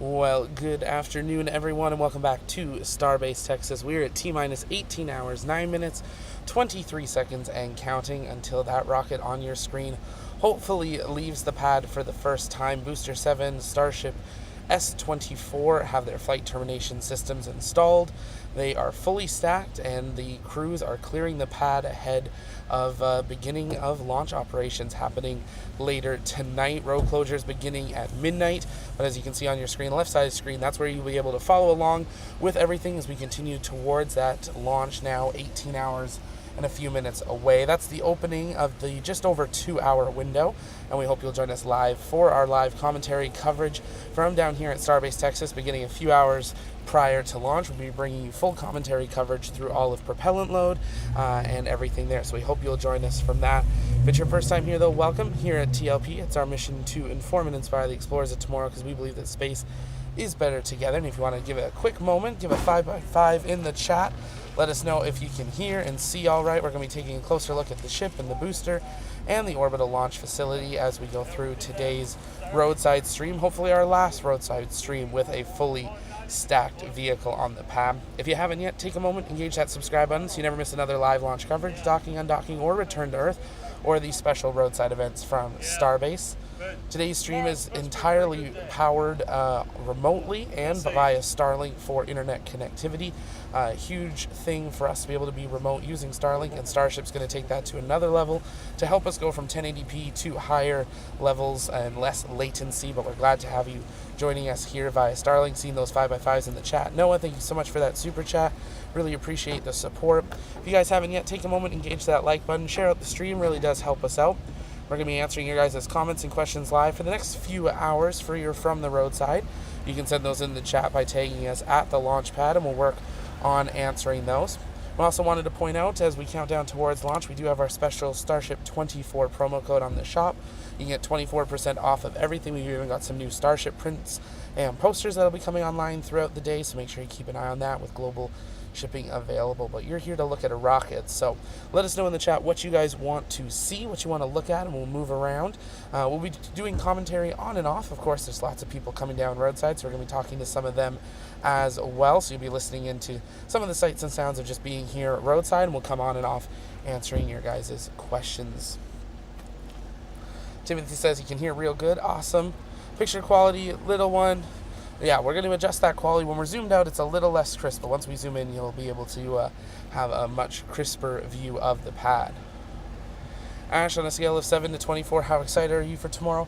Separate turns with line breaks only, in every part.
Well, good afternoon, everyone, and welcome back to Starbase, Texas. We're at T-minus 18 hours, 9 minutes, 23 seconds, and counting until that rocket on your screen hopefully leaves the pad for the first time. Booster 7, Starship S-24 have their flight termination systems installed. They are fully stacked, and the crews are clearing the pad ahead of beginning of launch operations happening later tonight. Row closures beginning at midnight, but as you can see on your screen, left side of the screen, that's where you'll be able to follow along with everything as we continue towards that launch, now 18 hours and a few minutes away. That's the opening of the just over 2-hour window, and we hope you'll join us live for our live commentary coverage from down here at Starbase, Texas, beginning a few hours prior to launch. We'll be bringing you full commentary coverage through all of propellant load and everything there, so we hope you'll join us from that. If it's your first time here, though, welcome. Here at TLP, it's our mission to inform and inspire the explorers of tomorrow, because we believe that space is better together. And if you want to give it a quick moment, give a 5x5 in the chat. Let us know if you can hear and see all right. We're going to be taking a closer look at the ship and the booster and the orbital launch facility as we go through today's roadside stream, hopefully our last roadside stream with a fully stacked vehicle on the pad. If you haven't yet, take a moment, engage that subscribe button so you never miss another live launch coverage, docking, undocking, or return to Earth, or these special roadside events from Starbase. Today's stream is entirely powered remotely and via Starlink for internet connectivity. Huge thing for us to be able to be remote using Starlink, and Starship's going to take that to another level to help us go from 1080p to higher levels and less latency. But we're glad to have you joining us here via Starlink, seeing those 5x5s in the chat. Noah, thank you so much for that super chat. Really appreciate the support. If you guys haven't yet, take a moment, engage that like button, share out the stream, really does help us out. We're going to be answering your guys' comments and questions live for the next few hours for your From the Roadside. You can send those in the chat by tagging us at the launch pad, and we'll work on answering those. We also wanted to point out, as we count down towards launch, we do have our special Starship 24 promo code on the shop. You can get 24% off of everything. We've even got some new Starship prints and posters that'll be coming online throughout the day, so make sure you keep an eye on that with global shipping available. But you're here to look at a rocket, so let us know in the chat what you guys want to see, what you want to look at, and we'll move around. We'll be doing commentary on and off. Of course, there's lots of people coming down roadside, so we're going to be talking to some of them as well, so you'll be listening into some of the sights and sounds of just being here roadside, and we'll come on and off answering your guys' questions. Timothy says he can hear real good. Awesome. Picture quality, little one. Yeah, we're going to adjust that quality. When we're zoomed out, it's a little less crisp, but once we zoom in, you'll be able to have a much crisper view of the pad. Ash, on a scale of 7 to 24, how excited are you for tomorrow?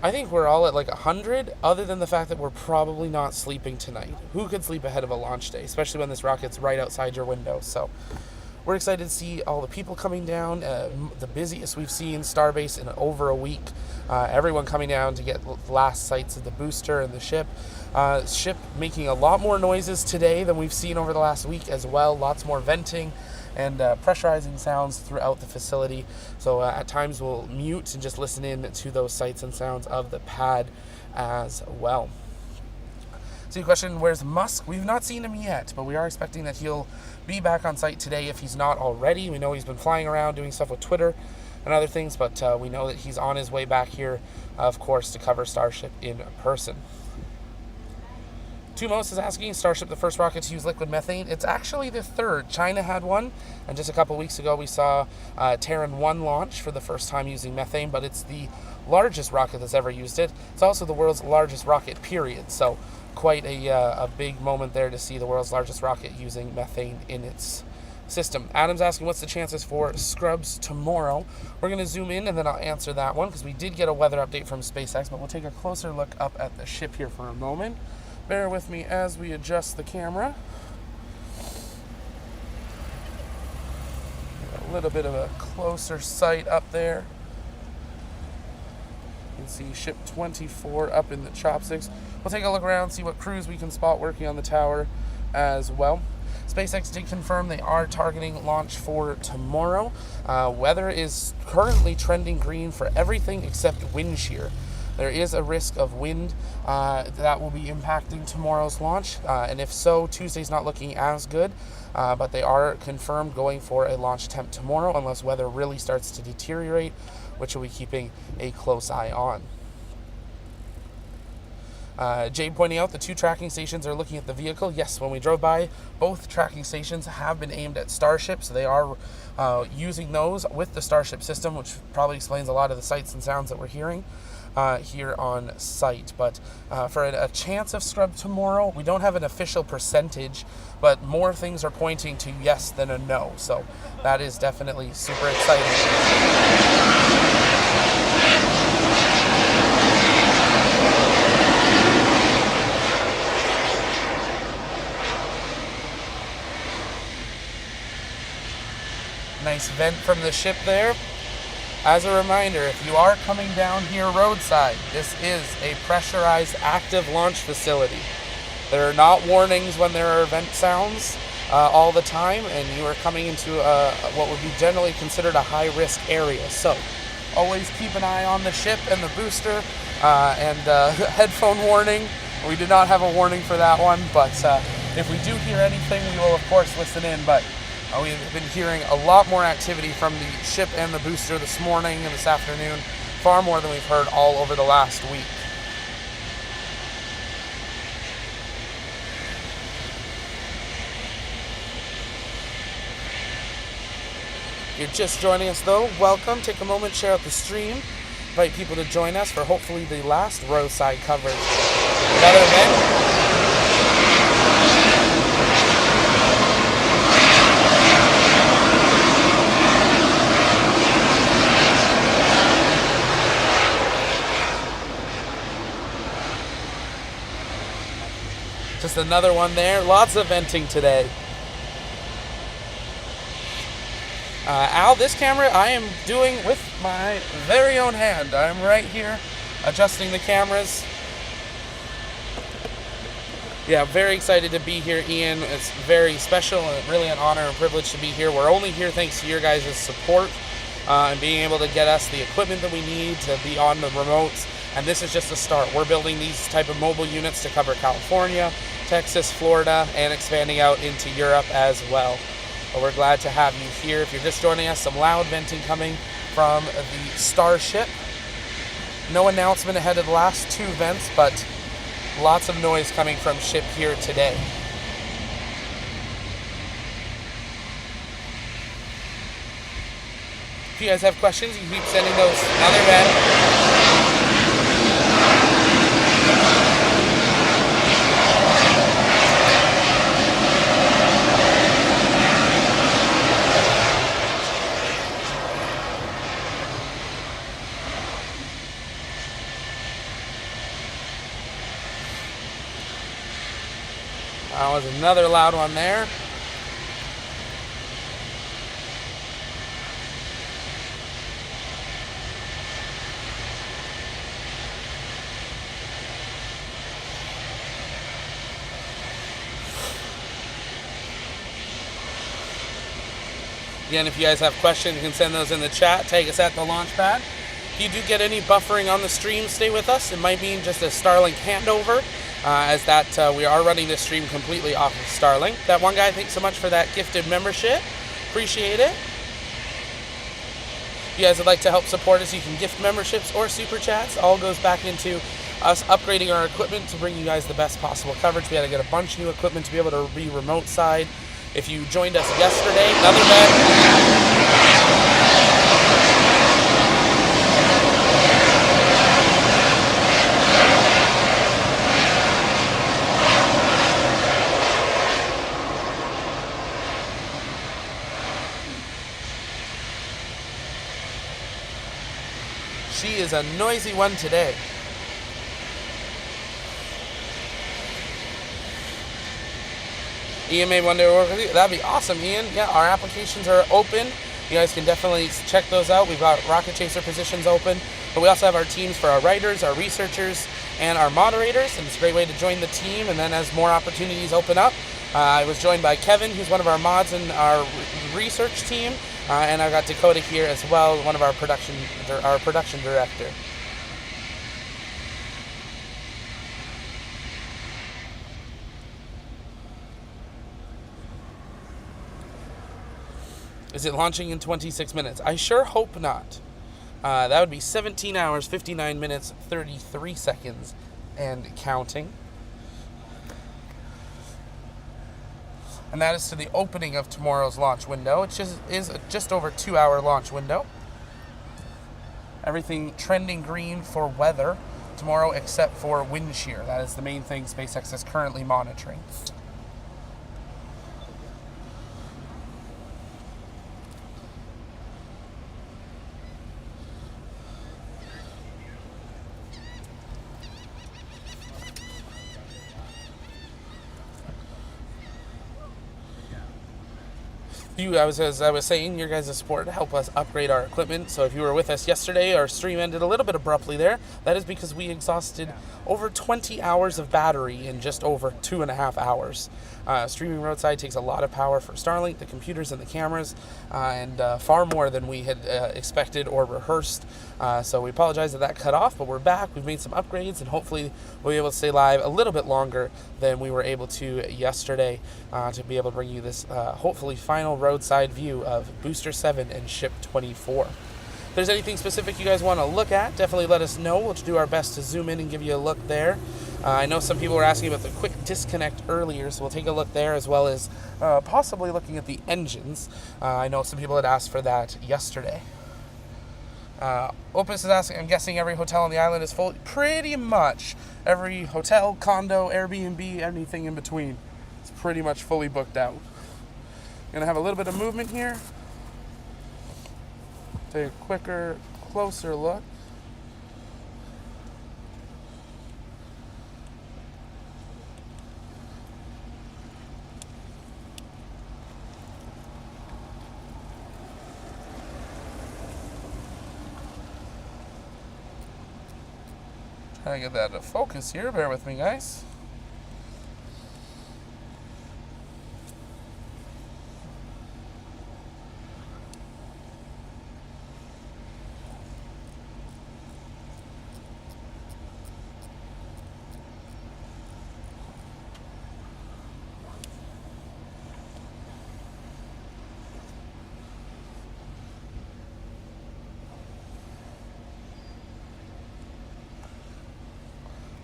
I think we're all at like 100, other than the fact that we're probably not sleeping tonight. Who could sleep ahead of a launch day, especially when this rocket's right outside your window? So we're excited to see all the people coming down, the busiest we've seen Starbase in over a week. Everyone coming down to get last sights of the booster and the ship. Ship making a lot more noises today than we've seen over the last week as well. Lots more venting and pressurizing sounds throughout the facility. So at times we'll mute and just listen in to those sights and sounds of the pad as well. So your question, where's Musk? We've not seen him yet, but we are expecting that he'll be back on site today if he's not already. We know he's been flying around doing stuff with Twitter and other things, but we know that he's on his way back here, of course, to cover Starship in person. Tumos is asking, Starship the first rocket to use liquid methane? It's actually the third. China had one, and just a couple weeks ago we saw Terran 1 launch for the first time using methane, but it's the largest rocket that's ever used it. It's also the world's largest rocket, period. So quite a big moment there to see the world's largest rocket using methane in its system. Adam's asking, what's the chances for scrubs tomorrow? We're going to zoom in, and then I'll answer that one, because we did get a weather update from SpaceX, but we'll take a closer look up at the ship here for a moment. Bear with me as we adjust the camera. A little bit of a closer sight up there. You can see ship 24 up in the chopsticks. We'll take a look around, see what crews we can spot working on the tower as well. SpaceX did confirm they are targeting launch for tomorrow. Weather is currently trending green for everything except wind shear. There is a risk of wind that will be impacting tomorrow's launch, and if so, Tuesday's not looking as good, but they are confirmed going for a launch attempt tomorrow unless weather really starts to deteriorate, which we'll be keeping a close eye on. Jade pointing out the 2 tracking stations are looking at the vehicle. Yes, when we drove by, both tracking stations have been aimed at Starship, so they are using those with the Starship system, which probably explains a lot of the sights and sounds that we're hearing here on site. But for a chance of scrub tomorrow, we don't have an official percentage, but more things are pointing to yes than a no, so that is definitely super exciting. Nice vent from the ship there. As a reminder, if you are coming down here roadside, this is a pressurized active launch facility. There are not warnings when there are vent sounds all the time, and you are coming into what would be generally considered a high-risk area. So always keep an eye on the ship and the booster and headphone warning. We did not have a warning for that one, but if we do hear anything, we will of course listen in. But we've been hearing a lot more activity from the ship and the booster this morning and this afternoon, far more than we've heard all over the last week. If you're just joining us though, welcome. Take a moment, share out the stream, invite people to join us for hopefully the last roadside coverage. Another event. Just another one there. Lots of venting today. Al, this camera I am doing with my very own hand. I'm right here adjusting the cameras. Yeah, very excited to be here, Ian. It's very special and really an honor and privilege to be here. We're only here thanks to your guys' support and being able to get us the equipment that we need to be on the remotes. And this is just a start. We're building these type of mobile units to cover California, Texas, Florida, and expanding out into Europe as well. But we're glad to have you here. If you're just joining us, some loud venting coming from the Starship. No announcement ahead of the last 2 vents, but lots of noise coming from ship here today. If you guys have questions, you can keep sending those. Another vent. That was another loud one there. Again, if you guys have questions, you can send those in the chat. Tag us at the launch pad. If you do get any buffering on the stream, stay with us. It might mean just a Starlink handover. As that we are running this stream completely off of Starlink. That one guy, thanks so much for that gifted membership. Appreciate it. If you guys would like to help support us, you can gift memberships or super chats. All goes back into us upgrading our equipment to bring you guys the best possible coverage. We had to get a bunch of new equipment to be able to be remote side. If you joined us yesterday, another event. She is a noisy one today. Ian may wonder, that'd be awesome, Ian. Yeah, our applications are open. You guys can definitely check those out. We've got rocket chaser positions open, but we also have our teams for our writers, our researchers, and our moderators, and it's a great way to join the team. And then as more opportunities open up, I was joined by Kevin, who's one of our mods in our research team, and I've got Dakota here as well, one of our production director. Is it launching in 26 minutes? I sure hope not. That would be 17 hours, 59 minutes, 33 seconds, and counting. And that is to the opening of tomorrow's launch window. It is just over 2-hour launch window. Everything trending green for weather tomorrow except for wind shear. That is the main thing SpaceX is currently monitoring. As I was saying, your guys' support help us upgrade our equipment. So if you were with us yesterday, our stream ended a little bit abruptly there. That is because we exhausted over 20 hours of battery in just over 2.5 hours. Streaming roadside takes a lot of power for Starlink, the computers and the cameras, and far more than we had expected or rehearsed. So we apologize that cut off, but we're back. We've made some upgrades, and hopefully we'll be able to stay live a little bit longer than we were able to yesterday to be able to bring you this hopefully final roadside view of Booster 7 and Ship 24. If there's anything specific you guys want to look at, definitely let us know. We'll do our best to zoom in and give you a look there. I know some people were asking about the quick disconnect earlier, so we'll take a look there, as well as possibly looking at the engines. I know some people had asked for that yesterday. Opus is asking, I'm guessing every hotel on the island is full. Pretty much every hotel, condo, Airbnb, anything in between. It's pretty much fully booked out. Gonna have a little bit of movement here. Take a quicker, closer look. Trying to get that to focus here. Bear with me, guys.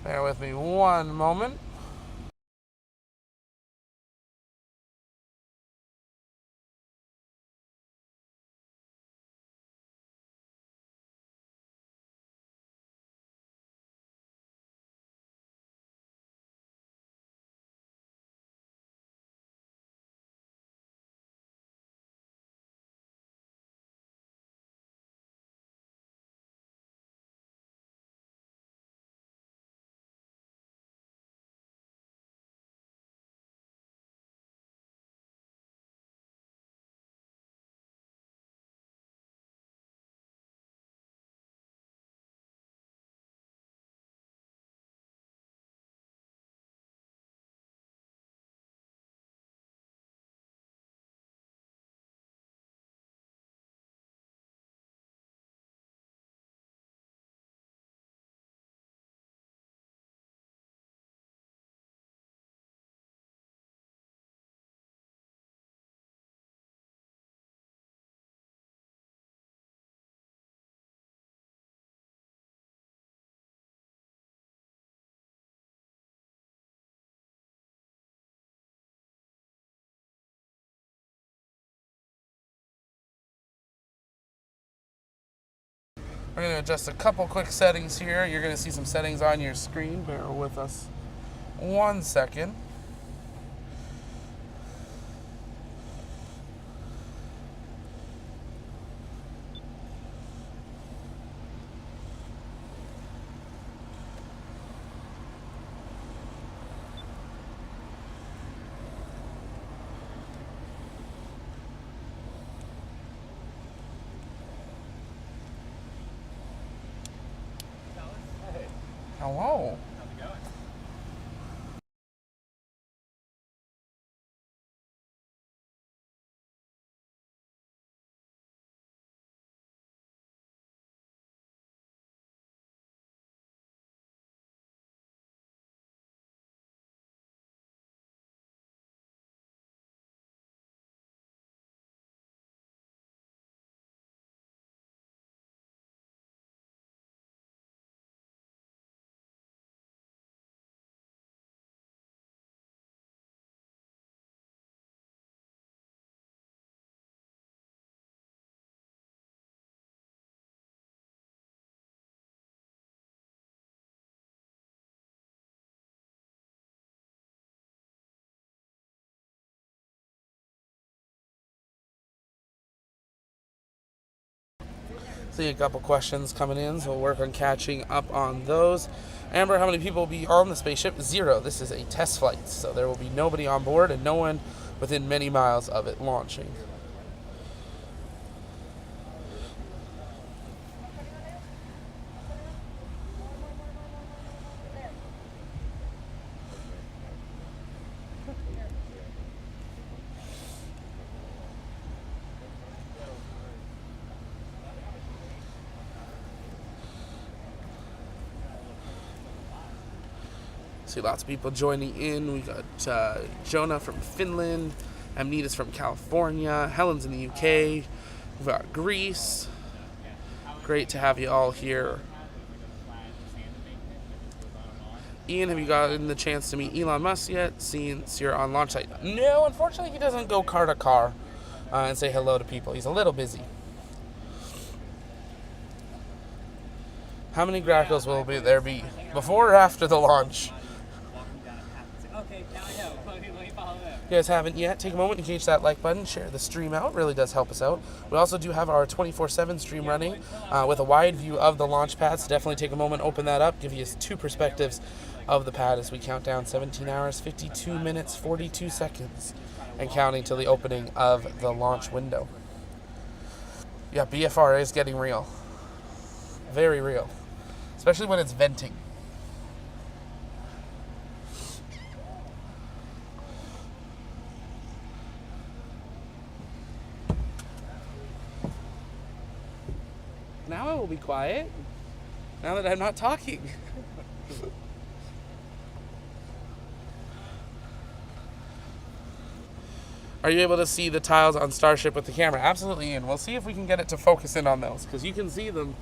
Bear with me one moment. We're going to adjust a couple quick settings here. You're going to see some settings on your screen. Bear with us 1 second. Hello. See a couple questions coming in, so we'll work on catching up on those. Amber, how many people will be on the spaceship? 0. This is a test flight, so there will be nobody on board and no one within many miles of it launching. See lots of people joining in. We got Jonah from Finland, Amnita's from California, Helen's in the UK, we've got Greece. Great to have you all here. Ian, have you gotten the chance to meet Elon Musk yet, since you're on launch site? No, unfortunately he doesn't go car to car and say hello to people. He's a little busy. How many Grackles will there be before or after the launch? If you guys haven't yet, take a moment to engage that like button, share the stream out. It really does help us out. We also do have our 24/7 stream running with a wide view of the launch pad, so definitely take a moment, open that up, give you 2 perspectives of the pad as we count down 17 hours, 52 minutes, 42 seconds, and counting till the opening of the launch window. Yeah, BFR is getting real. Very real. Especially when it's venting. Now I will be quiet, now that I'm not talking. Are you able to see the tiles on Starship with the camera? Absolutely, and we'll see if we can get it to focus in on those, because you can see them.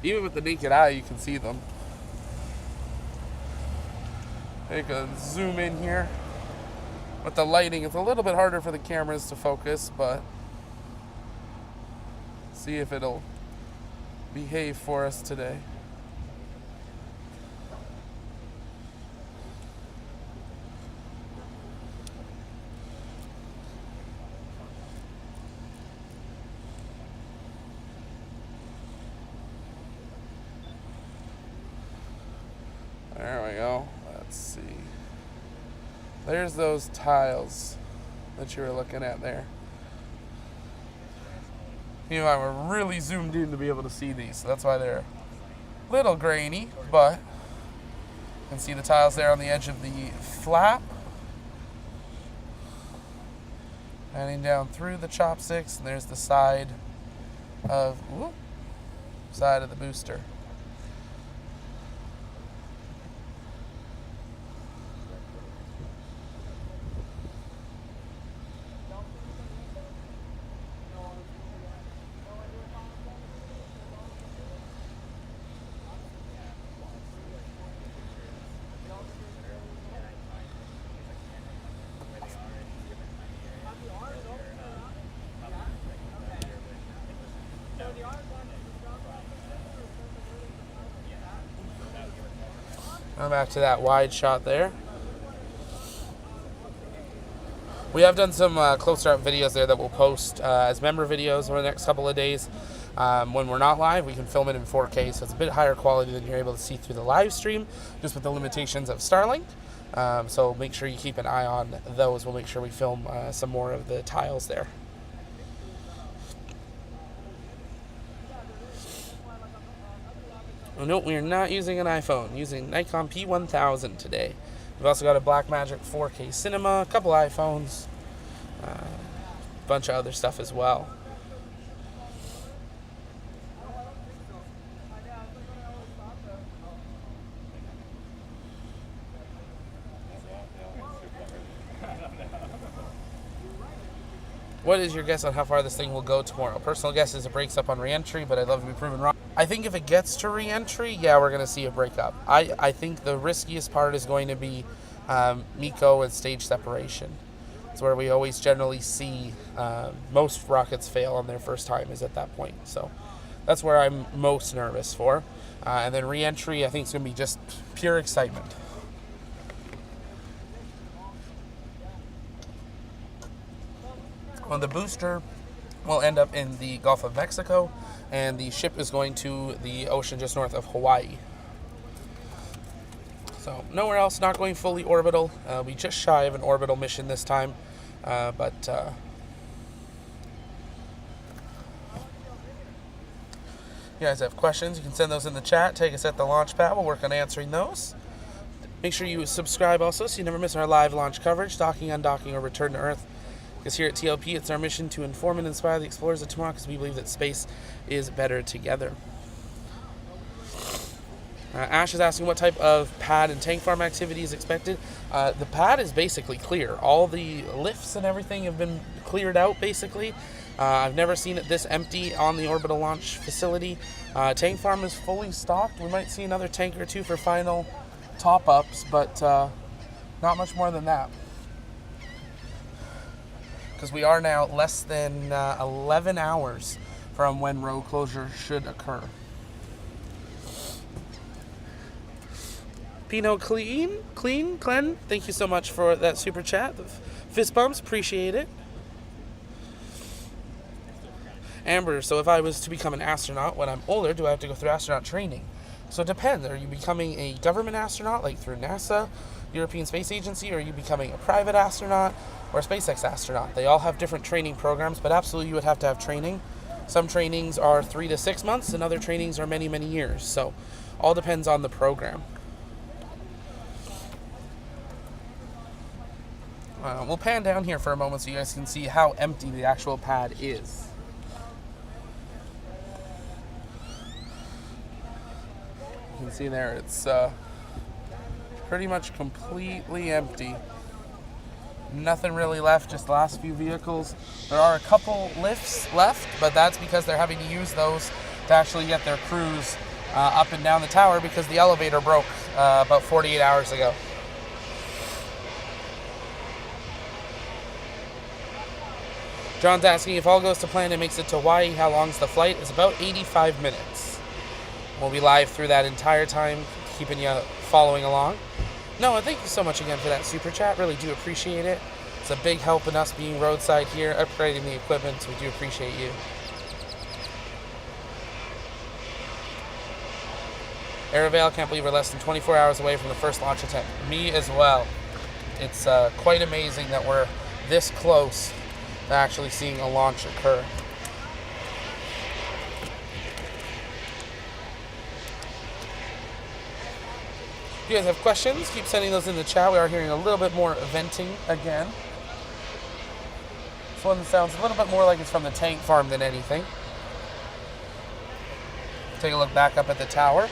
Even with the naked eye, you can see them. Take a zoom in here. With the lighting, it's a little bit harder for the cameras to focus, but see if it'll behave for us today. There we go. Let's see. There's those tiles that you were looking at there. You know, we're really zoomed in to be able to see these, so that's why they're a little grainy, but you can see the tiles there on the edge of the flap. Heading down through the chopsticks, and there's the side of the booster. Now back to that wide shot there. We have done some closer up videos there that we'll post as member videos over the next couple of days. When we're not live, we can film it in 4K, so it's a bit higher quality than you're able to see through the live stream, just with the limitations of Starlink. So make sure you keep an eye on those. We'll make sure we film some more of the tiles there. Oh, no, we're not using an iPhone. Using Nikon P1000 today. We've also got a Blackmagic 4K Cinema, a couple iPhones, a bunch of other stuff as well. What is your guess on how far this thing will go tomorrow? Personal guess is it breaks up on re-entry, but I'd love to be proven wrong. I think if it gets to re-entry, yeah, we're going to see a breakup. I think the riskiest part is going to be MECO and stage separation. It's where we always generally see most rockets fail on their first time is at that point. So that's where I'm most nervous for. And then re-entry, I think it's going to be just pure excitement. On the booster, will end up in the Gulf of Mexico, and the ship is going to the ocean just north of Hawaii. So nowhere else, not going fully orbital. We just shy of an orbital mission this time, but you guys have questions, you can send those in the chat. Take us at the launch pad. We'll work on answering those. Make sure you subscribe also so you never miss our live launch coverage, docking, undocking, or return to Earth. Because here at TLP, it's our mission to inform and inspire the explorers of tomorrow, because we believe that space is better together. Ash is asking what type of pad and tank farm activity is expected. The pad is basically clear. All the lifts and everything have been cleared out, basically. I've never seen it this empty on the orbital launch facility. Tank farm is fully stocked. We might see another tank or two for final top-ups, but not much more than that. Because we are now less than 11 hours from when road closure should occur. Pino Clean, Glenn, thank you so much for that super chat. The fist bumps, appreciate it. Amber, so if I was to become an astronaut when I'm older, do I have to go through astronaut training? So it depends. Are you becoming a government astronaut, like through NASA, European Space Agency, or are you becoming a private astronaut or a SpaceX astronaut? They all have different training programs, but absolutely you would have to have training. Some trainings are 3 to 6 months, and other trainings are many, many years. So all depends on the program. We'll pan down here for a moment so you guys can see how empty the actual pad is. You can see there it's pretty much completely empty. Nothing really left, just the last few vehicles. There are a couple lifts left, but that's because they're having to use those to actually get their crews up and down the tower because the elevator broke about 48 hours ago. John's asking if all goes to plan and makes it to Hawaii, how long's the flight? It's about 85 minutes. We'll be live through that entire time, keeping you following along. Noah, thank you so much again for that super chat. Really do appreciate it. It's a big help in us being roadside here, upgrading the equipment, so we do appreciate you. Aravale, can't believe we're less than 24 hours away from the first launch attempt. Me as well. It's quite amazing that we're this close to actually seeing a launch occur. If you guys have questions, keep sending those in the chat. We are hearing a little bit more venting again. This one sounds a little bit more like it's from the tank farm than anything. Take a look back up at the tower.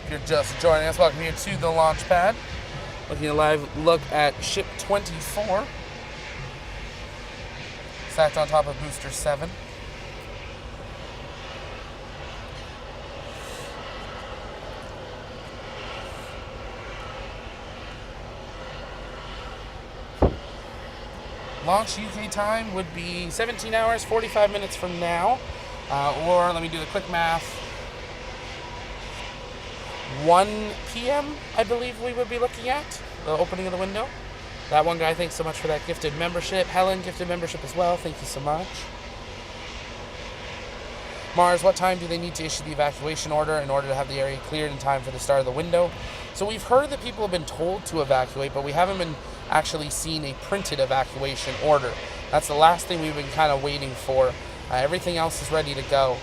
If you're just joining us, welcome here to the launch pad. Looking at a live look at ship 24. Stacked on top of booster 7. Launch UK time would be 17 hours, 45 minutes from now. Or, let me do the quick math, 1 p.m. I believe we would be looking at the opening of the window. That one guy, thanks so much for that gifted membership. Helen, gifted membership as well. Thank you so much. Mars, what time do they need to issue the evacuation order in order to have the area cleared in time for the start of the window? So we've heard that people have been told to evacuate, but we haven't been actually seen a printed evacuation order. That's the last thing we've been kind of waiting for. Everything else is ready to go.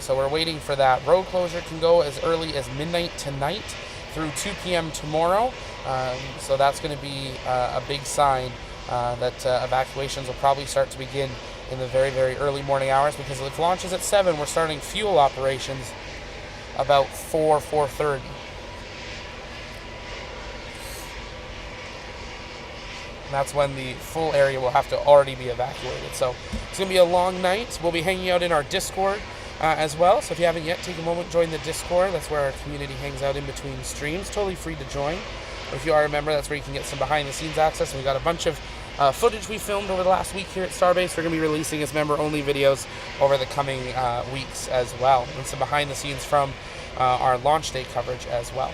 So we're waiting for that. Road closure can go as early as midnight tonight through 2 p.m. tomorrow. So that's going to be a big sign that evacuations will probably start to begin in the very, very early morning hours, because if launch is at 7, we're starting fuel operations about 4:30. And that's when the full area will have to already be evacuated. So it's going to be a long night. We'll be hanging out in our Discord as well. So if you haven't yet, take a moment, join the Discord. That's where our community hangs out in between streams. Totally free to join. But if you are a member, that's where you can get some behind-the-scenes access. And we've got a bunch of footage we filmed over the last week here at Starbase. We're going to be releasing as member-only videos over the coming weeks as well, and some behind-the-scenes from our launch day coverage as well.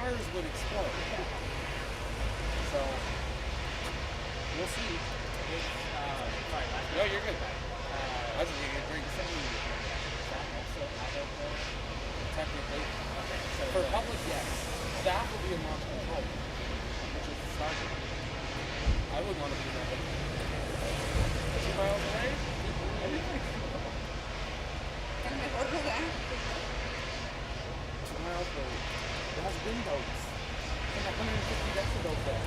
cars would explode. So, we'll see.
Sorry,
No, you're good. I was going to drink something. Technically.
Okay, so
For public, yes. Staff will be in launch control, which is Starship. I would want to be that. 2 miles away?
Es mejor jugar.
2 miles away. It has wind boats. It's like 150 decibels there.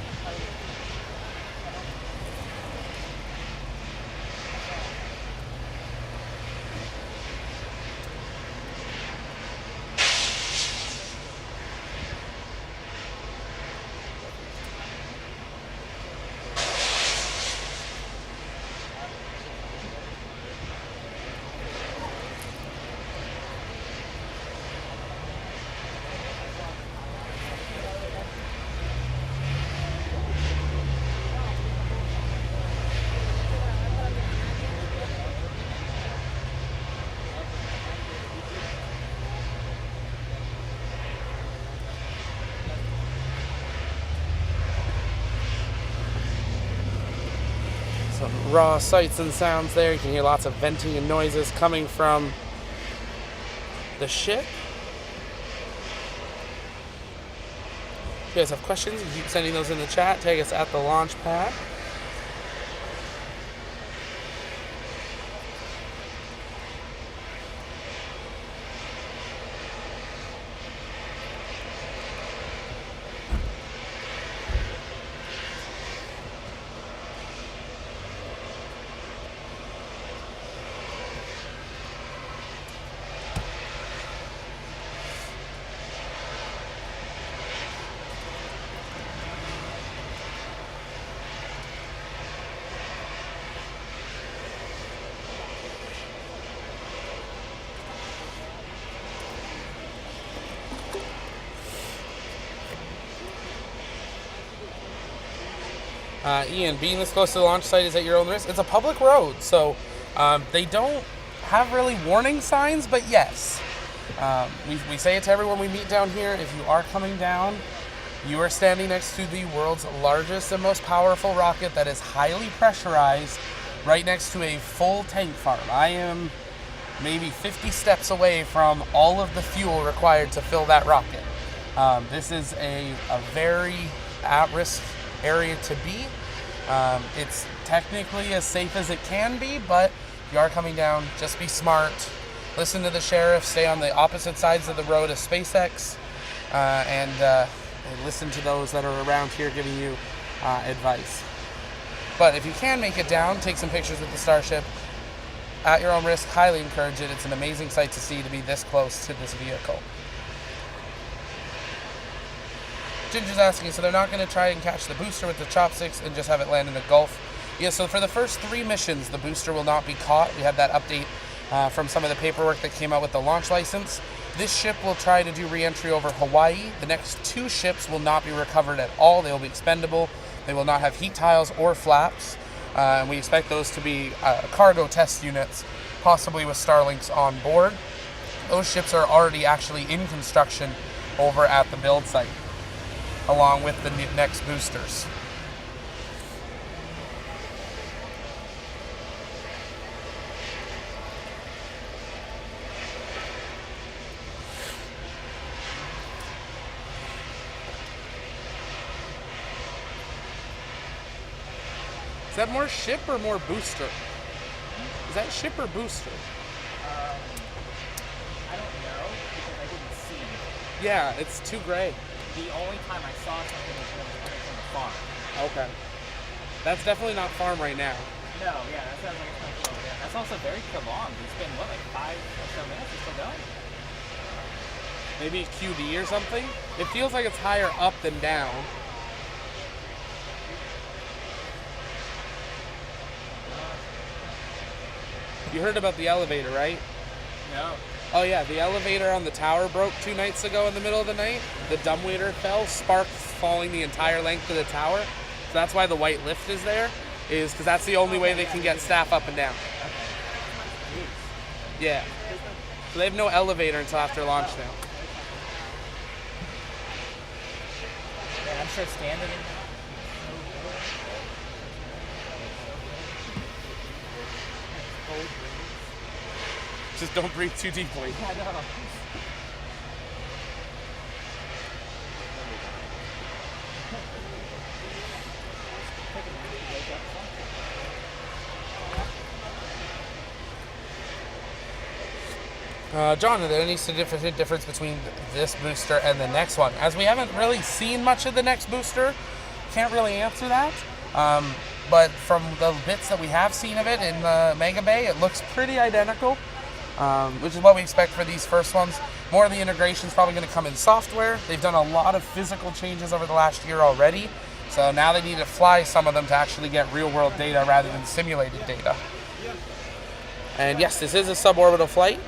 Some raw sights and sounds there. You can hear lots of venting and noises coming from the ship. If you guys have questions, you can keep sending those in the chat. Tag us at the launch pad. Ian, being this close to the launch site is at your own risk. It's a public road, so they don't have really warning signs, but yes. We say it to everyone we meet down here. If you are coming down, you are standing next to the world's largest and most powerful rocket that is highly pressurized, right next to a full tank farm. I am maybe 50 steps away from all of the fuel required to fill that rocket. This is a very at-risk area to be. It's technically as safe as it can be, but if you are coming down, just be smart. Listen to the sheriff, stay on the opposite sides of the road as SpaceX, and listen to those that are around here giving you advice. But if you can make it down, take some pictures with the Starship at your own risk. Highly encourage it. It's an amazing sight to see, to be this close to this vehicle. Ginger's asking, so they're not going to try and catch the booster with the chopsticks and just have it land in the Gulf? Yeah, so for the first 3 missions, the booster will not be caught. We had that update from some of the paperwork that came out with the launch license. This ship will try to do re-entry over Hawaii. The next 2 ships will not be recovered at all. They will be expendable. They will not have heat tiles or flaps. And we expect those to be cargo test units, possibly with Starlinks on board. Those ships are already actually in construction over at the build site, along with the next boosters. Is that more ship or more booster? Is that ship or booster?
I don't know because I didn't see.
Yeah, it's too gray.
The only time I saw something was when it was coming from the farm.
Okay. That's definitely not farm right now.
No, yeah, that sounds like it's coming from over there. That's also very prolonged. It's been, what, like 5 or so minutes? It's still going?
Maybe QD or something? It feels like it's higher up than down. You heard about the elevator, right?
No.
Oh yeah, the elevator on the tower broke 2 nights ago in the middle of the night. The dumbwaiter fell, sparks falling the entire length of the tower. So that's why the white lift is there, is because that's the only way they can get staff up and down. Yeah. So they have no elevator until after launch now.
sure standing.
Just don't breathe too deeply.
I know.
John, are there any significant difference between this booster and the next one? As we haven't really seen much of the next booster, can't really answer that. But from the bits that we have seen of it in the Mega Bay, it looks pretty identical, which is what we expect for these first ones. More of the integration is probably going to come in software. They've done a lot of physical changes over the last year already, so now they need to fly some of them to actually get real-world data rather than simulated data. And yes, this is a suborbital flight.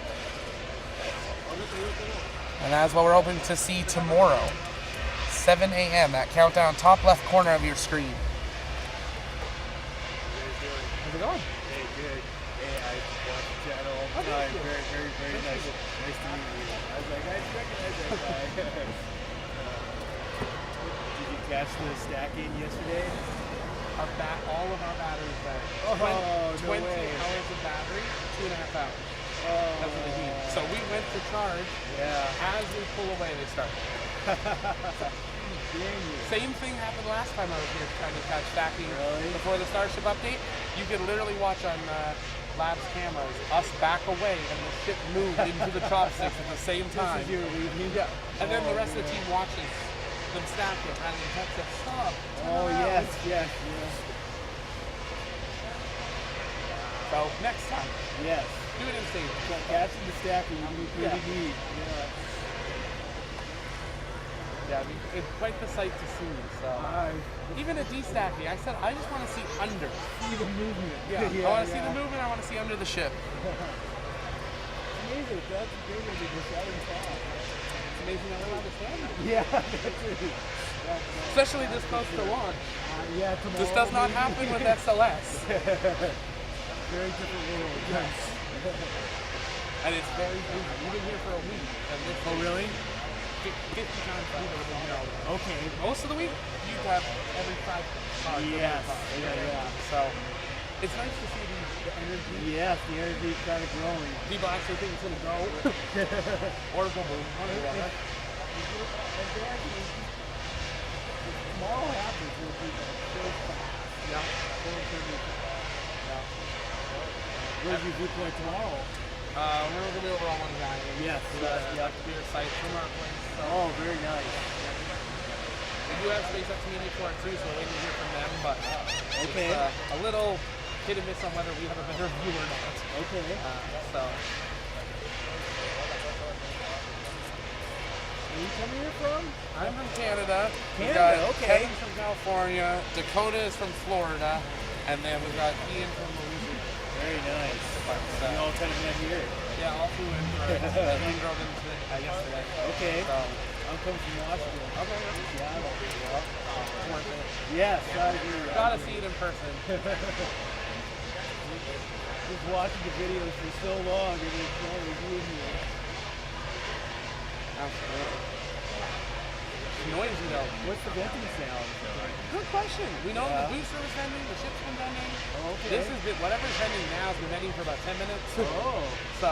And that's what we're hoping to see tomorrow, 7 a.m. That countdown, top left corner of your screen.
How's it going?
Hey, good. Hey, I watch the channel all the time. Very, very, very nice. Nice to meet you. I was like, I recognize that guy. Did you catch the stacking yesterday?
All of our batteries back.
Oh, no
20
way.
hours of battery, 2.5 hours.
Oh,
That's what they need. So we went to charge.
yeah.
As we pull away, they start.
Dang you.
Same thing happened last time I was here trying to catch stacking
Really?
before the Starship update. You could literally watch on Labs cameras us back away and the ship move into the chopsticks at the same time.
This is your leaving?
Yeah. And then the
Oh,
rest of the team watches them stack it and then text us, stop. turn
Oh,
around."
yes, yes, yes.
So next time,
Yes.
do it in stage.
Catching the stacking, you
Yeah.
really need. Yeah.
Yeah, I mean, it's quite the sight to see. So even a destacking, I said I just want to see under.
See the movement.
Yeah, I want to see the movement. I want to see under the ship.
Amazing. That's bigger than the shouting top.
It's amazing that we're understand that.
Yeah, that's it.
Especially this close to launch.
Yeah, tomorrow.
This does not happen with SLS.
Very different world. Yes.
And it's very busy. We've been here for a week. And this
Oh, really?
50 times people have been here all week.
Okay.
Most of the week, you'd have every 5 cars.
Yes. Yeah.
So it's nice to see the energy.
Yes, the energy is kind of growing.
People actually think it's going to go. Or go boom. One or the other.
Tomorrow happens, it'll be so fast.
Yeah.
Where's your viewpoint tomorrow?
We're going to be over on one guy.
Yes.
That's to be a site from our place. So
Oh, very nice.
we do have SpaceX Media for it too, so we're waiting to hear from them. But
Okay.
it's a little hit and miss on whether we have a better view or not.
Okay.
So
Where are you coming here from?
I'm from Canada. We've
Canada,
got
okay.
Kevin from California. Dakota is from Florida, and then we've got Ian from Louisiana.
Very nice.
So,
We all kind of met here.
yeah, all flew in for it. Ian drove in yesterday.
Okay.
So
I'm coming from Washington.
okay,
Seattle.
worth it.
Yes, I agree.
Gotta see it in person.
Just watching the videos for so long and then trying to review here.
Absolutely. It's noisy though.
What's the venting sound?
Good question. We know
Yeah.
the booster was vending, the ship's been vending.
Oh, okay.
This has been, whatever's vending now has been vending for about 10 minutes.
Oh.
So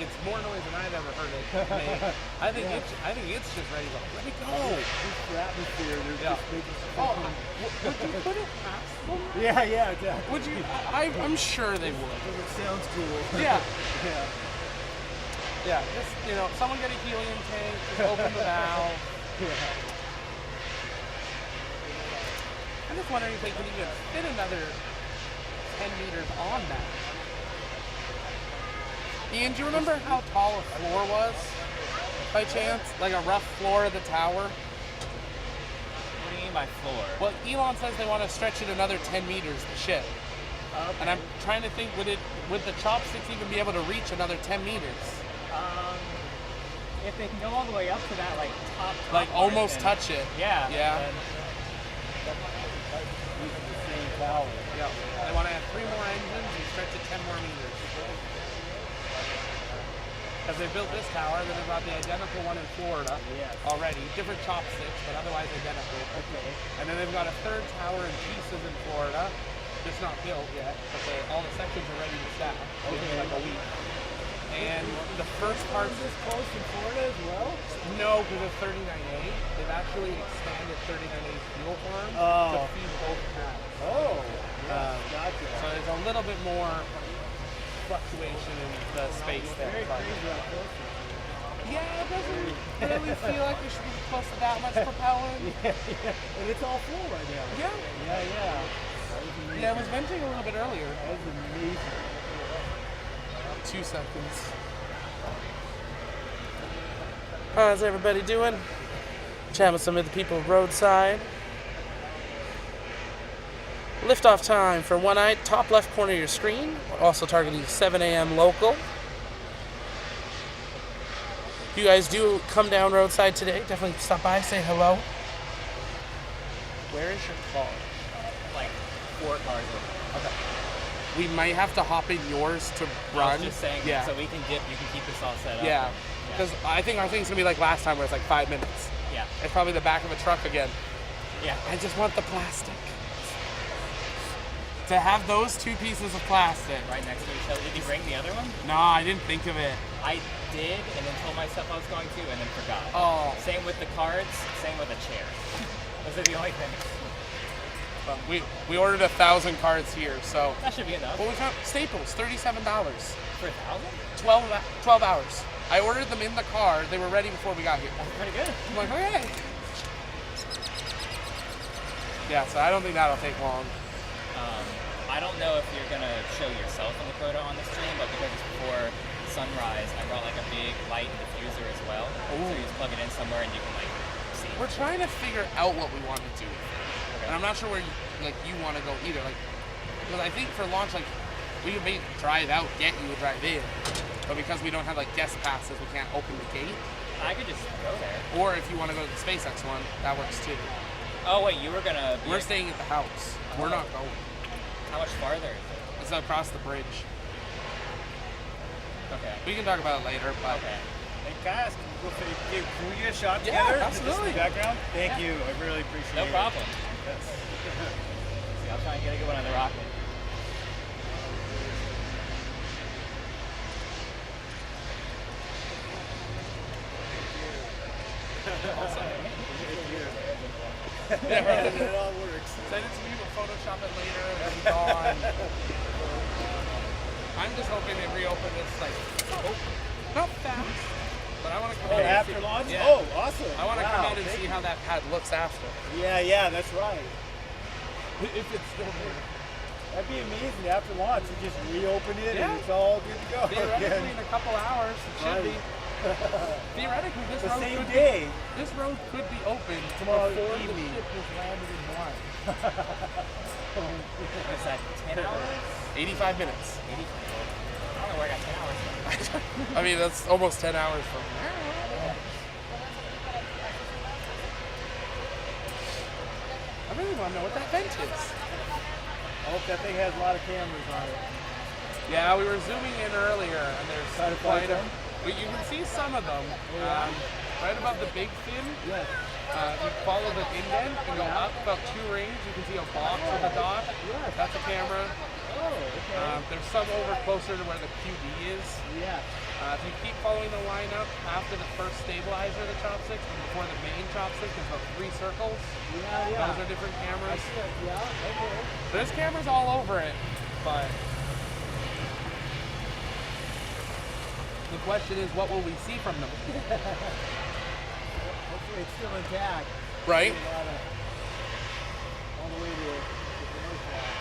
it's more noise than I've ever heard it make. I think it's just ready to let it go.
Just the atmosphere, they're
Yeah.
just making
Oh, would you put it past them?
Yeah, exactly.
Would you? I'm sure they would.
It sounds cool.
Yeah.
Yeah.
Yeah. Just someone get a helium tank. Just open the valve.
Yeah.
I'm just wondering if they can even fit another 10 meters on that. Ian, do you remember how tall a floor was? By chance? Like a rough floor of the tower?
What do you mean by floor?
Well, Elon says they want to stretch it another 10 meters, the ship.
Okay.
And I'm trying to think, would the chopsticks even be able to reach another 10 meters?
If they can go all the way up to that, like top
Like
part,
almost
then-
touch it.
Yeah.
Yeah.
then-
Using the same tower.
Yeah. They want to add 3 more engines and stretch it 10 more meters. Because they built this tower, then they brought the identical one in Florida already. Different chopsticks, but otherwise identical.
Okay.
And then they've got a third tower in pieces in Florida. Just not built yet, but all the sections are ready to stack. Okay. Like a week. And the first part
Is this close in Florida as well?
no, because it's 39A. They've actually expanded 39A's fuel farm to feed both pads.
Oh, gotcha.
So there's a little bit more fluctuation in the space there.
Very
but-
crazy how close it is.
Yeah, it doesn't really feel like we should be close to that much propellant.
And it's all full right now.
Yeah.
Yeah. That was amazing.
Yeah, it was venting a little bit earlier.
That was amazing.
2 seconds. How's everybody doing? Chatting with some of the people roadside. Liftoff time for 1-eye, top left corner of your screen. We're also targeting 7 a.m. local. If you guys do come down roadside today, definitely stop by, say hello. Where is your car?
Like 4 cars over.
Okay. We might have to hop in yours to run.
I was just saying,
yeah.
so we can dip, you can keep this all set up.
Yeah. Because I think our thing's gonna be like last time where it's like 5 minutes.
Yeah.
It's probably the back of a truck again.
Yeah.
I just want the plastic. To have those 2 pieces of plastic.
Right next to each other. Did you bring the other one?
No, I didn't think of it.
I did, and then told myself I was going to, and then forgot.
Oh.
Same with the cards, same with a chair. Those are the only things.
But we ordered 1,000 cards here, so.
That should be enough.
Well, we found Staples, $37.
For 1,000?
12 hours. I ordered them in the car. They were ready before we got here.
That's pretty good.
I'm like, okay. Yeah, so I don't think that'll take long.
I don't know if you're gonna show yourself in the photo on the stream, but because it's before sunrise, I brought like a big light and diffuser as well.
Ooh.
So you just plug it in somewhere and you can like see.
We're trying to figure out what we want to do.
Okay.
And I'm not sure where you want to go either. Like, because I think for launch, like, we could maybe drive out, get you, and drive in. But because we don't have like guest passes, we can't open the gate.
I could just go there.
Or if you want to go to the SpaceX one, that works too.
Oh wait, you were gonna.
We're staying at the house. We're not going.
How much farther is it?
It's across the bridge.
Okay.
We can talk about it later, but
Okay.
Hey guys, can we get a shot
Yeah,
together?
absolutely.
Just in the background? Thank you. I really appreciate
No
it.
problem.
Yes.
See, I'll try and get a good one on the rocket.
yeah, right.
It all works.
Send it to me. We'll Photoshop it later. It'll be gone. I'm just hoping they reopen this like not fast, but I want to come in and
After
see.
launch?
Yeah.
Oh, awesome.
I want to
Wow,
come in and
thank
see
you.
how that pad looks after.
Yeah, that's right.
If it's still there.
That'd be amazing. After launch, you just reopen it
Yeah.
and it's all good to go.
Theoretically, in a couple hours, it should
Right.
be. Theoretically, this
The
road
same
could
day.
Be, this road could be open
Tomorrow
before
evening.
the ship was landed in Hawaii.
What's that? 10 hours?
85 minutes.
80. I don't know where I got 10 hours from.
I mean, that's almost 10 hours from now. I really want to know what that vent is.
I hope that thing has a lot of cameras on it.
Yeah, we were zooming in earlier, and there's
Try to find
quite a.
them?
But you can see some of them. Right above the big fin.
Yes.
If you follow the indent and go up about 2 rings, you can see a box with a dot.
Yes.
That's a camera.
Oh, okay.
There's some over closer to where the QD is.
Yeah.
If you keep following the lineup after the first stabilizer of the chopsticks and before the main chopstick, there's about 3 circles.
Yeah.
Those are different
I
cameras.
see it. Yeah, okay.
There's cameras all over it, but the question is, what will we see from them?
Hopefully it's still intact.
Right?
All the way to the north side.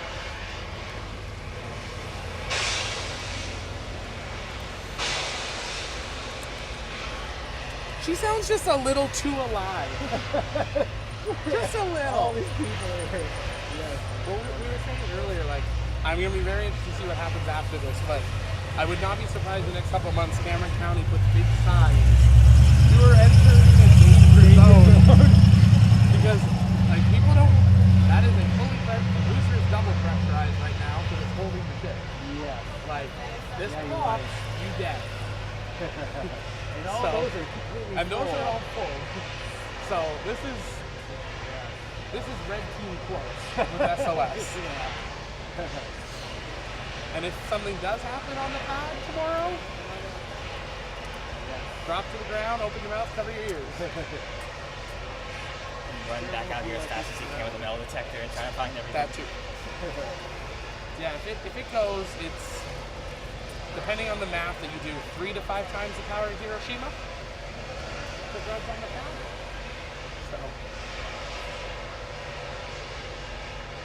She sounds just a little too alive. Just a
All
little.
these people are here. Yes.
Well, we were saying earlier, like, I'm going to be very interested to see what happens after this, but I would not be surprised the next couple of months Cameron County puts big signs. You are entering a danger zone. Because, like, people don't, that is a fully, the booster is double pressurized right now because it's holding the ship.
Yes.
Like, this
Yeah, you're
pops,
right.
you dead.
And all
So-
those are completely
And those
full.
are all full. So this is Red Team Plus with SOS.
Yeah.
And if something does happen on the pad tomorrow, drop to the ground, open your mouth, cover your ears.
And run back out here as fast as you can with a metal detector and try to find everything.
That too. Yeah, if it goes, it's depending on the math that you do 3 to 5 times the power of Hiroshima. If it runs on the pad. So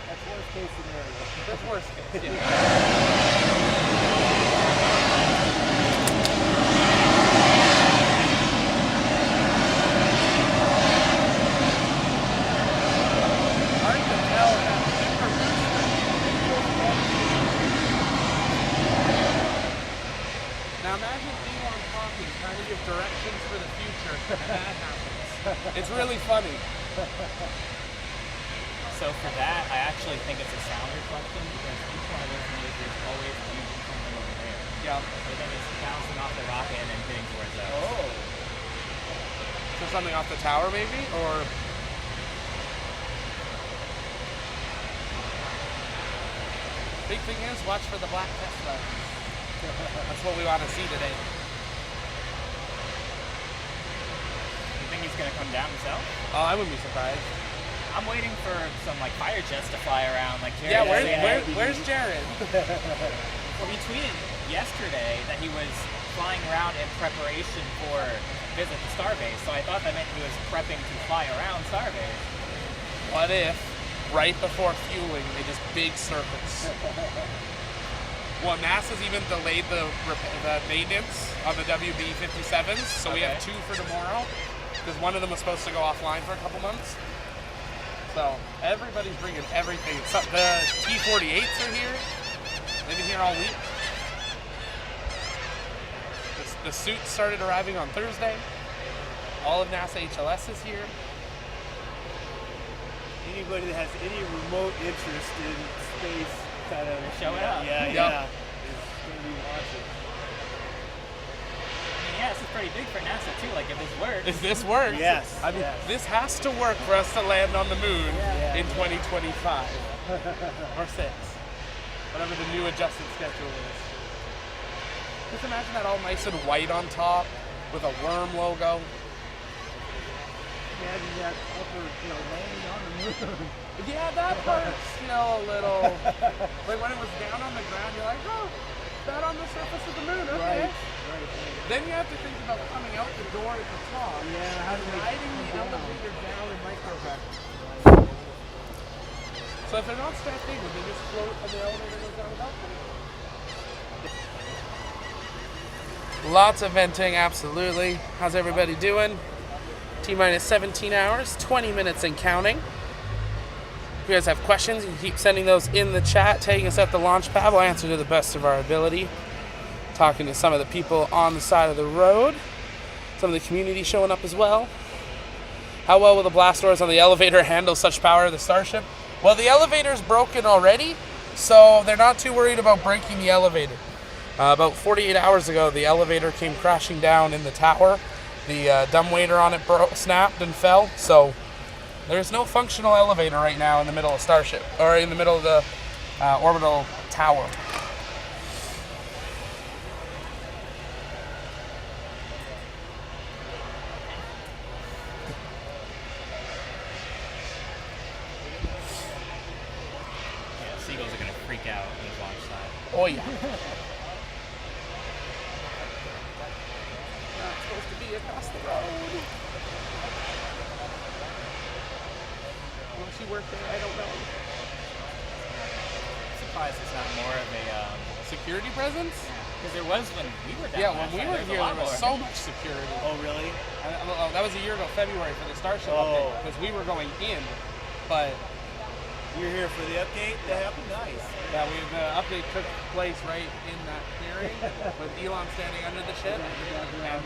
That's worst case scenario.
that's worst case. Yeah. Hard to tell that super booster. Now imagine Elon talking, trying to give directions for the future, and that happens. It's really funny.
So for that, I actually think it's a sound reflection because each one of those lasers always using something over there.
Yeah.
So then it's bouncing off the rocket and then hitting towards us.
Oh.
So something off the tower maybe? Or big thing is watch for the black Tesla. That's what we want to see today.
You think he's gonna come down himself?
Oh, I wouldn't be surprised.
I'm waiting for some like fire jets to fly around. Like Jared
Yeah,
was saying.
where's Jared?
Well, he tweeted yesterday that he was flying around in preparation for visit to Starbase. So I thought that meant he was prepping to fly around Starbase.
What if right before fueling they just big circles? Well, NASA's even delayed the maintenance on the WB-57s, so we have
Okay.
2 for tomorrow because one of them was supposed to go offline for a couple months. So everybody's bringing everything. So the T-48s are here. They've been here all week. The suits started arriving on Thursday. All of NASA HLS is here.
Anybody that has any remote interest in space kind of
Showing up.
Yeah,
Yep.
yeah. Is gonna be watching.
I mean, yeah, this is pretty big for NASA too. Like if this works.
If this works,
Yes,
I mean,
yes.
this has to work for us to land on the moon
Yeah.
in 2025 or 6, whatever the new adjusted schedule is. Just imagine that all nice and white on top with a worm logo.
Imagine that upper, landing on the moon.
Yeah, that part's, a little. Like when it was down on the ground, you're like, oh, that on the surface of the moon, okay.
Right.
Then you have to think about coming out the door at the top.
Yeah, how do they
riding the
come down?
elevator down in microvectors. So if they're not strapped in, would they just float on the elevator goes down without them? Lots of venting, absolutely. How's everybody doing? T-minus 17 hours, 20 minutes and counting. If you guys have questions, you can keep sending those in the chat, taking us at the launch pad. We'll answer to the best of our ability. Talking to some of the people on the side of the road. Some of the community showing up as well. How well will the blast doors on the elevator handle such power of the Starship? Well, the elevator's broken already, so they're not too worried about breaking the elevator. About 48 hours ago, the elevator came crashing down in the tower. The dumbwaiter on it snapped and fell, so there's no functional elevator right now in the middle of Starship, or in the middle of the orbital tower.
Yeah, seagulls are gonna freak out on the launch side.
Oh yeah. Not supposed to be across the road. Will she work there? I don't know.
I'm surprised it's not more of a
Security presence?
because there was when we were down.
Yeah,
last
when we
time,
were
there
here,
was a
there
lot
was
more.
so much security.
Oh, really?
That was a year ago, February, for the Starship
Oh.
update, because we were going in, but
You're here for the update? That happened? Nice.
yeah, the update took place right in that clearing with Elon standing under the ship, and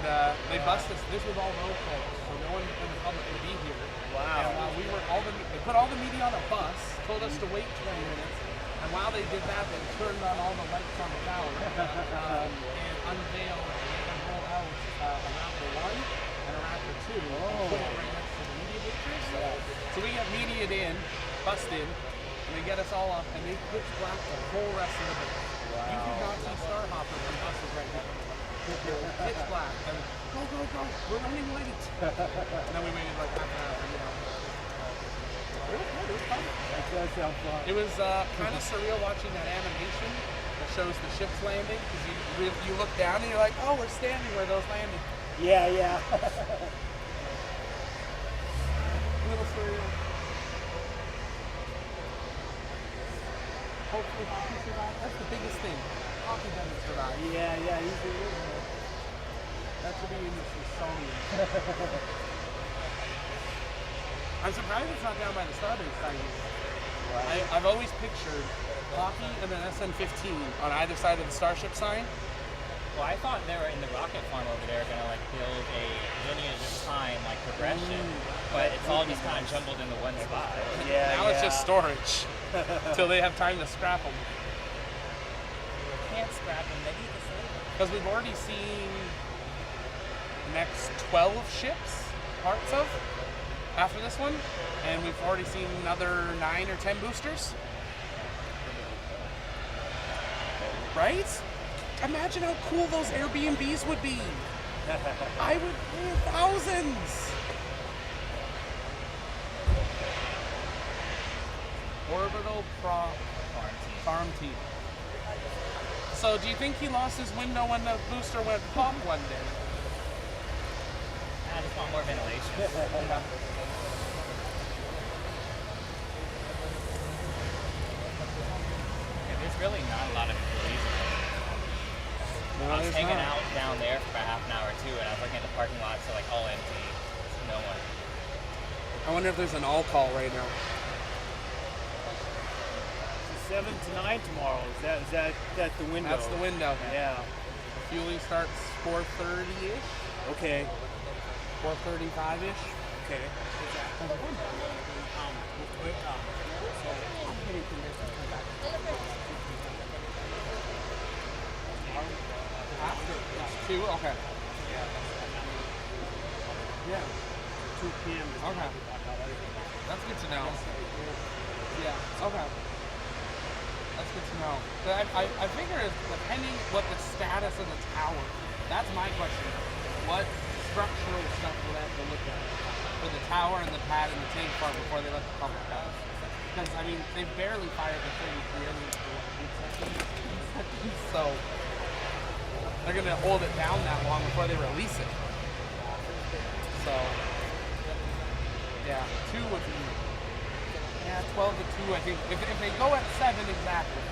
they bust us. This was all road closed, so no one in the public could be here.
Wow.
And while we were they put all the media on a bus, told us to wait 20 minutes, and while they did that, they turned on all the lights on the tower and unveiled the whole it in, bust in, and they get us all up, and they pitch black the whole rest of the base.
Wow.
You can not see Star Hopper from buses right now. Pitch black. And go, go, go. We're running late. And then we waited like half an hour, you know. It was good. It was fun.
That does sound fun.
It was kind of surreal watching that animation that shows the ships landing, because you look down and you're like, oh, we're standing where those landed.
Yeah, yeah.
A little surreal. Hopefully Hockey survived. That's the biggest thing. Hockey doesn't survive.
Yeah, yeah, he's the original.
That should be in the Smithsonian. I'm surprised it's not down by the Starbase site.
Wow.
I've always pictured Hockey and then SN15 on either side of the Starship sign.
Well, I thought they were in the rocket farm over there going to like build a lineage of time, like progression, but it's all just kind of jumbled into one spot.
Yeah,
Now it's just storage till they have time to scrap them.
Can't scrap them, they need to save them.
Because we've already seen the next 12 ships, parts of, after this one, and we've already seen another 9 or 10 boosters. Right? Imagine how cool those Airbnbs would be. I would pay thousands. Orbital farm team. So do you think he lost his window when the booster went pop one day?
I just want more ventilation. Yeah, there's really not a lot of employees in there.
No,
I was
there's
hanging
not.
out down there for about half an hour too, and I was looking at the parking lots, so like all empty. No one.
I wonder if there's an all call right now.
7 to 9 tomorrow. Is that the window?
That's the window.
Yeah.
Fueling starts 4:30-ish,
Okay.
4:35-ish.
Okay.
It's 2? Okay. Yeah.
2 p.m.
Okay. That's good to know. Yeah. Okay. That's good to know. But I figure it's depending what the status of the tower. That's my question. What structural stuff will they have to look at for the tower and the pad and the tank farm before they let the public out? Because I mean, they barely fired the 33 engines for what, 8 seconds? So they're gonna hold it down that long before they release it. So yeah, 2 would be. Yeah, 12 to 2, I think. If they go at 7 exactly,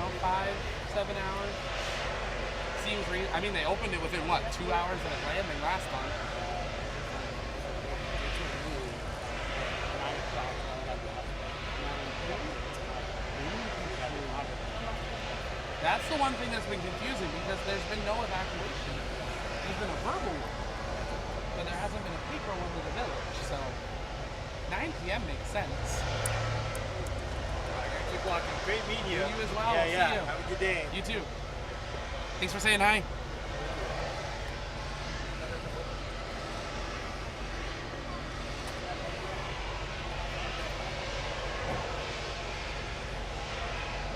5, 7 hours, seems I mean, they opened it within, what, 2 hours of it landing last time? That's the one thing that's been confusing, because there's been no evacuation. There's been a verbal one, but there hasn't been a paper one to the village, so 9 p.m. makes sense.
Keep walking. Great meeting you.
You as well.
Yeah,
See
yeah.
you.
Have a good day.
You too. Thanks for saying hi.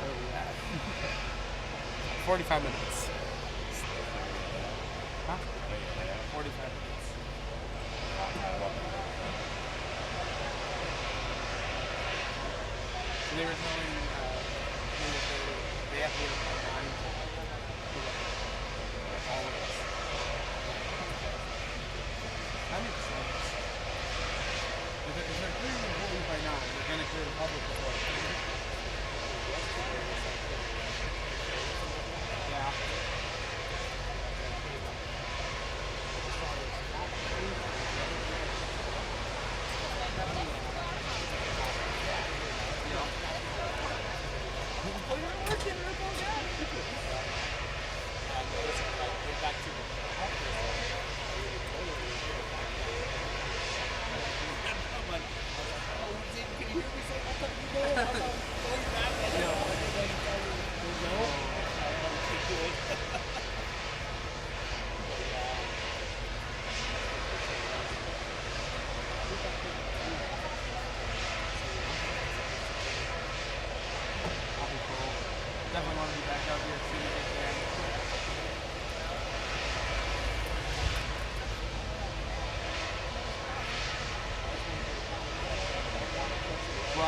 Where are we at? 45 minutes. Huh? 45 minutes. They were telling me that they have to get a line to all of us. That makes sense. If they're clearing the buildings by now, they're going to clear the public before. Yeah.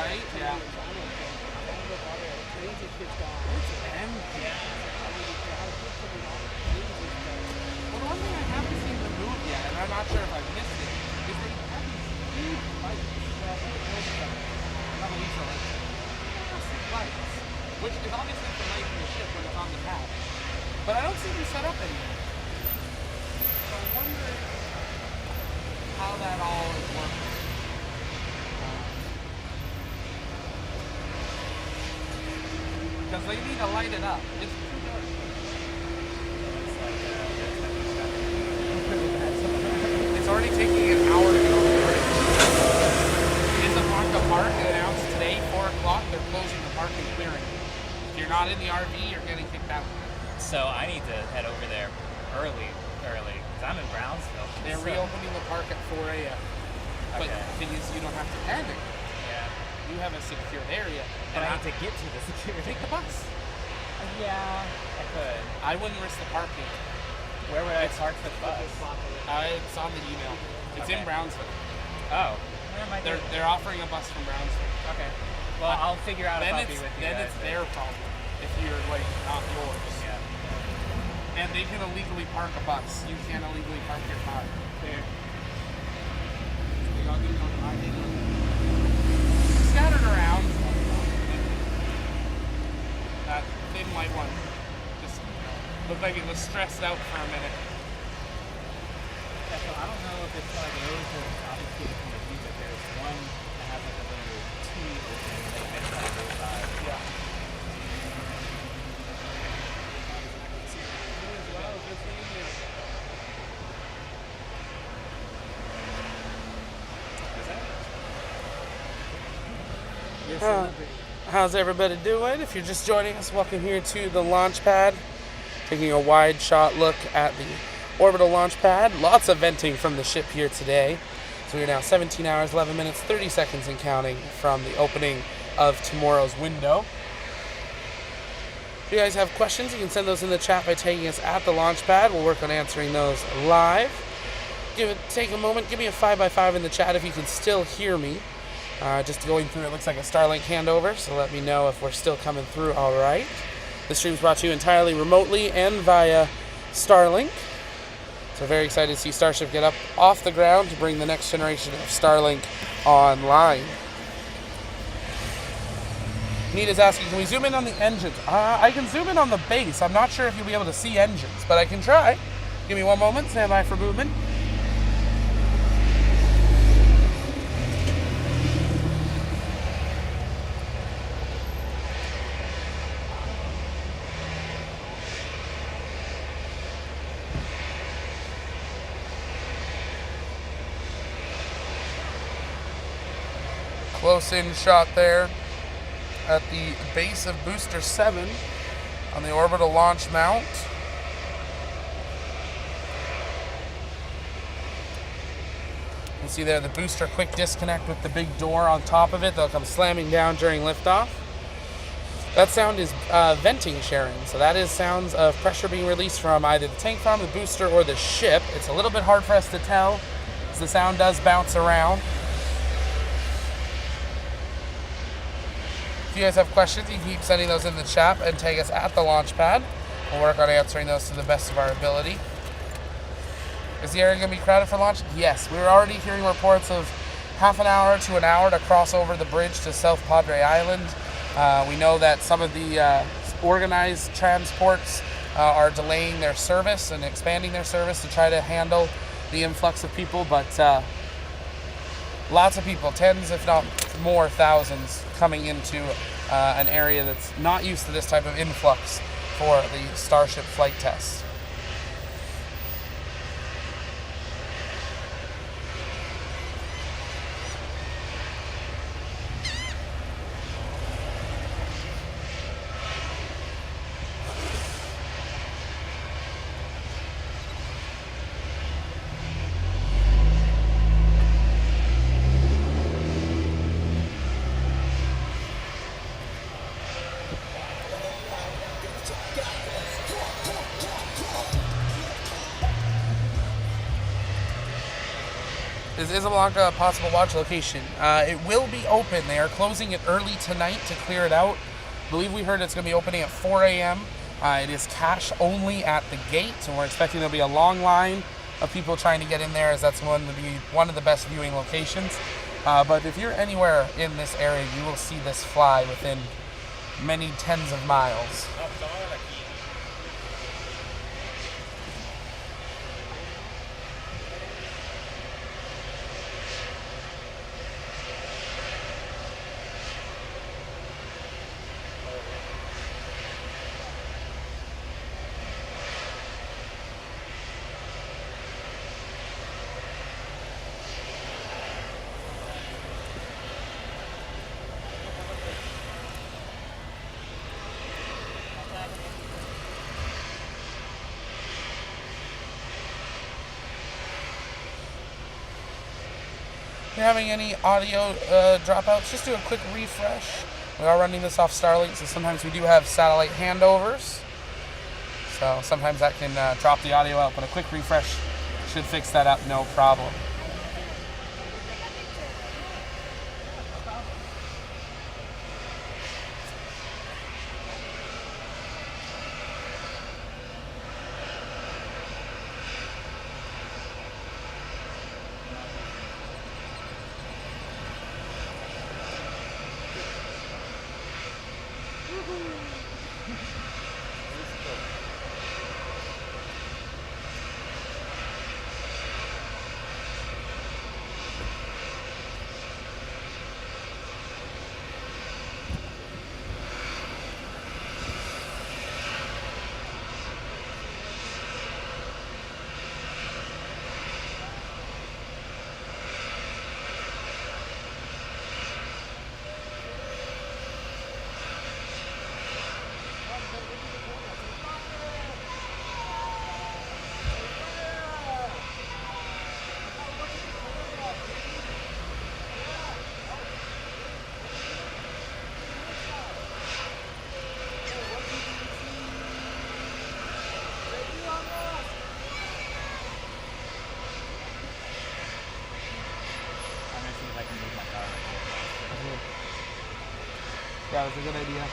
right? Yeah. Empty. Well, the one thing I haven't seen them move yet, and I'm not sure if I've missed it, is they have these huge lights. Not these are massive lights, which is obviously for lighting the ship when it's on the pad. But I don't see them set up anymore. So I wonder how that all is working. Because they need to light it up. It's too dark. It's already taking an hour to get over the bridge. Isn't Marca Park announced today, 4 o'clock, they're closing the park and clearing. If you're not in the RV, you're getting kicked out.
So I need to head over there early, because I'm in Brownsville.
They're reopening the park at 4 a.m. But
Okay.
the thing is, you don't have to panic.
Yeah.
You have a secure area.
But I need to get to the security.
Take the bus.
Yeah, I could.
I wouldn't risk the parking.
Where would I park for the bus?
It's on the email. It's in
Okay.
Brownsville.
Oh.
They're offering a bus from Brownsville.
Okay. Well, I'll figure out if
Then
I'll be with you
then
guys.
it's their problem if you're like not yours.
Yeah.
And they can illegally park a bus. You can't illegally park your car.
Fair.
Scattered around. That thin white one just looked like it was stressed out for a minute.
Yeah, so I don't know if it's one of those that obviously from the view, but there's one that has like a little T opening and they mix on both sides.
Yeah. How's everybody doing? If you're just joining us, welcome here to the launch pad. Taking a wide shot look at the orbital launch pad. Lots of venting from the ship here today. So we're now 17 hours, 11 minutes, 30 seconds and counting from the opening of tomorrow's window. If you guys have questions, you can send those in the chat by tagging us at the launch pad. We'll work on answering those live. Take a moment, give me a 5x5 in the chat if you can still hear me. Just going through, it looks like a Starlink handover, so let me know if we're still coming through all right. The stream's brought to you entirely remotely and via Starlink. So very excited to see Starship get up off the ground to bring the next generation of Starlink online. Nita's asking, can we zoom in on the engines? I can zoom in on the base. I'm not sure if you'll be able to see engines, but I can try. Give me one moment, stand by for movement. Close-in shot there at the base of Booster 7 on the orbital launch mount. You can see there the booster quick disconnect with the big door on top of it. They'll come slamming down during liftoff. That sound is venting sharing, so that is sounds of pressure being released from either the tank farm, the booster, or the ship. It's a little bit hard for us to tell, as the sound does bounce around. If you guys have questions, you can keep sending those in the chat and tag us at the launch pad. We'll work on answering those to the best of our ability. Is the area going to be crowded for launch? Yes. We're already hearing reports of half an hour to an hour to cross over the bridge to South Padre Island. We know that some of the organized transports are delaying their service and expanding their service to try to handle the influx of people, but lots of people, tens if not more thousands, coming into an area that's not used to this type of influx for the Starship flight test. Is Isablanca a possible watch location? It will be open. They are closing it early tonight to clear it out. I believe we heard it's going to be opening at 4 a.m. It is cash only at the gate, and we're expecting there'll be a long line of people trying to get in there, as that's going to be one of the best viewing locations. But if you're anywhere in this area, you will see this fly within many tens of miles. If you're having any audio dropouts, just do a quick refresh. We are running this off Starlink, so sometimes we do have satellite handovers. So sometimes that can drop the audio out, but a quick refresh should fix that up, no problem. That was a good idea.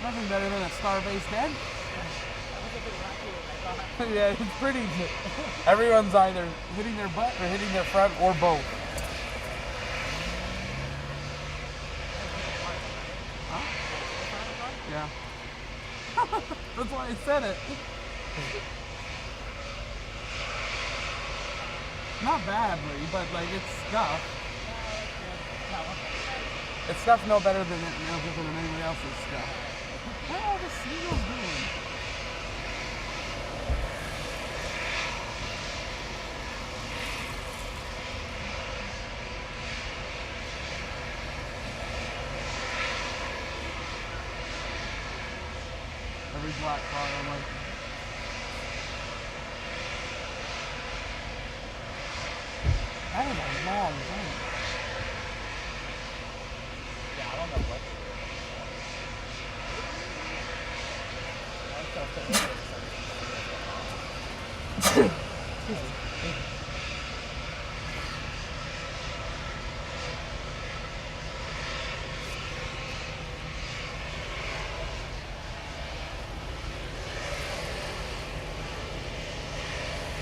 Nothing better than a Starbase dead. Yeah, it's pretty. Everyone's either hitting their butt or hitting their front or both. Huh? Yeah. That's why I said it. Not badly, but like it's scuffed. It's scuffed no better than anybody else's stuff. What are all the seagulls doing? Every black car I'm like, that is a long time.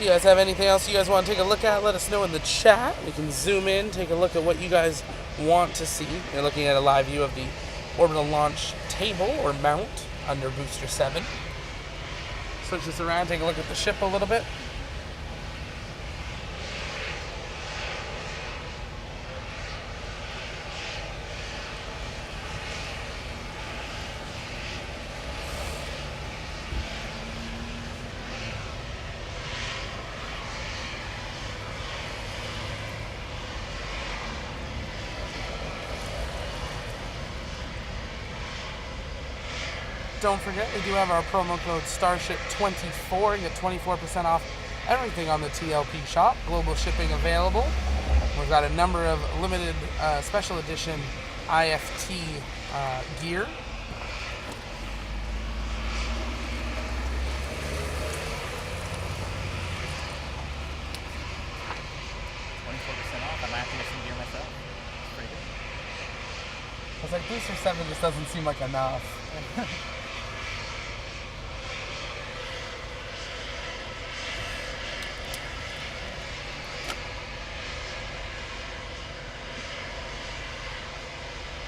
If you guys have anything else you guys want to take a look at, let us know in the chat. We can zoom in, take a look at what you guys want to see. You're looking at a live view of the orbital launch table or mount under Booster 7. Switch this around, take a look at the ship a little bit. Don't forget, we do have our promo code STARSHIP24. You get 24% off everything on the TLP shop. Global shipping available. We've got a number of limited special edition IFT gear.
Off. I'm after some gear myself. It's pretty good.
I was like, Booster 7 just doesn't seem like enough.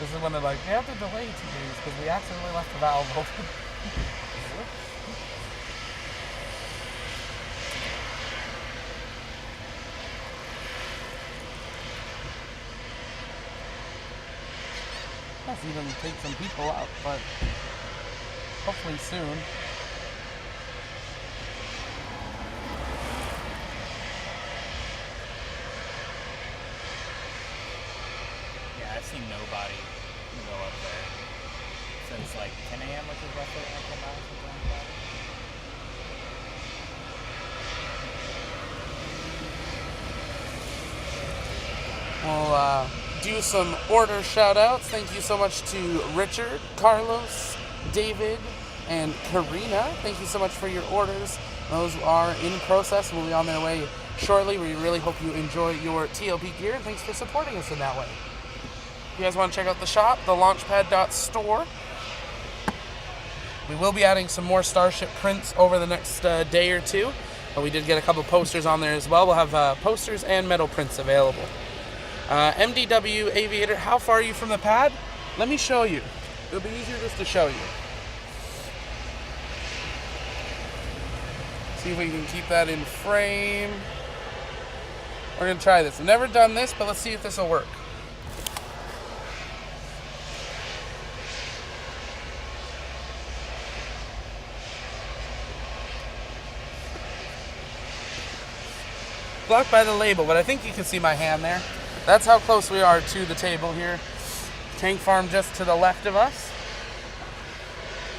This is when they're like, we have to delay 2 days because we accidentally left the valve open. Let's even take some people out, but hopefully soon.
Yeah, I've seen nobody go up there since like 10 a.m., which is roughly when I came out, something like that.
We'll do some order shout outs. Thank you so much to Richard, Carlos, David, and Karina. Thank you so much for your orders. Those are in process. We'll be on their way shortly. We really hope you enjoy your TLP gear, and thanks for supporting us in that way. If you guys want to check out the shop, the launchpad.store. We will be adding some more Starship prints over the next day or two, but we did get a couple posters on there as well. We'll have posters and metal prints available. MDW Aviator, how far are you from the pad? Let me show you. It'll be easier just to show you. See if we can keep that in frame. We're going to try this. I've never done this, but let's see if this will work. Blocked by the label, but I think you can see my hand there. That's how close we are to the table here. Tank farm just to the left of us.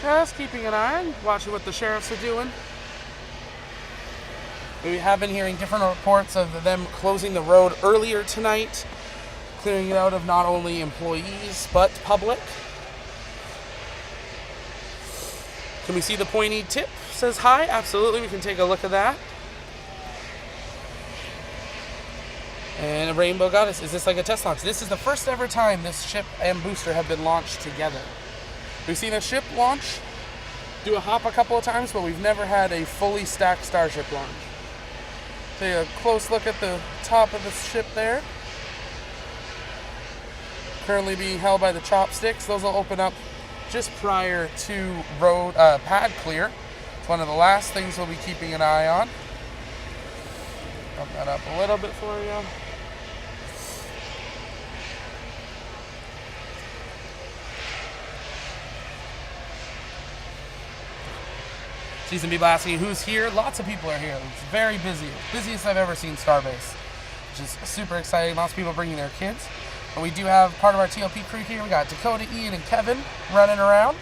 Just keeping an eye on, watching what the sheriffs are doing. We have been hearing different reports of them closing the road earlier tonight, clearing it out of not only employees, but public. Can we see the pointy tip? Says hi. Absolutely, we can take a look at that. And a Rainbow Goddess, is this like a test launch? This is the first ever time this ship and booster have been launched together. We've seen a ship launch, do a hop a couple of times, but we've never had a fully stacked Starship launch. Take a close look at the top of the ship there. Currently being held by the chopsticks. Those will open up just prior to road pad clear. It's one of the last things we'll be keeping an eye on. Bump that up a little bit for you. See some people asking who's here. Lots of people are here. It's very busy. Busiest I've ever seen Starbase, which is super exciting. Lots of people bringing their kids. But we do have part of our TLP crew here. We got Dakota, Ian, and Kevin running around.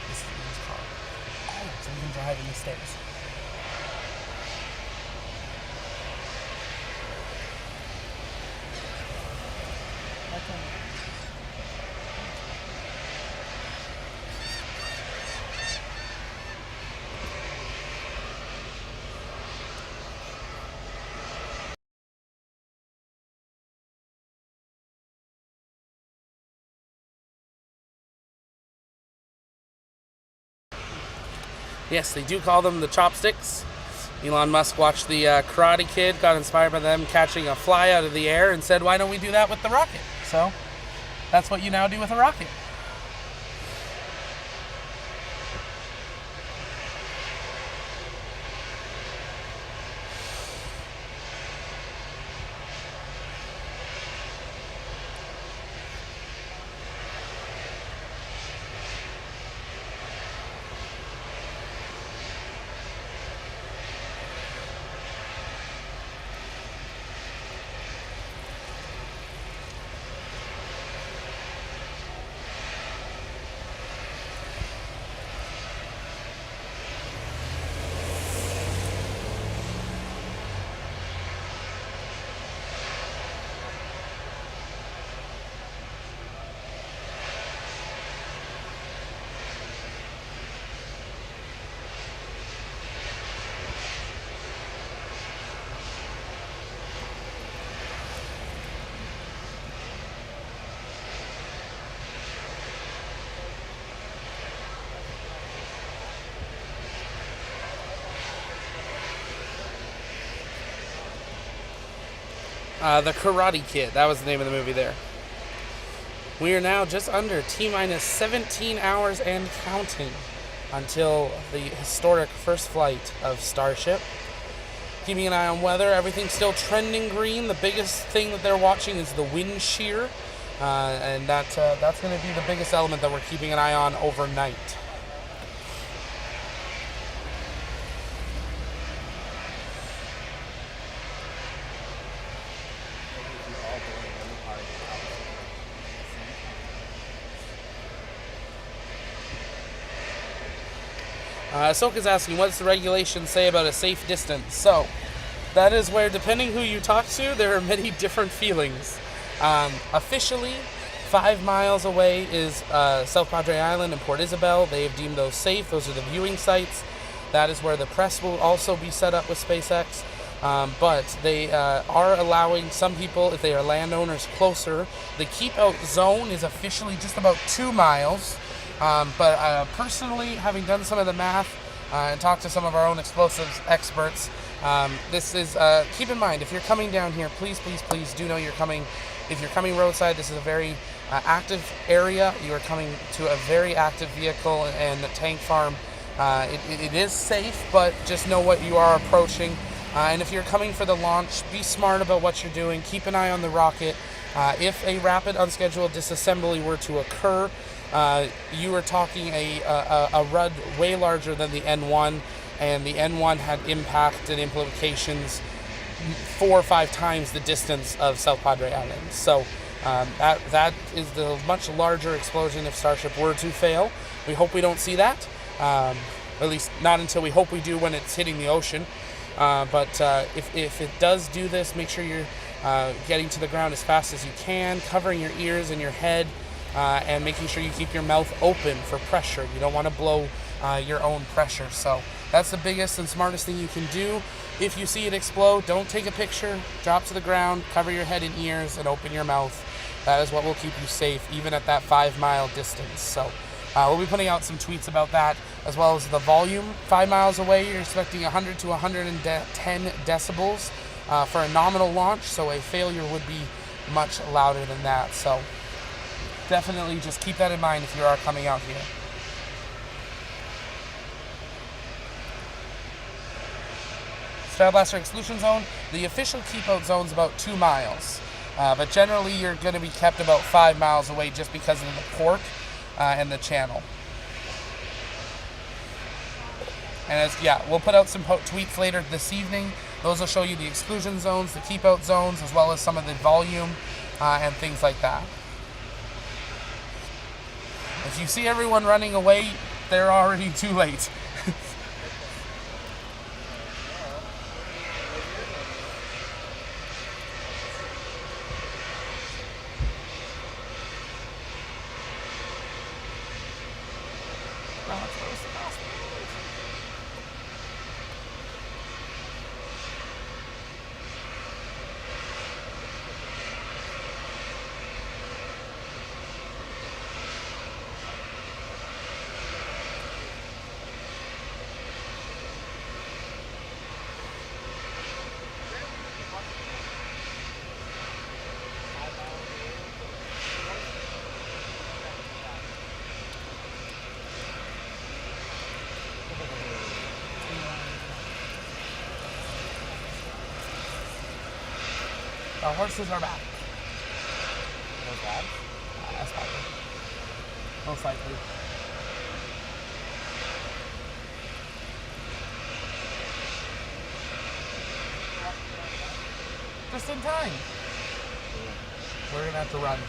This is Ian's car. Oh, so we can drive in the States. Yes, they do call them the chopsticks. Elon Musk watched the Karate Kid, got inspired by them catching a fly out of the air, and said, why don't we do that with the rocket? So that's what you now do with a rocket. The Karate Kid, that was the name of the movie there. We are now just under T-minus 17 hours and counting until the historic first flight of Starship. Keeping an eye on weather, everything's still trending green. The biggest thing that they're watching is the wind shear, and that's going to be the biggest element that we're keeping an eye on overnight. Ahsoka's asking, what does the regulations say about a safe distance? So, that is where, depending who you talk to, there are many different feelings. Officially, 5 miles away is South Padre Island and Port Isabel. They have deemed those safe. Those are the viewing sites. That is where the press will also be set up with SpaceX. But they are allowing some people, if they are landowners, closer. The keep out zone is officially just about 2 miles. But personally, having done some of the math and talked to some of our own explosives experts, this is, keep in mind, if you're coming down here, please do know you're coming. If you're coming roadside, this is a very active area. You are coming to a very active vehicle and tank farm. It is safe, but just know what you are approaching. And if you're coming for the launch, be smart about what you're doing. Keep an eye on the rocket. If a rapid unscheduled disassembly were to occur, you were talking a RUD way larger than the N1, and the N1 had impact and implications 4 or 5 times the distance of South Padre Island. So that is the much larger explosion if Starship were to fail. We hope we don't see that, at least not until we hope we do when it's hitting the ocean. But if it does do this, make sure you're getting to the ground as fast as you can, covering your ears and your head, and making sure you keep your mouth open for pressure. You don't want to blow your own pressure. So that's the biggest and smartest thing you can do. If you see it explode, don't take a picture. Drop to the ground, cover your head and ears, and open your mouth. That is what will keep you safe, even at that 5-mile distance. So we'll be putting out some tweets about that, as well as the volume. 5 miles away, you're expecting 100 to 110 decibels for a nominal launch, so a failure would be much louder than that. So definitely just keep that in mind if you are coming out here. Star Blaster exclusion zone, the official keep out zone is about 2 miles. But generally you're going to be kept about 5 miles away just because of the port and the channel. And we'll put out some tweets later this evening. Those will show you the exclusion zones, the keep out zones, as well as some of the volume and things like that. If you see everyone running away, they're already too late. The horses are back.
Those labs?
That's probably. Most likely. Just in time. We're gonna have to run.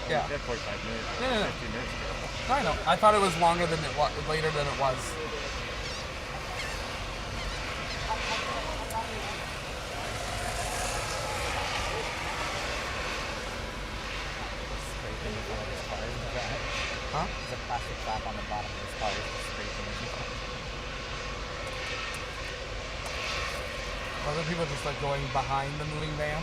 Yeah.
45 minutes.
No.
15 minutes ago.
I know. I thought it was longer than it was, later than it was. Huh?
There's a plastic flap on the bottom of this car with the scraping.
Other people just like going behind the moving van.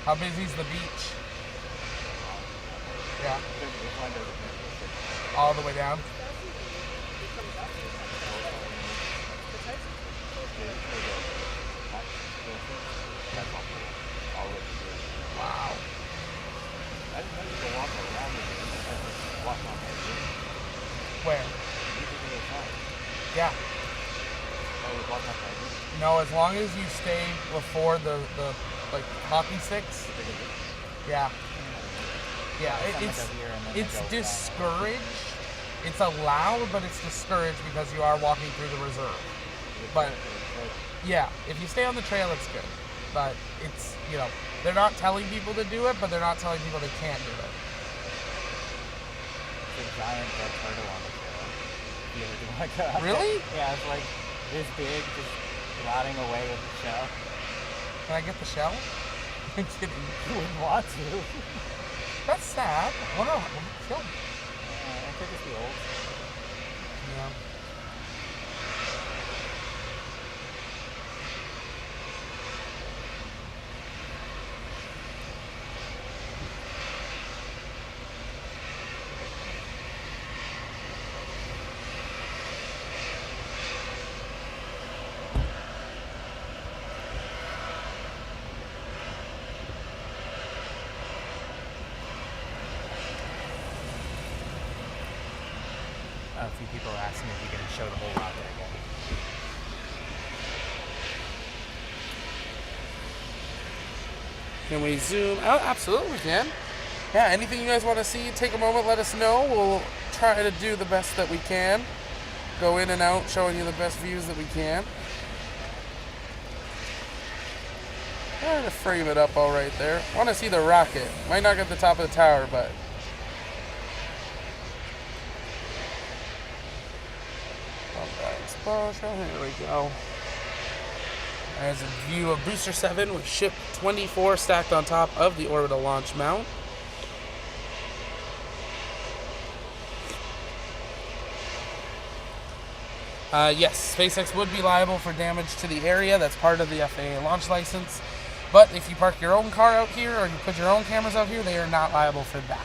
How busy's the beach? Yeah. All the way down. Wow. Where? Yeah. No, as long as you stay before the like hockey sticks. Yeah. Yeah, it's discouraged. It's allowed, but it's discouraged because you are walking through the reserve. But yeah, if you stay on the trail, it's good. But it's, you know, they're not telling people to do it, but they're not telling people they can't do it.
There's a giant dead turtle on the trail. You ever do like that?
Really?
Yeah, it's like this big, just rotting away with the shell.
Can I get the shell? I'm kidding.
You wouldn't want to.
That's sad. What no, kill me.
I could just be old.
Yeah.
A few people are asking if you can show the whole rocket again.
Can we zoom out? Absolutely we can. Yeah, anything you guys want to see, take a moment, let us know. We'll try to do the best that we can. Go in and out, showing you the best views that we can. Trying to frame it up all right there. Want to see the rocket. Might not get the top of the tower, but... exposure, here we go. There's a view of Booster 7 with ship 24 stacked on top of the orbital launch mount. Yes, SpaceX would be liable for damage to the area. That's part of the FAA launch license. But if you park your own car out here or you put your own cameras out here, they are not liable for that.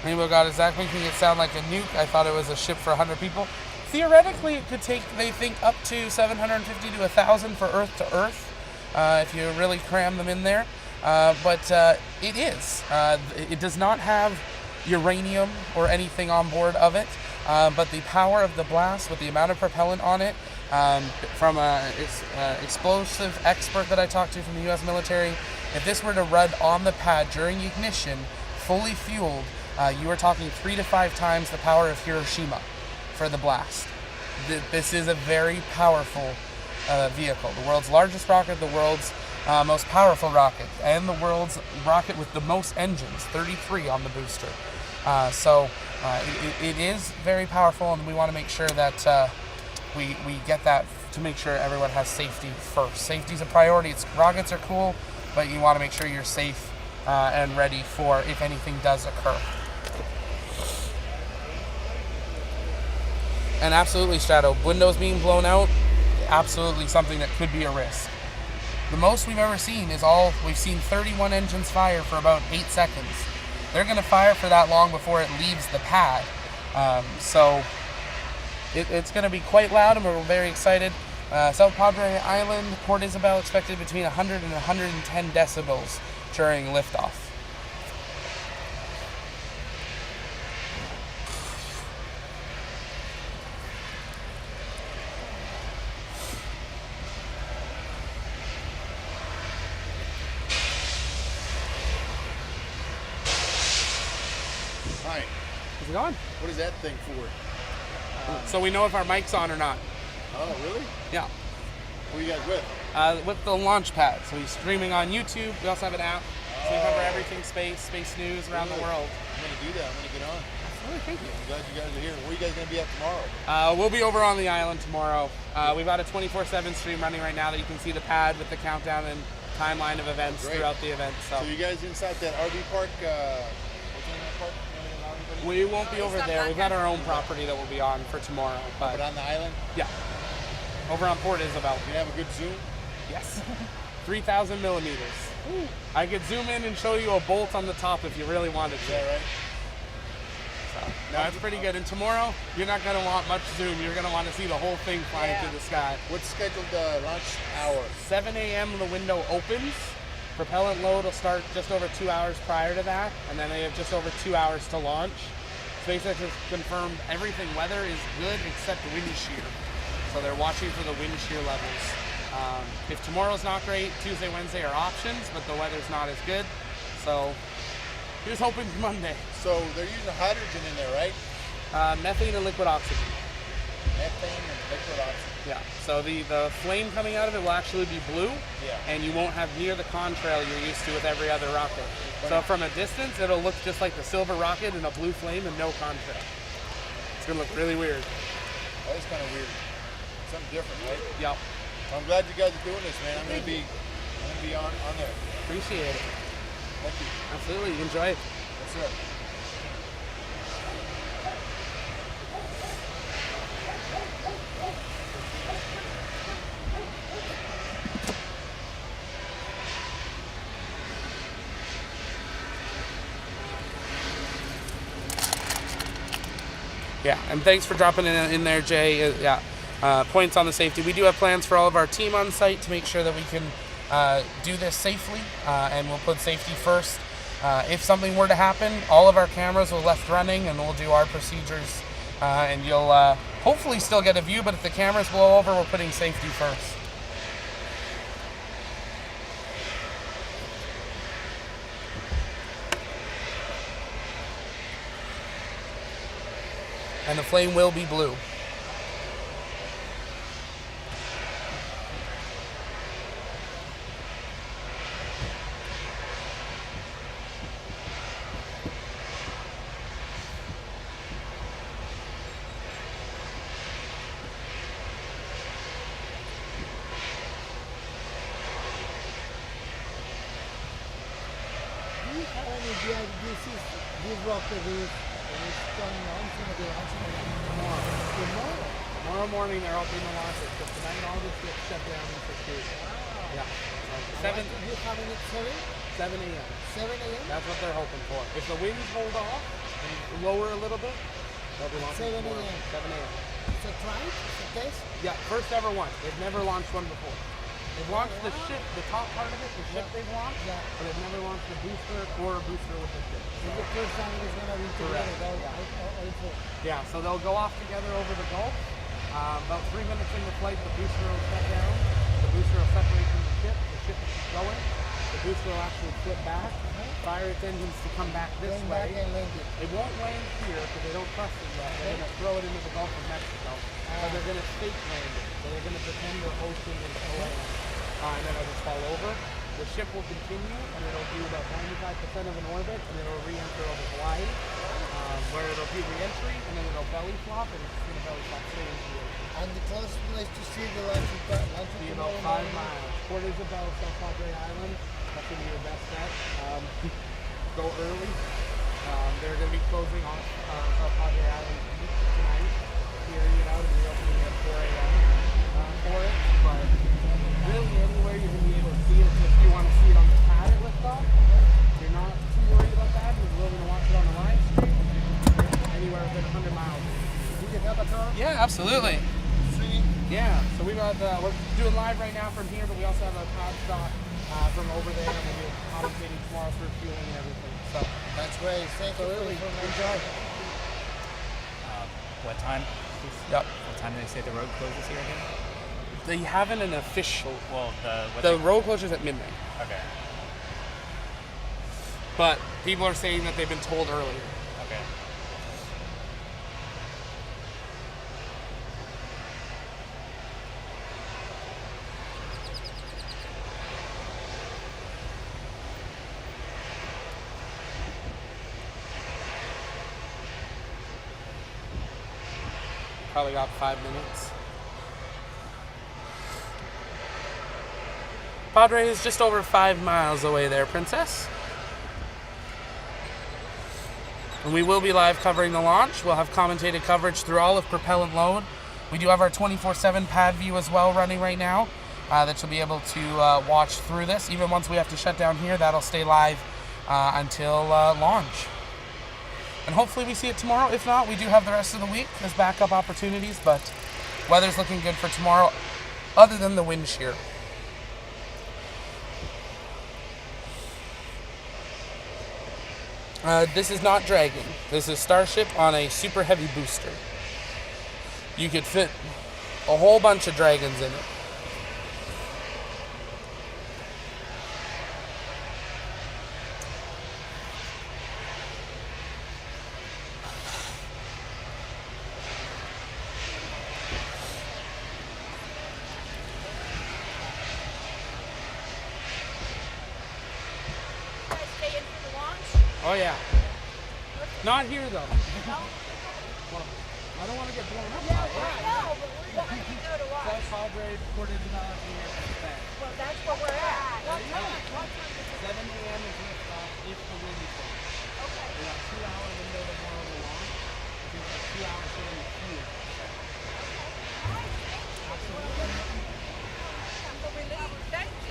Rainbow God is that making it sound like a nuke. I thought it was a ship for 100 people. Theoretically, it could take, they think, up to 750 to 1,000 for Earth to Earth, if you really cram them in there. But it is. It does not have uranium or anything on board of it, but the power of the blast with the amount of propellant on it, from an explosive expert that I talked to from the U.S. military, if this were to run on the pad during ignition, fully fueled, you are talking 3 to 5 times the power of Hiroshima for the blast. This is a very powerful vehicle. The world's largest rocket, the world's most powerful rocket, and the world's rocket with the most engines, 33 on the booster. So it is very powerful, and we want to make sure that we get that to make sure everyone has safety first. Safety is a priority. Rockets are cool, but you want to make sure you're safe and ready for if anything does occur. And absolutely, Shadow, windows being blown out, absolutely something that could be a risk. The most we've ever seen is we've seen 31 engines fire for about 8 seconds. They're going to fire for that long before it leaves the pad. So it's going to be quite loud, and we're very excited. South Padre Island, Port Isabel, expected between 100 and 110 decibels during liftoff.
Hi.
How's it going?
What is that thing for?
So we know if our mic's on or not.
Oh, really?
Yeah.
Who are you guys with?
With the launch pad. So he's streaming on YouTube. We also have an app. So we cover everything space news around the world.
I'm going to do that. I'm going to get on.
Oh, thank you.
I'm glad you guys are here. Where are you guys going to be at tomorrow?
We'll be over on the island tomorrow. We've got a 24/7 stream running right now that you can see the pad with the countdown and timeline of events throughout the event.
So you guys inside that RV park? What's the name of that park?
We won't be over there. We've got our own property that we'll be on for tomorrow.
But on the island?
Yeah. Over on Port Isabel.
You have a good zoom?
Yes. 3,000 millimeters. Ooh. I could zoom in and show you a bolt on the top if you really wanted to.
Is that right?
So, no, it's pretty good. And tomorrow, you're not going to want much zoom. You're going to want to see the whole thing flying through the sky.
What's scheduled launch hour?
7 a.m. the window opens. Propellant load will start just over 2 hours prior to that, and then they have just over 2 hours to launch. SpaceX has confirmed everything weather is good except wind shear. So they're watching for the wind shear levels. If tomorrow's not great, Tuesday, Wednesday are options, but the weather's not as good. So here's hoping for Monday.
So they're using hydrogen in there, right?
Methane and liquid oxygen.
Methane and liquid oxygen.
Yeah, so the flame coming out of it will actually be blue, and you won't have near the contrail you're used to with every other rocket. So from a distance, it'll look just like the silver rocket in a blue flame and no contrail. It's gonna look really weird.
That is kind of weird. Something different, right?
Yep.
I'm glad you guys are doing this, man. I'm gonna be on there.
Appreciate it.
Thank you.
Absolutely, enjoy it.
Yes, sir.
Yeah, and thanks for dropping in there, Jay. Points on the safety. We do have plans for all of our team on site to make sure that we can do this safely, and we'll put safety first. If something were to happen, all of our cameras will left running, and we'll do our procedures, and you'll hopefully still get a view, but if the cameras blow over, we're putting safety first. And the flame will be blue.
This rocket is coming on
Tomorrow morning they're opening the launch, but tonight all this gets shut down for food. Yeah. So
You having it
7 a.m.
7 a.m.?
That's what they're hoping for. If the winds hold off and lower a little bit, they'll be launching
7
tomorrow.
a.m.
7 a.m.
It's a try? It's a test?
Yeah, first ever one. They've never launched one before. They've launched the ship, the top part of it, the ship they've launched, but they've never launched a booster or a booster with the ship.
It's the first time it's going to be together.
Yeah, so they'll go off together over the Gulf. About 3 minutes into flight, the booster will shut down. The booster will separate from the ship. The ship will keep going. The booster will actually flip back, fire its engines to come back this way.
Back and land it.
It won't land here because they don't trust it yet. They're going to throw it into the Gulf of Mexico. So they're going to fake land it. So they're going to pretend they're hosting it to land. And then it'll just fall over. The ship will continue, and it'll do about 95% of an orbit, and it'll re-enter over Hawaii, where it'll do re-entry, and then it'll belly flop, and it's going to belly flop straight into the ocean.
And the closest place to see the launching
Be about 5 miles. Port Isabel, South Padre Island. That's going to be your best bet. Go early. They're going to be closing off South Padre Island tonight, clearing it out, and reopening at 4 a.m. For it. But really, anywhere you're going to be able to see
wow. You can help us out?
Yeah, absolutely.
See?
Yeah, so we got we're doing live right now from here, but we also have a pod shot from over there, and we'll be commentating tomorrow for fueling and everything. So
That's great. Thank you for the information.
What time?
yep,
What time did they say the road closes here again?
they haven't an official.
Well,
The road closures at midnight,
okay.
but people are saying that they've been told earlier.
Okay.
Probably got 5 minutes. Padre is just over 5 miles away there, Princess. And we will be live covering the launch. We'll have commentated coverage through all of propellant load. We do have our 24/7 pad view as well running right now that you'll be able to watch through this. Even once we have to shut down here, that'll stay live until launch. And hopefully we see it tomorrow. If not, we do have the rest of the week as backup opportunities, but weather's looking good for tomorrow, other than the wind shear. This is not Dragon. This is Starship on a super heavy booster. You could fit a whole bunch of Dragons in it.
Stay in for the launch?
Oh yeah. Not here though. Well, I don't want to get blown up.
No, I know, but we're going to go to watch.
That's Padre coordinating here.
Well, that's where we're at. What time? What time is it?
7 a.m. is liftoff if the wind is good.
Okay.
We got 2 hour window tomorrow to launch. We've got 2 hours here in the queue.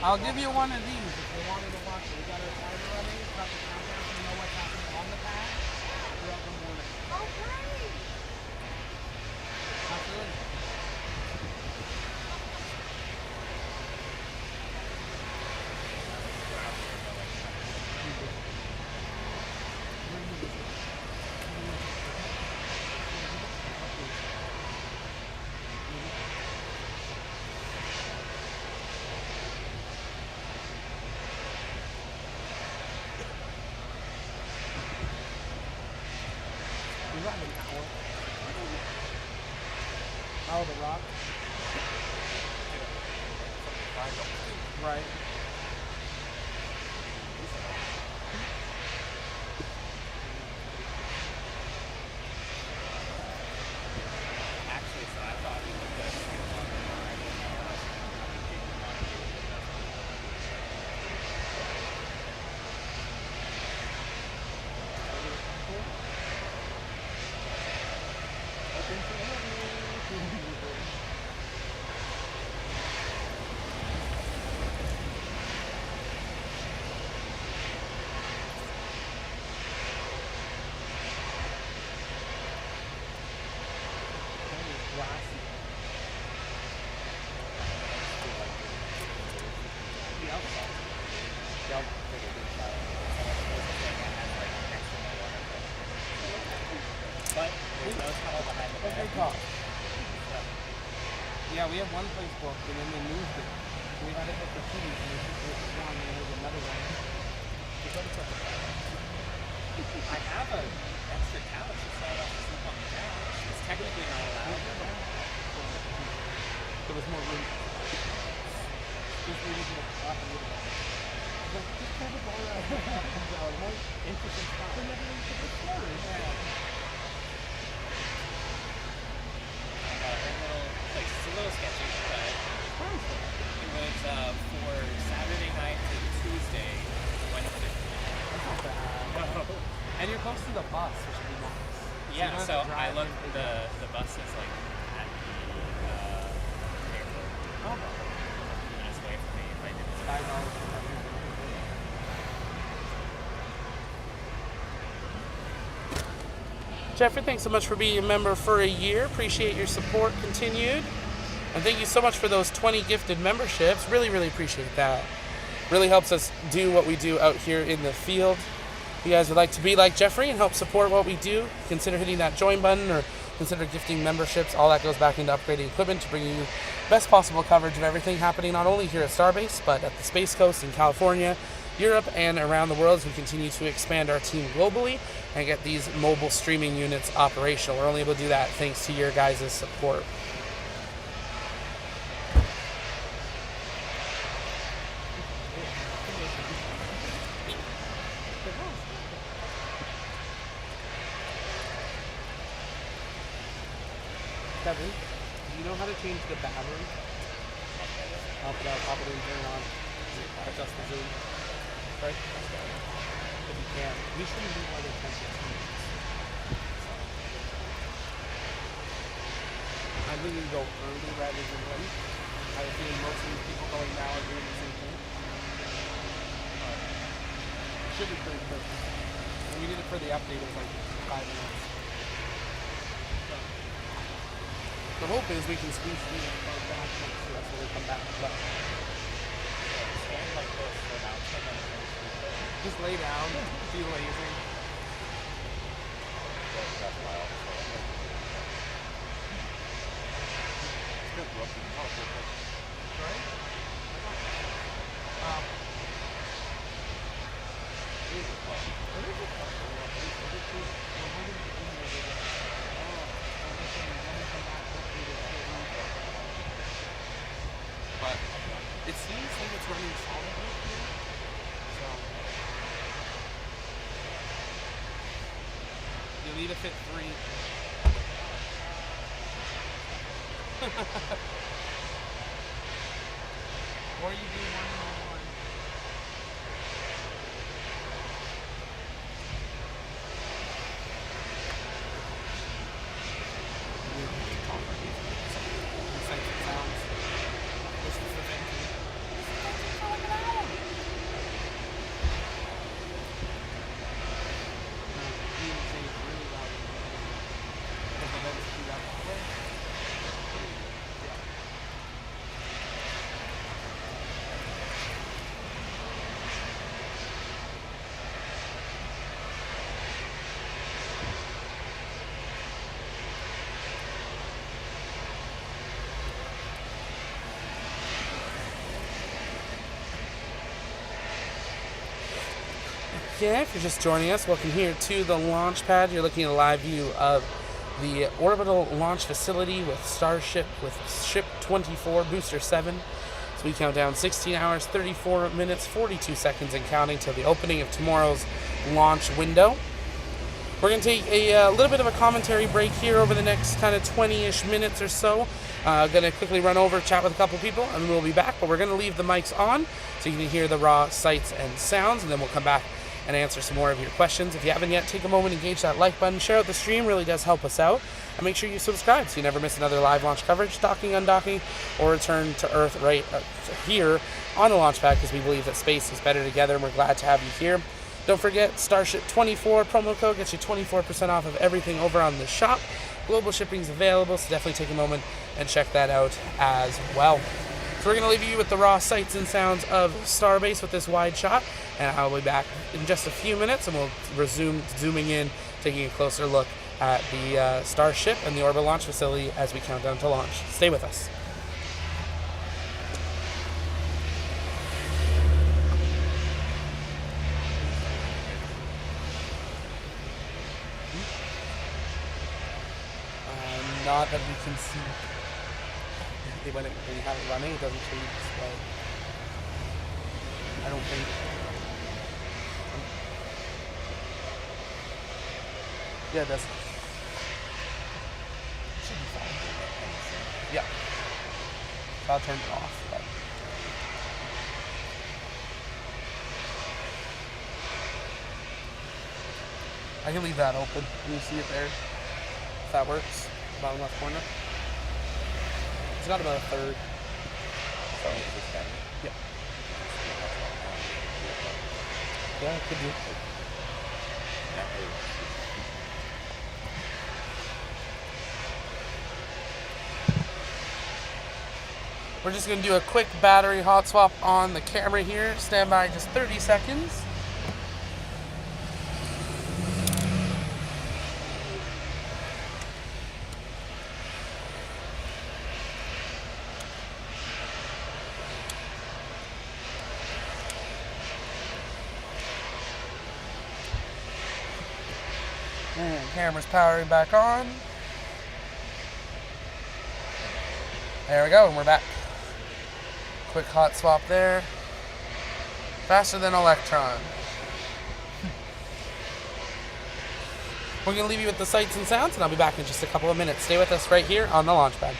I'll give you one of these if you wanted to watch it. We got our timer running, got the countdown so you know what's happening on the pad throughout the morning.
Oh, great.
Absolutely. We got an hour. Oh, the rock? Right.
Actually, so I thought we would go But there's no tunnel behind the
Okay,
bed.
call. Yeah, we have one place booked and then they moved it. So we had to hit the cities and they took it down and there's another one.
I have an extra couch to set up to sleep on the couch. It's technically not allowed.
There was more room. Just needed to off a little bit. Like, just kind of all around. More interesting stuff. We never even took the stories.
It's a little sketchy, but it was for Saturday night to Tuesday, Wednesday.
That's not bad.
No.
And you're close to the bus, which would be nice.
Yeah,
you don't
so
have to
I
drive
looked,
anything.
the bus is like at the airport.
Oh, no.
Minutes away from me if I did it.
$5. Jeffrey, thanks so much for being a member for a year. Appreciate your support continued. And thank you so much for those 20 gifted memberships. Really, really appreciate that. Really helps us do what we do out here in the field. If you guys would like to be like Jeffrey and help support what we do, consider hitting that join button or consider gifting memberships. All that goes back into upgrading equipment to bring you best possible coverage of everything happening not only here at Starbase, but at the Space Coast in California, Europe, and around the world as we continue to expand our team globally and get these mobile streaming units operational. We're only able to do that thanks to your guys' support. Kevin, do you know how to change the battery? Up it out, pop it in, turn it on. Adjust the zoom. Right? If you can. We shouldn't do more than 10 minutes. I'm thinking go early rather than late. I have a feeling most of these people going now are doing the same thing. Should be pretty quick. When we did it for the update, it was like 5 minutes. The hope is we can squeeze through and go back next to us when we come back. But
Stand like this for now.
just lay down, be lazy. Right? But it seems like it's running solid right here. So you'll need to fit 3. Or you do 1 and 1. Yeah, if you're just joining us, welcome here to the launch pad. You're looking at a live view of the orbital launch facility with Starship, with Ship 24, Booster 7. So we count down 16 hours, 34 minutes, 42 seconds and counting till the opening of tomorrow's launch window. We're going to take a little bit of a commentary break here over the next kind of 20-ish minutes or so. Going to quickly run over, chat with a couple people, and we'll be back. But we're going to leave the mics on so you can hear the raw sights and sounds, and then we'll come back and answer some more of your questions. If you haven't yet, take a moment, engage that like button, share out the stream, really does help us out. And make sure you subscribe so you never miss another live launch coverage, docking, undocking, or return to Earth right here on the launch pad, because we believe that space is better together, and we're glad to have you here. Don't forget, Starship 24 promo code gets you 24% off of everything over on the shop. Global shipping is available, so definitely take a moment and check that out as well. So we're going to leave you with the raw sights and sounds of Starbase with this wide shot, and I'll be back in just a few minutes, and we'll resume zooming in, taking a closer look at the Starship and the orbital launch facility as we count down to launch. Stay with us. Not that we can see. When you have it running, it doesn't change display. I don't think. Yeah, it does. Should be fine. Yeah. So I'll turn it off. But. I can leave that open. Can you see it there? If that works. Bottom left corner. It's got about a third. So, yeah. Yeah, it could be. We're just going to do a quick battery hot swap on the camera here. Stand by just 30 seconds. And camera's powering back on. There we go, and we're back. Quick hot swap there. Faster than Electron. We're going to leave you with the sights and sounds, and I'll be back in just a couple of minutes. Stay with us right here on the launch pad.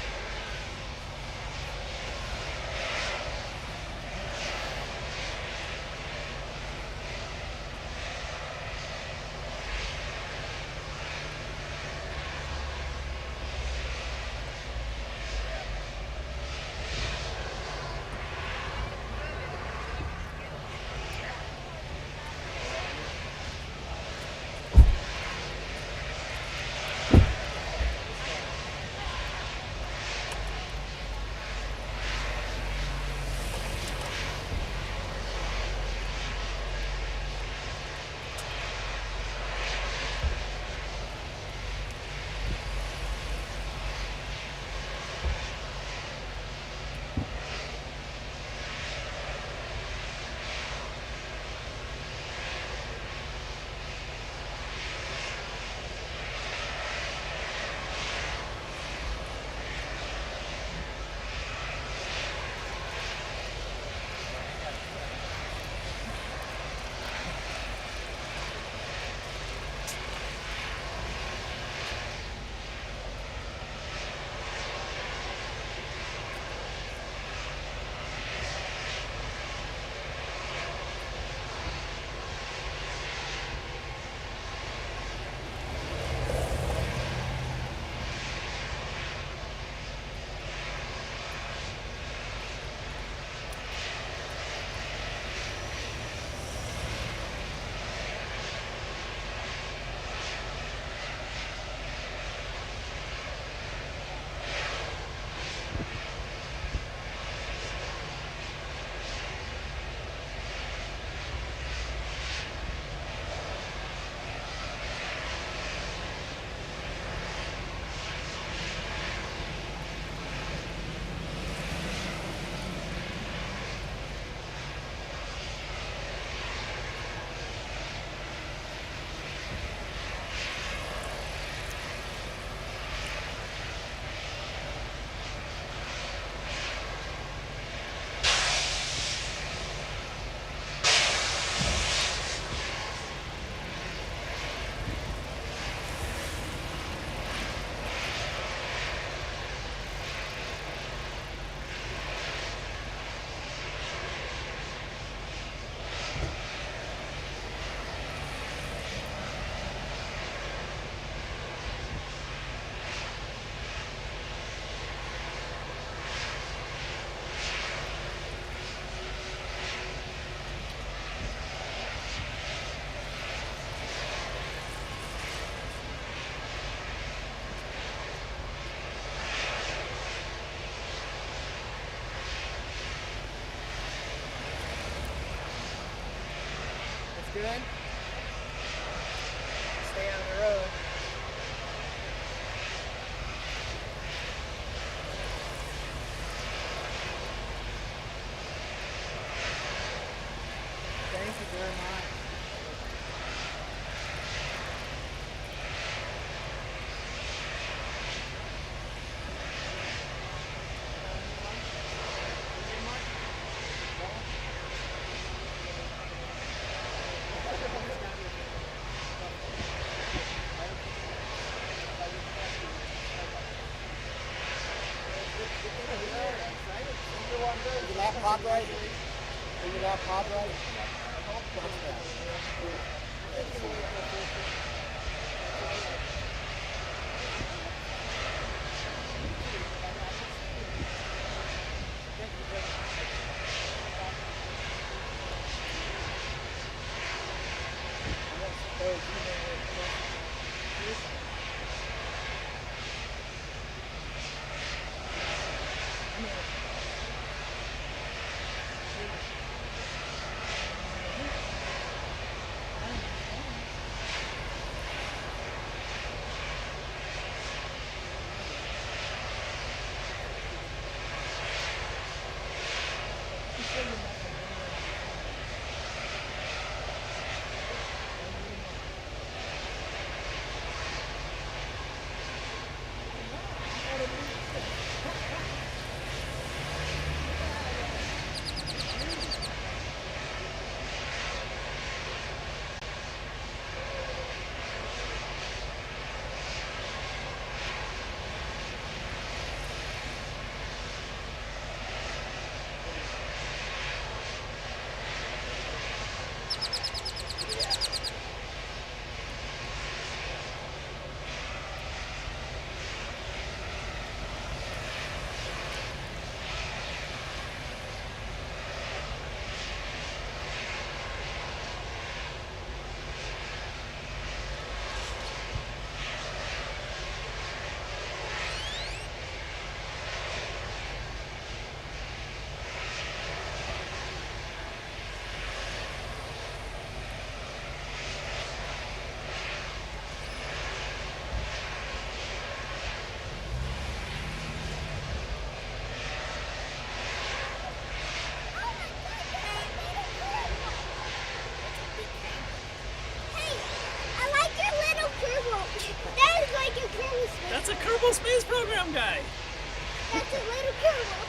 Good. Stay on the road. Thank you very much. Is your laptop right? Is your laptop right?
Kerbal Space Program guy.
That's it, later, Kerbal.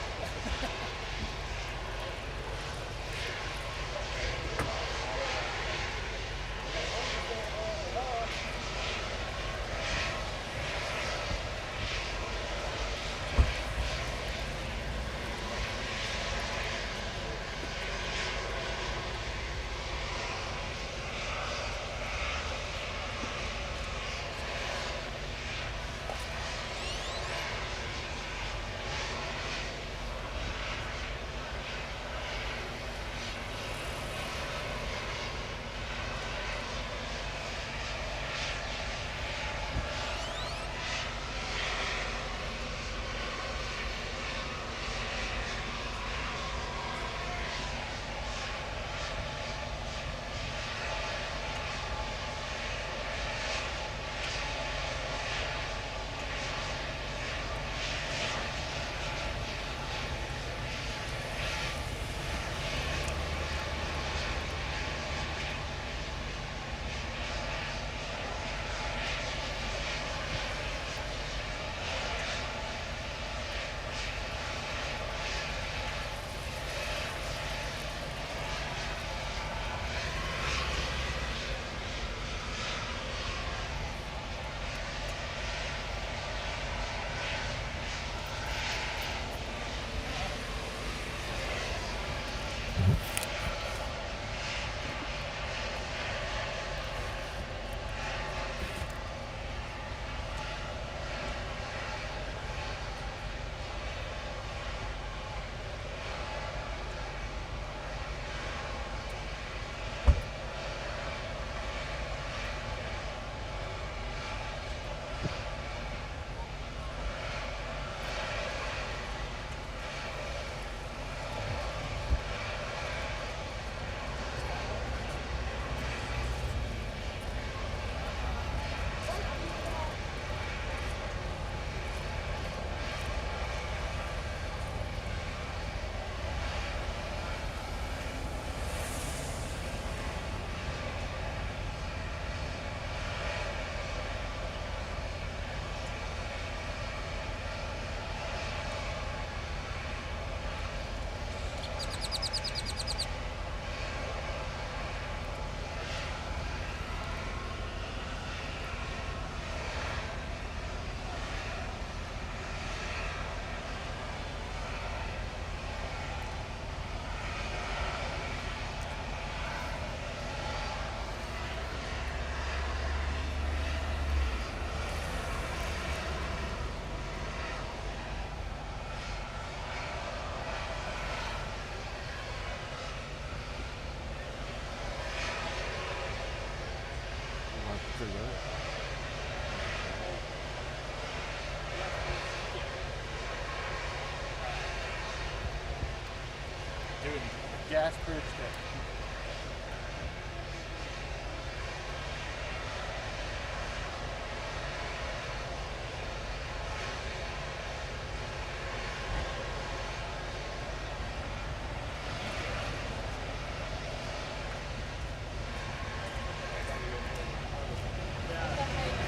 Dude, gas bridge stick.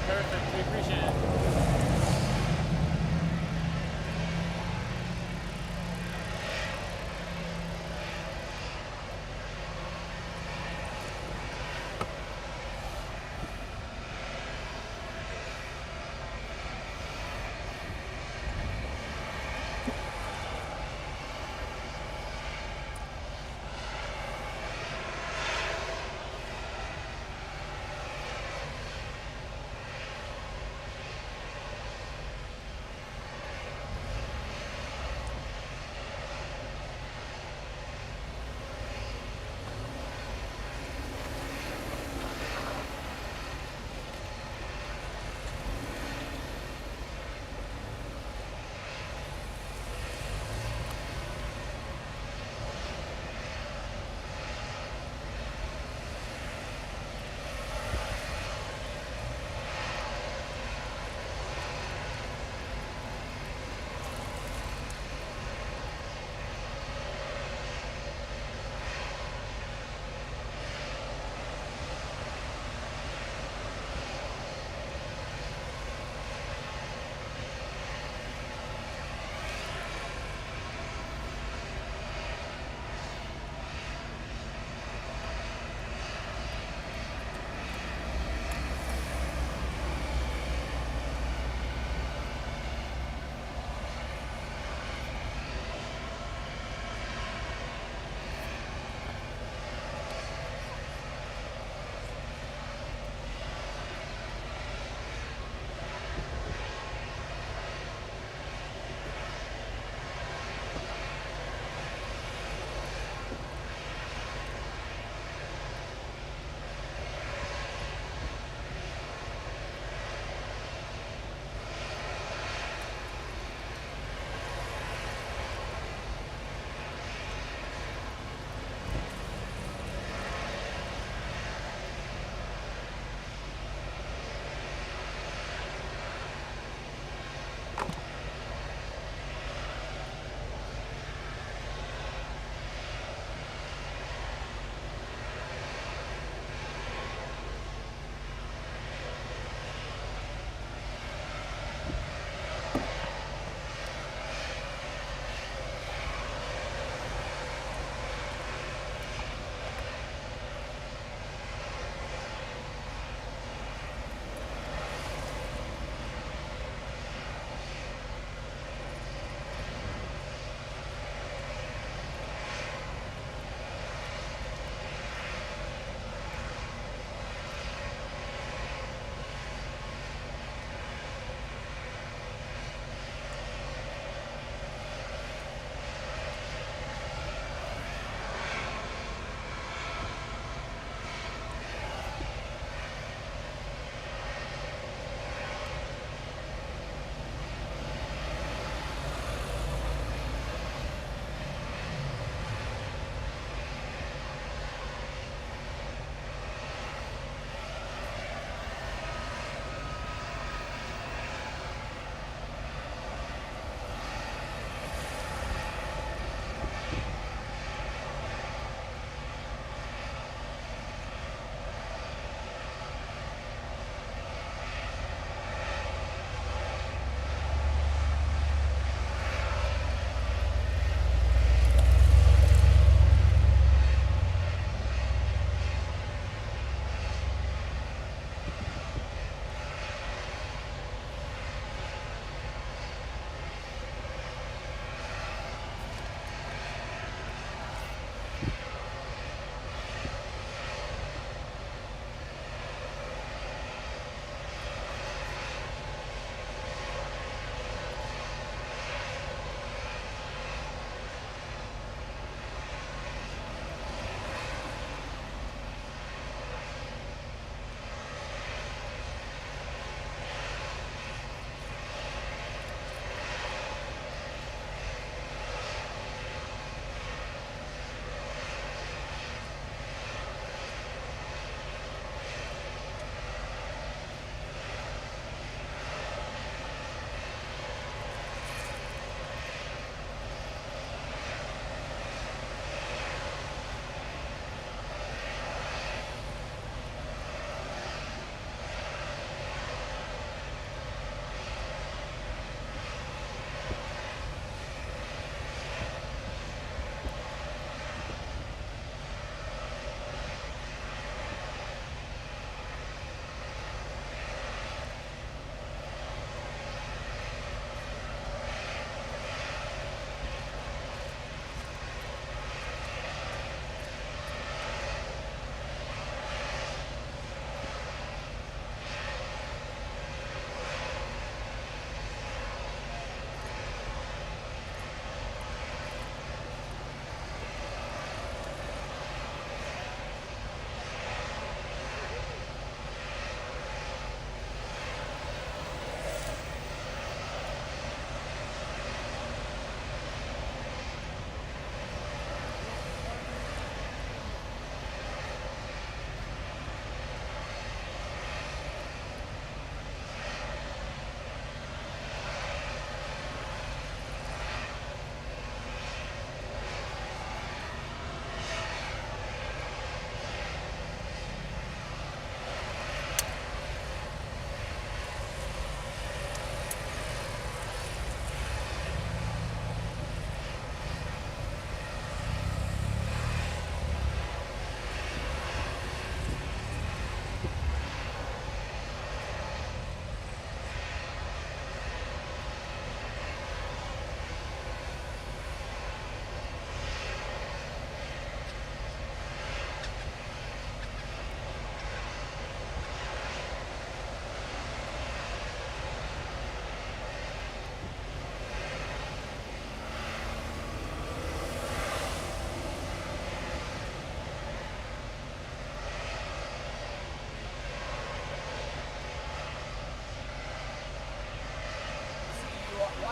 Perfect. We appreciate it.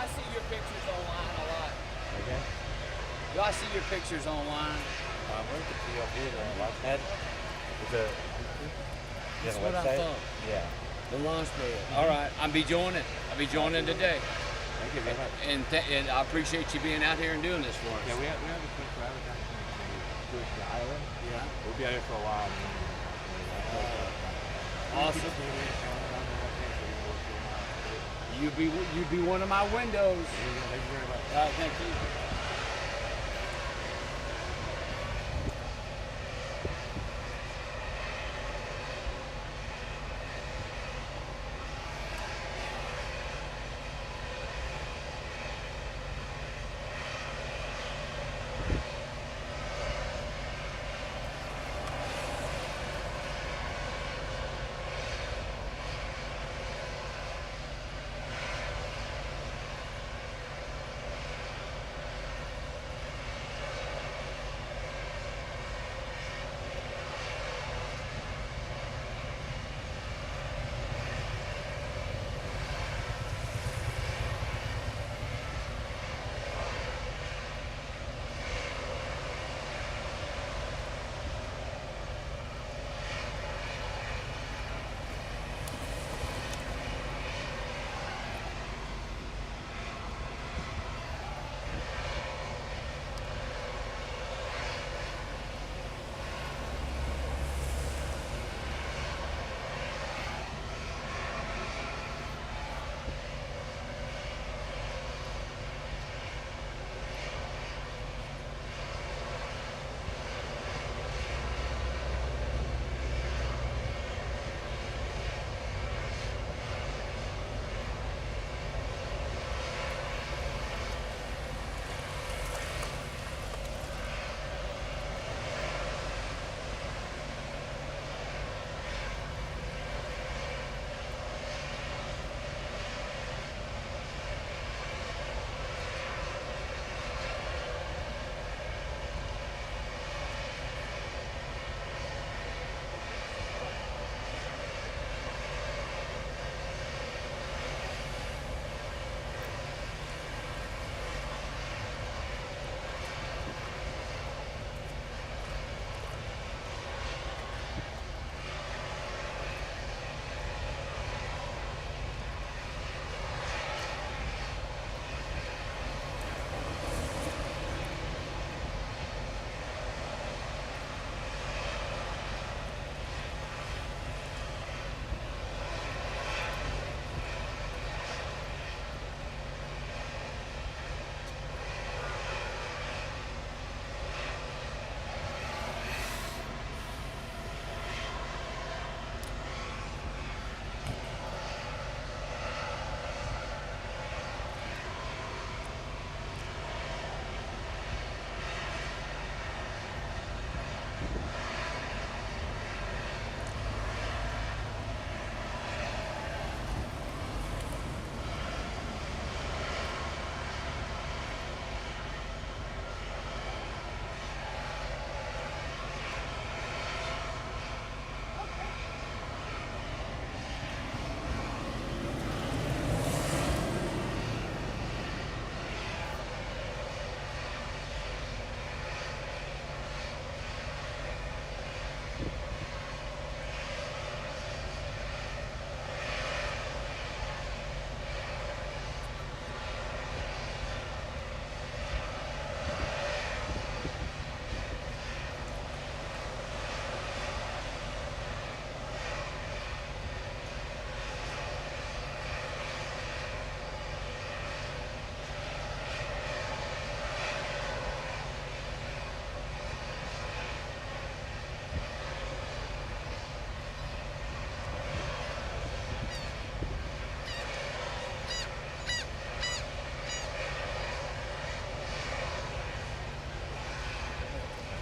I see your pictures online a lot.
Okay.
Do I see your pictures online?
Where's the PLP, the launch pad? Is it? You
That's
have a
what I
website?
thought.
Yeah.
The launch pad. All right, I'll be joining. I'll be joining today.
Thank you very much.
And I appreciate you being out here and doing this for us.
Yeah, we have a quick route down to the island.
Yeah.
We'll be out here for a while.
Awesome. You'd be one of my windows.
Thank you very much.
All right, thank you.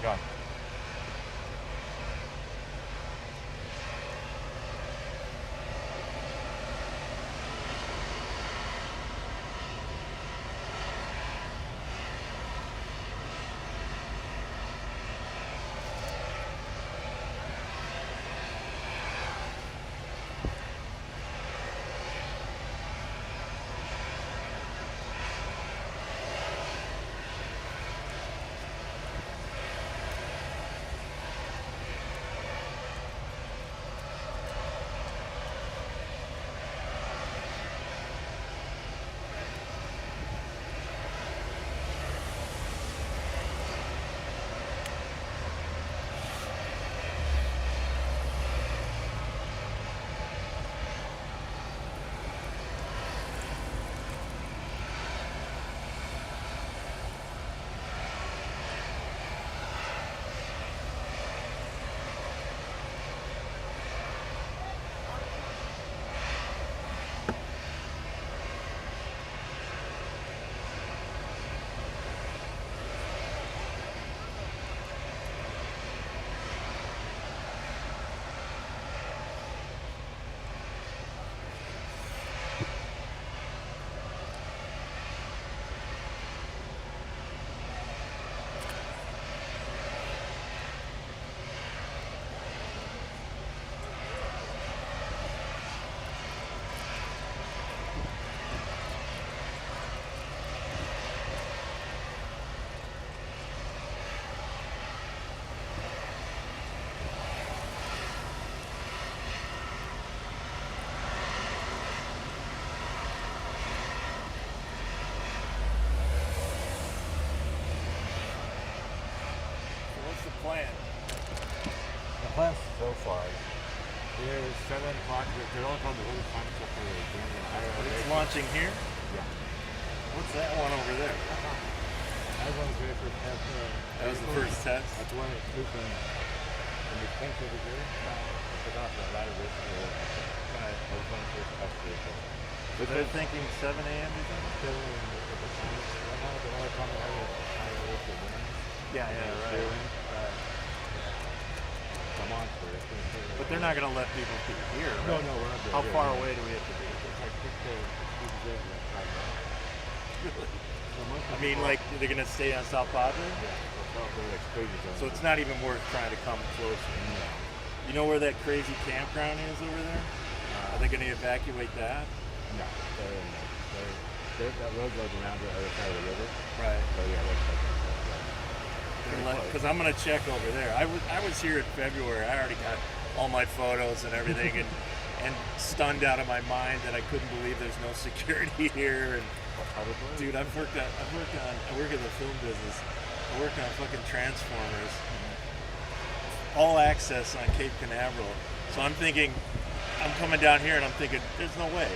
Go. plan?
The plan so far is 7 o'clock. They're all called the early time except for the game and
It's launching here?
Yeah.
What's that one over there?
I was on the very first test.
That was the first test?
That's when it took in the tanks over here. I forgot the ladder this year. That was one of the first tests vehicle.
But they're thinking 7 a.m. you think?
Still in the science right now. The only problem I have is higher with the wind.
Yeah, right.
The monster. It's gonna take
But they're not going to let people through here,
No,
right?
no, we're not there.
How far away do we have to be?
It's like 6 to 8 right now.
I mean, like, they're going to stay on South Padre?
Yeah, it's not really like crazy zone.
So it's not even worth trying to come closer.
No.
You know where that crazy campground is over there? Are they going to evacuate that?
No. That road goes around the other side of the river.
Right.
So yeah, that's
Because I'm going to check over there. I was here in February. I already got all my photos and everything, and stunned out of my mind that I couldn't believe there's no security here. And dude, I work in the film business. I worked on fucking Transformers, all access on Cape Canaveral. So I'm thinking, I'm coming down here and I'm thinking, there's no way.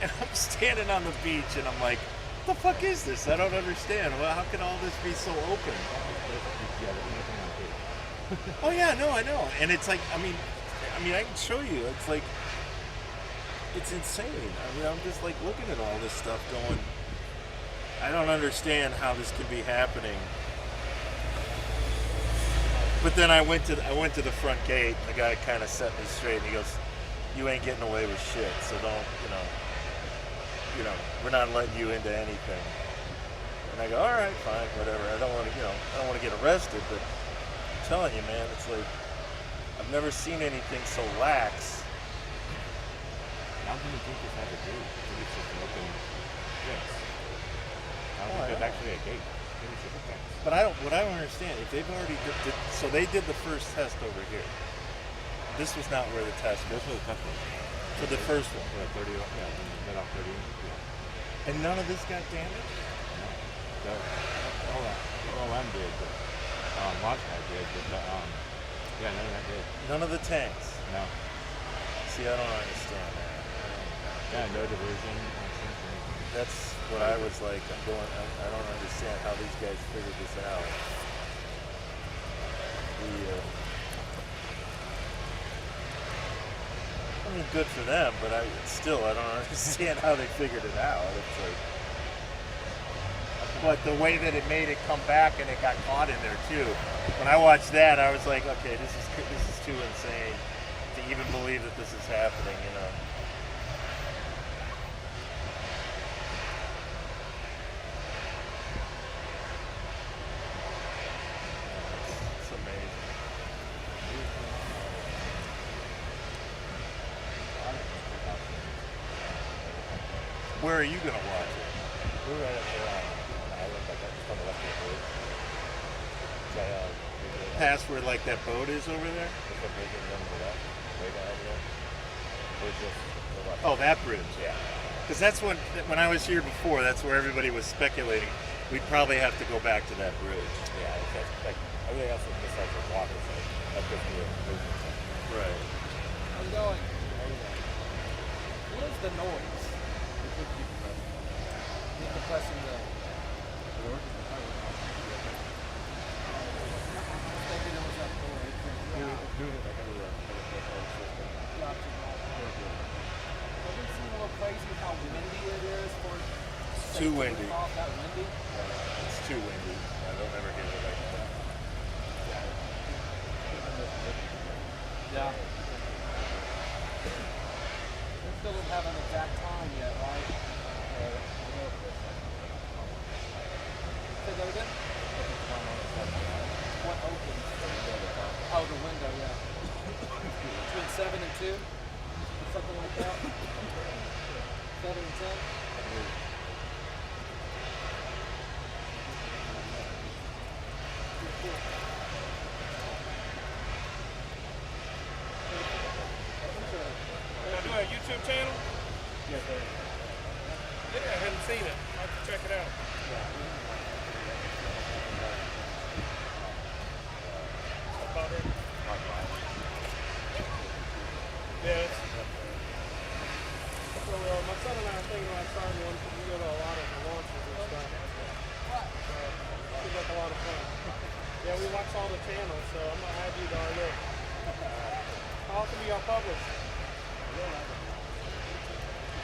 And I'm standing on the beach and I'm like, what the fuck is this? I don't understand. Well, how can all this be so open? Oh yeah, no, I know. And it's like, I mean, I can show you. It's like, it's insane. I mean, I'm just like looking at all this stuff going, I don't understand how this can be happening. But then I went to the front gate. And the guy kind of set me straight. And he goes, "You ain't getting away with shit. So don't, we're not letting you into anything." And I go, "All right, fine, whatever. I don't want to get arrested, but I'm telling you, man, it's like I've never seen anything so lax."
I don't even think this has a gate. I think it's just an open fence. I don't think there's actually a gate. I think it's just a fence.
But what I don't understand, if they've already so they did the first test over here. This was not where the test was.
This was a test one.
For the first one.
Yeah, 30, then off 30. Yeah.
And none of this got damaged?
No. The OM did, but Launchpad did, but yeah, none of that did.
None of the tanks.
No.
See, I don't understand that.
Yeah, no diversion.
That's what I was like. I don't understand how these guys figured this out. I mean, good for them, but I don't understand how they figured it out. It's like, but the way that it made it come back and it got caught in there too. When I watched that, I was like, okay, this is too insane to even believe that this is happening. It's amazing. Where are you gonna watch it?
We're right up there on an island, like just on the left of the bridge.
Past where like that boat is over there?
There's a bridge on the left, way down over there. Bridge is to the left.
Oh, that bridge.
Yeah.
Because that's when I was here before, that's where everybody was speculating we'd probably have to go back to that bridge.
Yeah, it's like everything else is just like the water, so that's just the bridge.
Right.
How's it going? What is the noise? Keep pressing the door. Thinking it was that door.
Doing it like a little system.
Gotcha. Doesn't it seem a little crazy how windy it is for
Too windy.
off that windy?
It's too windy. I don't ever get it like that.
Yeah. We still don't have an exact time yet, right? Say that again? What opens? Oh, the window, yeah. Between 7 and 2? Something like that? 7 and 10?
Y'all do a YouTube channel?
Yes, sir.
Yeah, I haven't seen it. I'll have to check it out. a lot of fun. Yeah, we watch all the channels, so I'm gonna add you to our list. How often do y'all publish?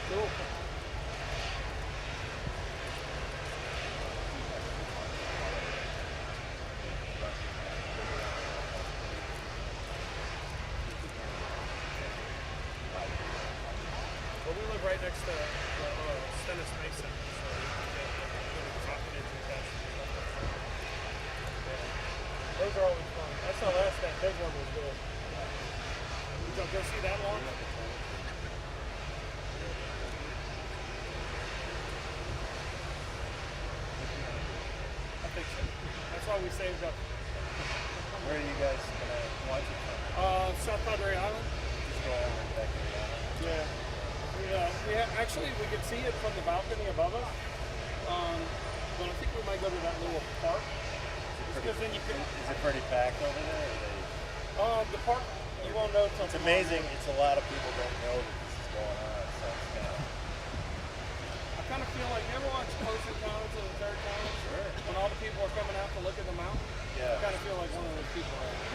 Cool. Well, we live right next to the Stennis Space Center, so we can get the rocket engine tests and stuff like that. Yeah. Those are always fun. I saw that big one was good. Did y'all go see that one? I think so. That's why we saved up.
Where are you guys gonna watch it from?
South Padre Island.
Just go over back to the island.
Yeah. Actually, we could see it from the balcony above us. But I think we might go to that little park. Because then you can.
Is it pretty packed over there?
The park, you won't know till
It's
tomorrow.
amazing. It's a lot of people don't know that this is going on. So it's kind of.
I kind of feel like, you ever watch Close Encounters of the Third Kind?
Sure.
When all the people are coming out to look at the mountain?
Yeah.
I kind of feel like one of those people.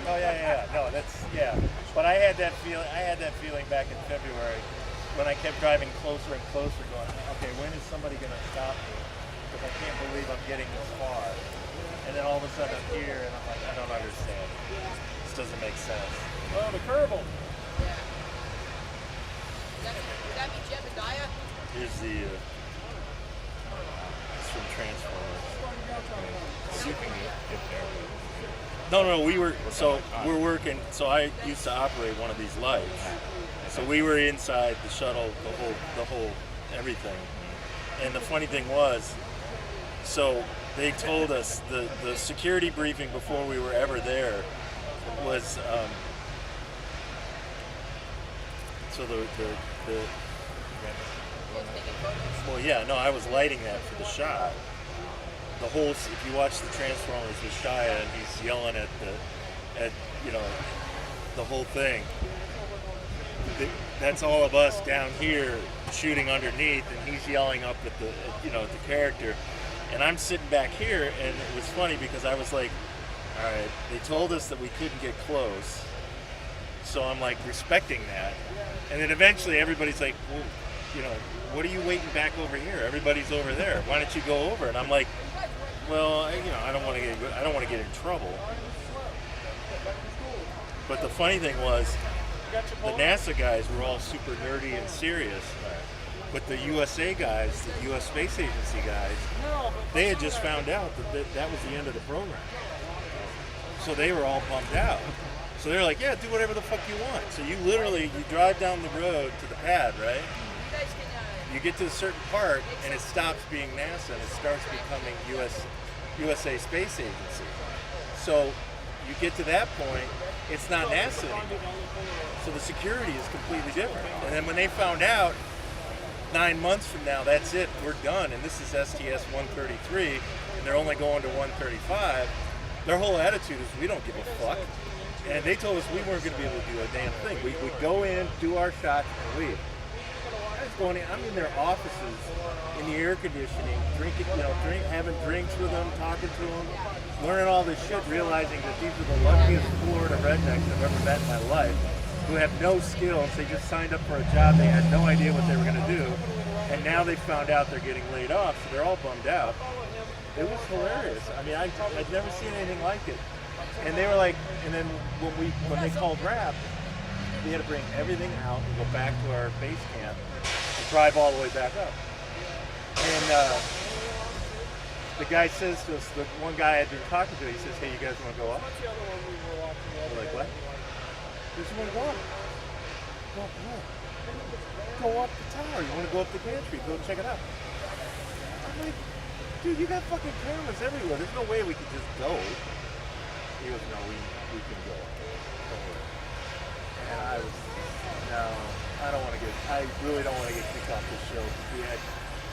Oh yeah. No, that's yeah. But I had that feeling back in February when I kept driving closer and closer, going, okay, when is somebody going to stop me? Because I can't believe I'm getting this far. And then all of a sudden I'm here, and I'm like, I don't understand. This doesn't make sense.
Oh, the Kerbal.
Would that be Jebediah?
Here's the. It's from Transformers.
You can get there.
No, we're working. So I used to operate one of these lights. So we were inside the shuttle, the whole everything. And the funny thing was, so they told us the security briefing before we were ever there was so the well, yeah, no, I was lighting that for the shot. The whole, if you watch the Transformers with Shia and he's yelling at the whole thing. That's all of us down here shooting underneath, and he's yelling up at the character, and I'm sitting back here, and it was funny because I was like, all right, they told us that we couldn't get close, so I'm like respecting that, and then eventually everybody's like, well, what are you waiting back over here? Everybody's over there. Why don't you go over? And I'm like, well, I don't want to get in trouble. But the funny thing was, the NASA guys were all super nerdy and serious, but the USA guys, the U.S. Space Agency guys, they had just found out that was the end of the program. So they were all bummed out. So they're like, yeah, do whatever the fuck you want. So you drive down the road to the pad, right? You get to a certain part, and it stops being NASA, and it starts becoming USA Space Agency. So you get to that point, it's not NASA anymore. So the security is completely different. And then when they found out, 9 months from now, that's it, we're done, and this is STS-133, and they're only going to 135, their whole attitude is, we don't give a fuck. And they told us we weren't going to be able to do a damn thing. We would go in, do our shots, and leave. I'm in their offices, in the air conditioning, drinking, having drinks with them, talking to them, learning all this shit, realizing that these are the luckiest Florida rednecks I've ever met in my life, who have no skills. They just signed up for a job. They had no idea what they were going to do, and now they found out they're getting laid off, so they're all bummed out. It was hilarious. I mean, I'd never seen anything like it. And they were like, and then when they called RAP, we had to bring everything out and go back to our base camp and drive all the way back up. And the guy says to us, the one guy I'd been talking to, he says, hey, you guys want to go up? We're like, what? There's one go up. Go up the tower. You want to go up the gantry? Go check it out. I'm like, dude, you got fucking cameras everywhere. There's no way we could just go. He goes, no, we can go. And I was, no, I really don't want to get kicked off this show.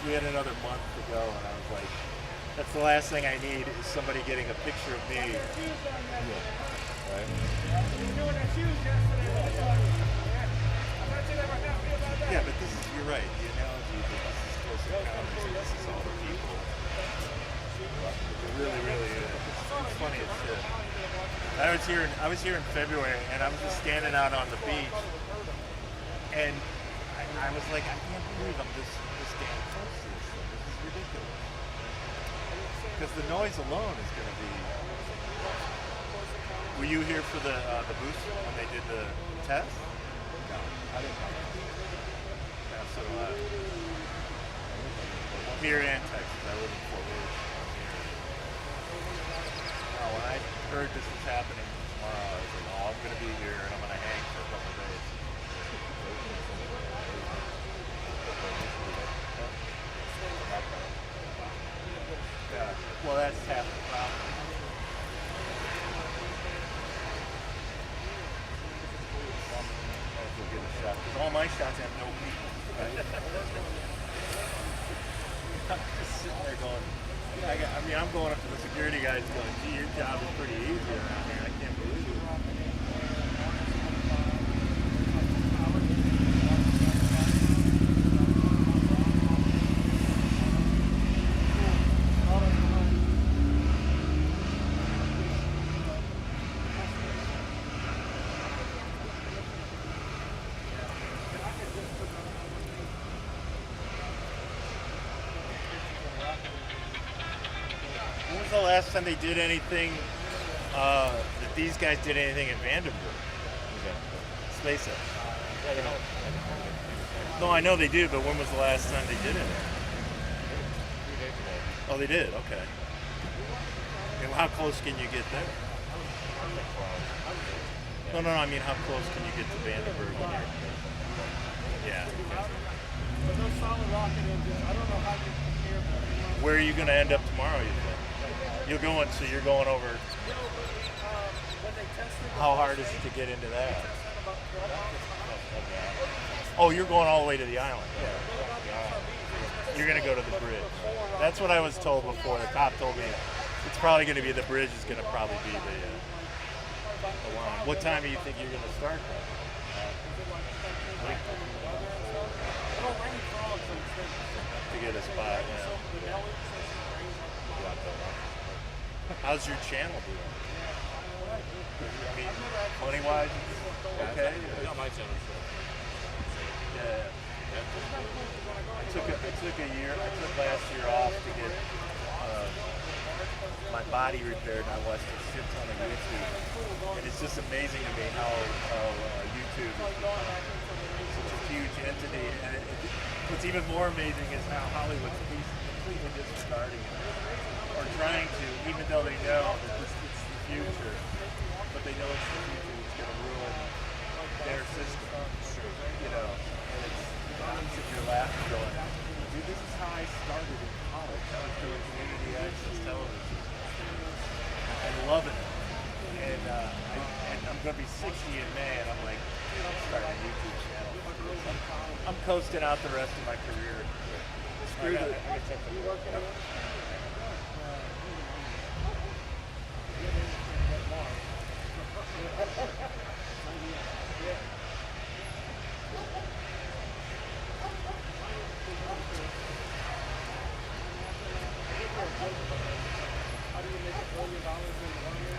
We had another month to go, and I was like, that's the last thing I need is somebody getting a picture of me. Right? Yeah, but you're right. The analogy that this is close encounters, and this is all the people. It really, really is. I was here in February, and I was just standing out on the beach, and I was like, I can't believe I'm this damn close to this thing. This is ridiculous. Because the noise alone is going to be. Were you here for the boost when they did the test? No, I didn't come. Yeah, so here in Texas, I live in Fort Worth. When I heard this was happening tomorrow, I was like, oh, I'm going to be here and I'm going to hang for a couple of days. Yeah, well, that's half the problem. I'll go get a shot, because all my shots have no people. Right? I'm just sitting there going, I mean, I'm going up to the security guys going, gee, your job is pretty easy around here. I can't believe it. When was the last time they did anything, that these guys did anything in Vandenberg? SpaceX. No, I know they did, but when was the last time they did it?
2 days ago.
Oh, they did? Okay. And how close can you get there? No, I mean, how close can you get to Vandenberg? Yeah.
But those solid rocket engines, I don't know how you compare them.
Where are you going to end up tomorrow, you think? So you're going over.
When they tested
How hard is it to get into that?
about 12 hours,
Oh, you're going all the way to the island. You're going to go to the bridge. That's what I was told before. The cop told me it's probably going to be the bridge is going to probably be the line. What time do you think you're going to start that? To get a spot, yeah. How's your channel doing? I mean, money-wise, okay?
Not my channel.
Yeah. I took a year. I took last year off to get my body repaired, and I watched a shit ton of YouTube. And it's just amazing to me how YouTube has become such a huge entity. And what's even more amazing is how Hollywood's completely disregarding it, or trying to, even though they know that it's the future, but they know it's the future that's going to ruin their system. You know, and it's, I'm sitting here laughing going, dude, this is how I started in college. I was doing community access television and loving it. And I'm going to be 60 in May, and I'm like, dude, I'm starting a YouTube channel. I'm coasting out the rest of my career. Screw the.
how do you make $1 billion in 1 year?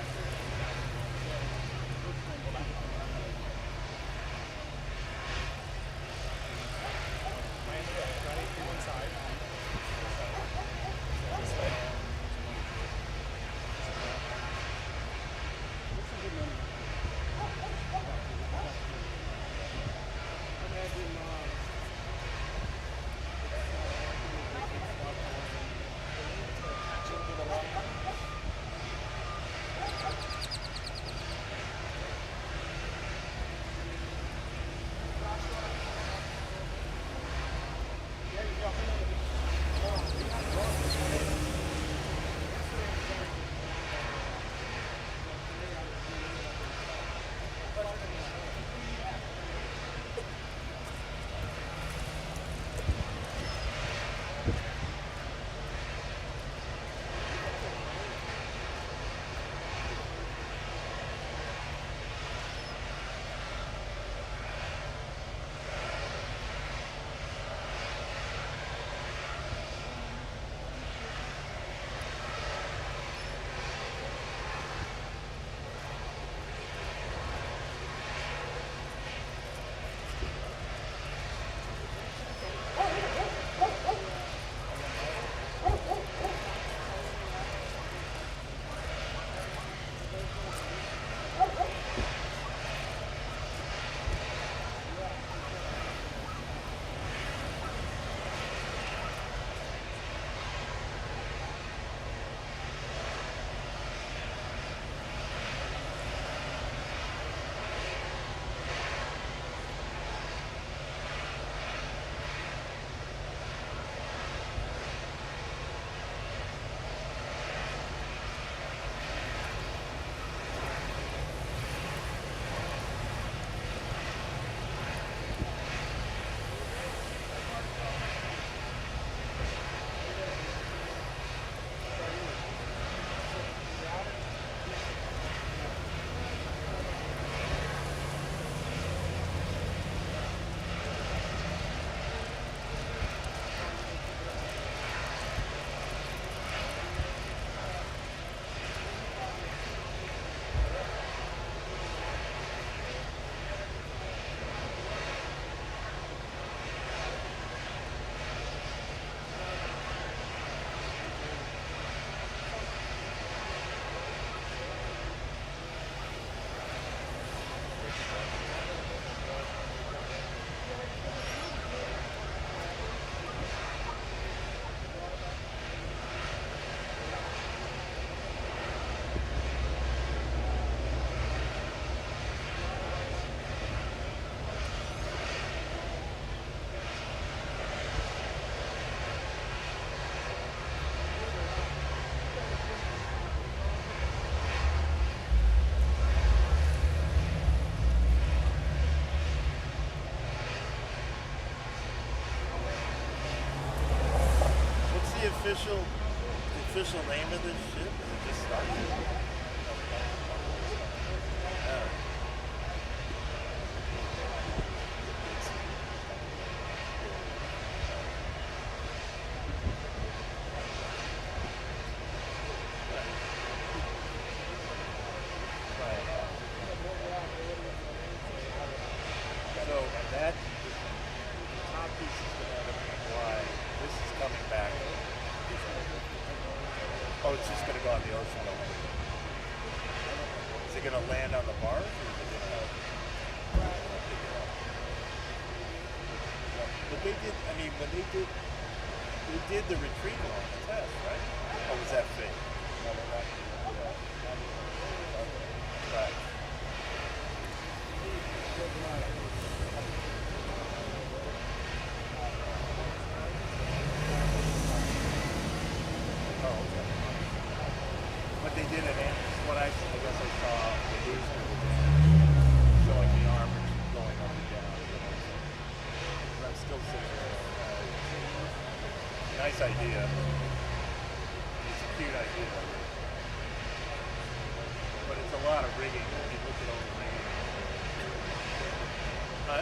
official name of this ship? Is it just Starship? Yeah. So that top piece is going to fly. This is coming back. Oh, it's just going to go on the ocean. Is it going to land on the bars? Or is it going to... But they did, I mean, when they did the retrieval on the test, right? Or was that fake? Right. Oh, okay. But they did it, and what I guess I saw the news showing the armor going up and down. I'm still sitting there. Nice idea. It's a cute idea. But it's a lot of rigging. I mean, look at all the rigging. Huh?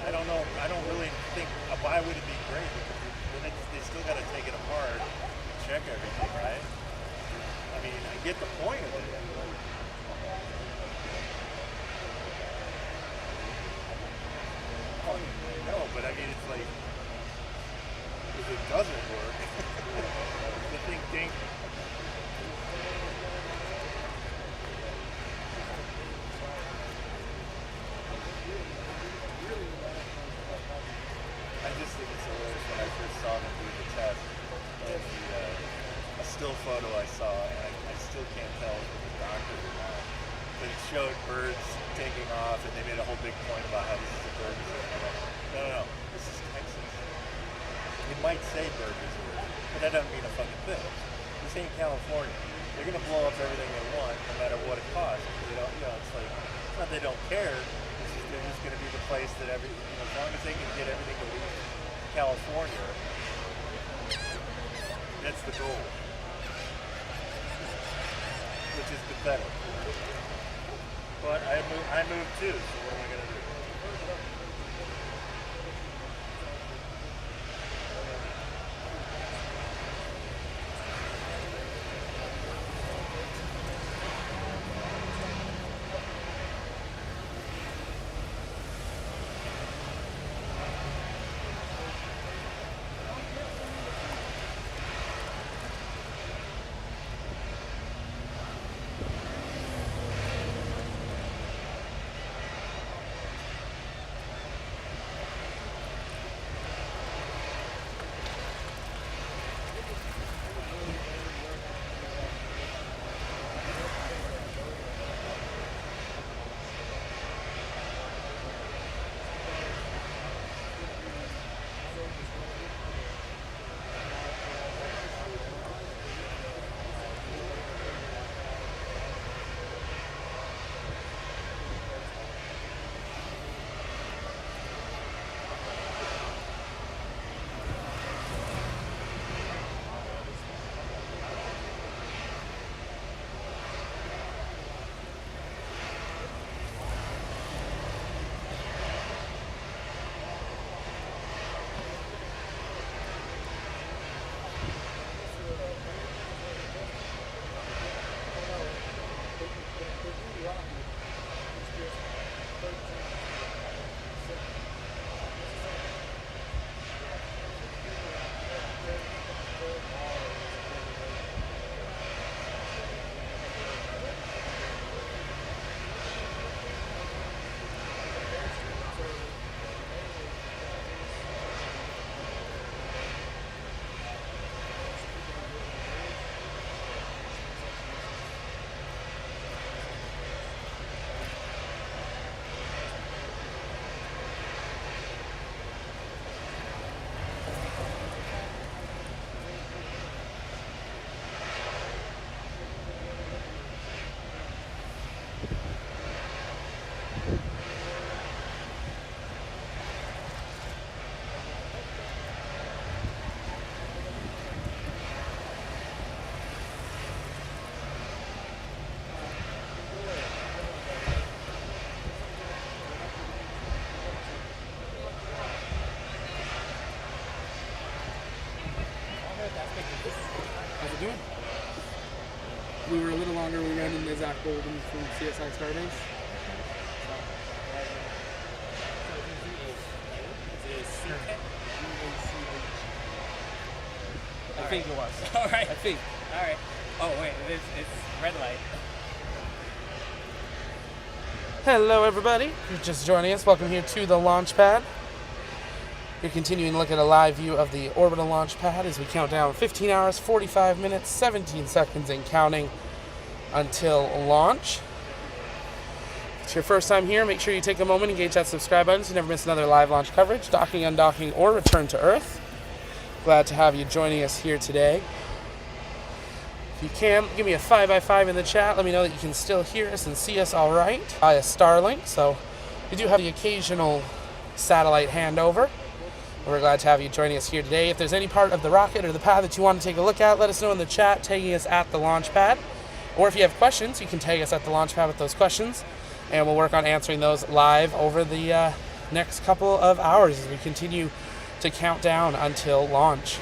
I don't know. I don't really think. Why would it be great? Because then they still got to take it apart, check everything, right? I mean, I get the point of it. No, but I mean, it's like, if it doesn't work, the thing dink. I just think it's hilarious when I first saw them do the test, and a still photo I saw, and I still can't tell if it was doctored or not. But it showed birds taking off, and they made a whole big point about how this is a bird reserve. No, this is Texas. It might say bird reserve, but that doesn't mean a fucking thing. This ain't California. They're gonna blow up everything they want, no matter what it costs. They don't, it's like, it's not they don't care. It's just they're just gonna be the place that as long as they can get everything to leave California, that's the goal. Which is pathetic. But I moved too, so what am I gonna do?
How's it doing? We were a little longer. We ran into Zach Golden from CSI Starbase. I think it was.
All right.
I think.
All right. Oh wait, it's red light.
Hello, everybody. If you're just joining us, welcome here to the launch pad. You're continuing to look at a live view of the orbital launch pad as we count down 15 hours, 45 minutes, 17 seconds and counting until launch. If it's your first time here, make sure you take a moment, engage that subscribe button so you never miss another live launch coverage, docking, undocking, or return to Earth. Glad to have you joining us here today. If you can, give me a 5x5 in the chat. Let me know that you can still hear us and see us all right via Starlink. So we do have the occasional satellite handover. We're glad to have you joining us here today. If there's any part of the rocket or the pad that you want to take a look at, let us know in the chat, tagging us at the launch pad. Or if you have questions, you can tag us at the launch pad with those questions, and we'll work on answering those live over the next couple of hours as we continue to count down until launch.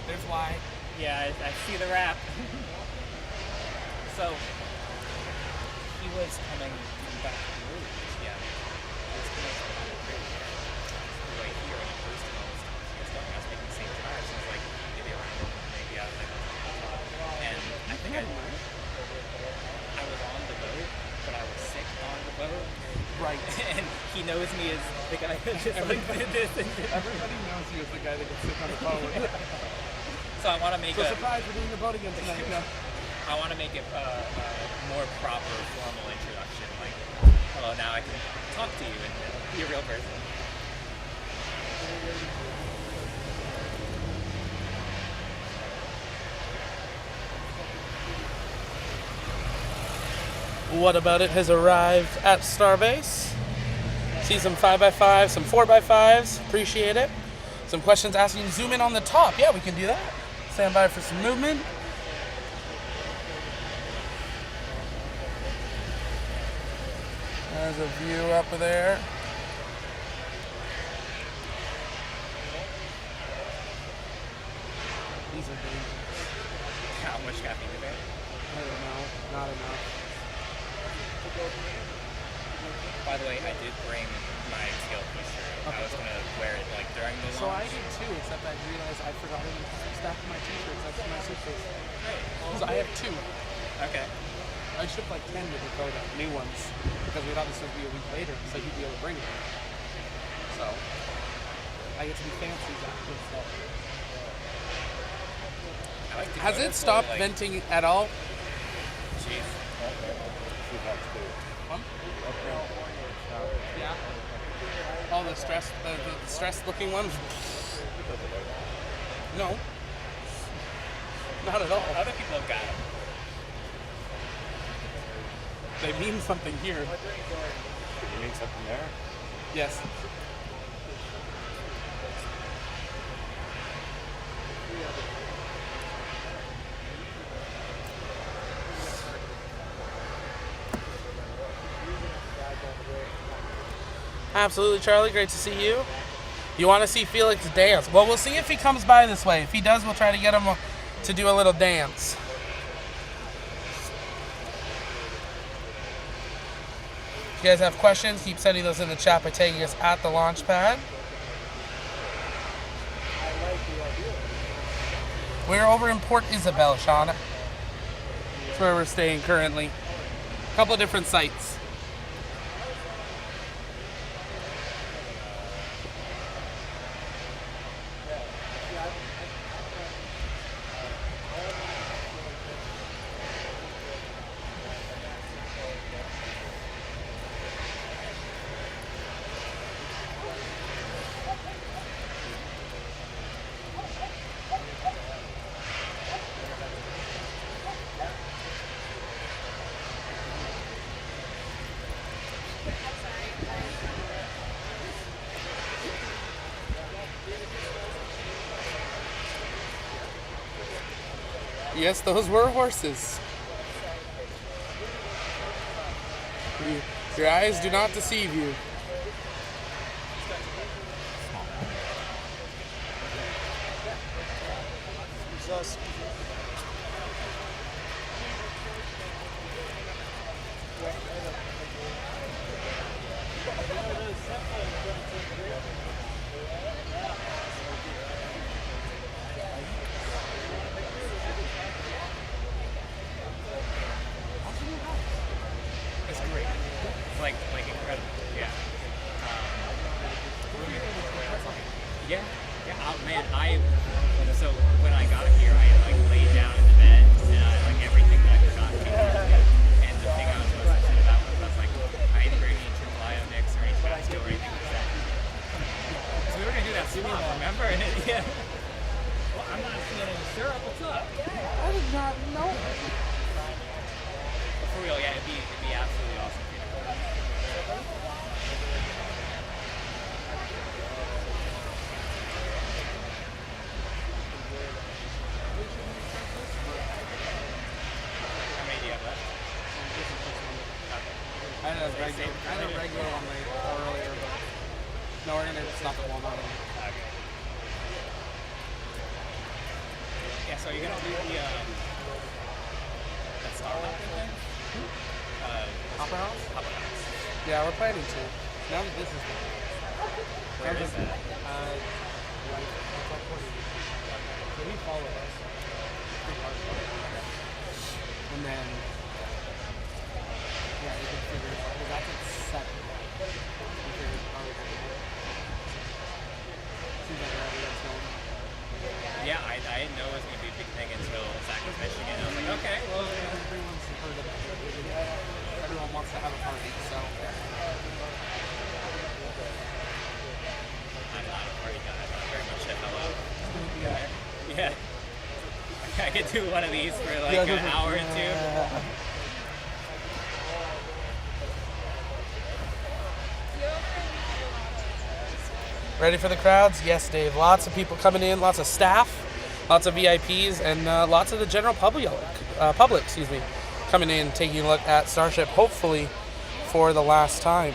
There's why.
Yeah, I see the wrap. So he was coming back through. Yeah. He was coming back through right here when he first closed. He was going, I was making the same time. So I was like, maybe around, maybe out like and I think I was on the boat, but I was sick on the boat.
Right.
And he knows me as the guy that just like did this and did.
Everybody knows you as the guy that gets sick on the phone.
So I want to make
So surprise, we're doing the boat again tonight. Yeah.
I want to make it a more proper, formal introduction. Like, hello, now I can talk to you and be a real person.
What About It has arrived at Starbase. See some 5x5s, some 4x5s. Appreciate it. Some questions asking you to zoom in on the top. Yeah, we can do that. Stand by for some movement. There's a view up there.
These are dangerous.
How much caffeine is there?
I don't know. Not enough.
By the way, I did bring my scale t-shirt. I was going to wear it like during the
So I
launch.
did too, except I realized I forgot to stack my t-shirts up in my suitcase.
Great.
So I have 2.
Okay.
I shipped like 10 to Dakota, new ones, because we thought this would be a week later, so he'd be able to bring it. So I get to be fancy after this.
I like
Has
Dakota
it stopped
fully, like,
venting at all?
Jeez.
Huh? Yeah. All the stress, the stressed looking ones? No. Not at all.
Other people have got it.
They mean something here.
You mean something there?
Yes.
Absolutely, Charlie. Great to see you. You want to see Felix dance? Well, we'll see if he comes by this way. If he does, we'll try to get him to do a little dance. you guys have questions, keep sending those in the chat by tagging us at the launch pad. We're over in Port Isabel, Sean. That's where we're staying currently. A couple of different sites. Yes, those were horses. Your eyes do not deceive you.
It's great. It's like incredible. Yeah. Yeah. Yeah. Oh, man, so when I got here, I like laid down in the bed and like everything that I forgot came out. And the thing I was most upset about was I was like, I didn't bring any triple ionics or any Tabasco or anything like that. So we were gonna do that swap, remember? And yeah. Well, I'm not feeling syrup. What's up?
I did not know.
For real, yeah, it'd be absolutely awesome. How many do you have left?
I had a regular one earlier, but no, we're gonna stop at Walmart.
Yeah, so you're gonna do the Starlink thing?
Hopper House?
Hopper House.
Yeah, we're planning to.
Now that this is done.
Where is that?
Right, it's like 40. So he followed us. And then, yeah, you can figure it out. Because that's at 7. You figure it's probably going to be. Seems like everyone's going.
Yeah, I didn't know it was gonna be a big thing until Zach was mentioning it. I was like, okay, well,
Everyone's heard of it. Everyone wants to have a party, so.
I'm not a party guy. I'm very much a hello. Yeah. I could do one of these for like an hour or two.
Ready for the crowds? Yes, Dave. Lots of people coming in, lots of staff, lots of VIPs, and lots of the general public, coming in, taking a look at Starship, hopefully for the last time.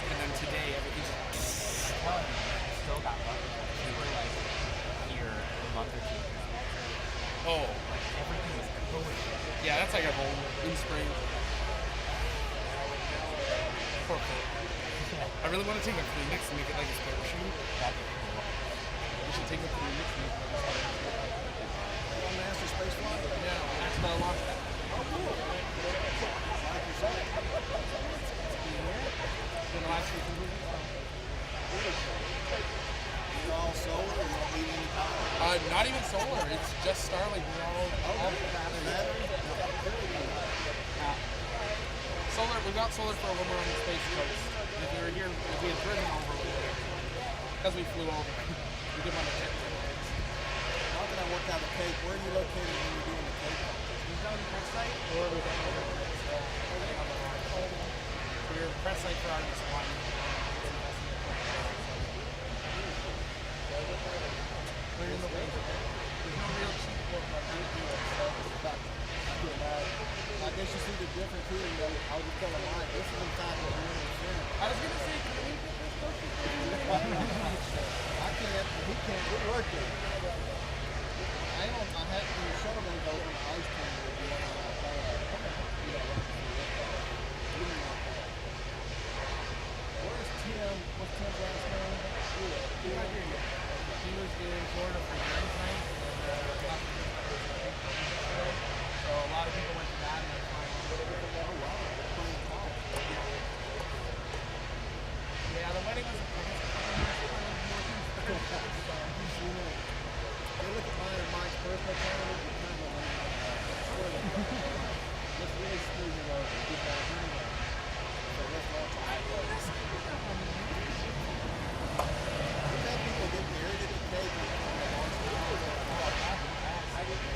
And then today, everything's still got luck. We were like here a month or two ago.
Oh,
Like everything was going.
yeah, that's like a home in spring. Poor Kurt. I really want to take a Phoenix and make it like his parachute.
That'd be cool.
We should take a Phoenix and make it like his parachute.
Master space flight?
Yeah, that's the launch pad. In the last week of the movie,
You all solar or you don't need any power?
not even solar. It's just Starlink. We're all battery. Solar. We got solar for when we're on the Space Coast. If we were here, if we had driven over, we would have. Because we flew over. We didn't want to check the things.
How can I work out the cake? Where are you located when you're doing the cake?
We've done the press site, or we've done over we're press site for Artemis 1. We're in the way. There's no real cheap book on YouTube, so
it. I guess you see the difference here. You know, I was just telling Mike, this is in fact what we're in.
I was gonna say, can we get this closer to
I can't. He can't. We're working. I don't. I have to shuttle them over the ice cream with you on my phone. Where's Tim? What's Tim's last name?
He was in Florida for night night, and so a lot of people went to that, and that's fine. Yeah, the wedding was.
They look at mine and Mike's personal calendar. Let's really screw you over. Get back anyway. So let's watch it. We've had people get married at the cake and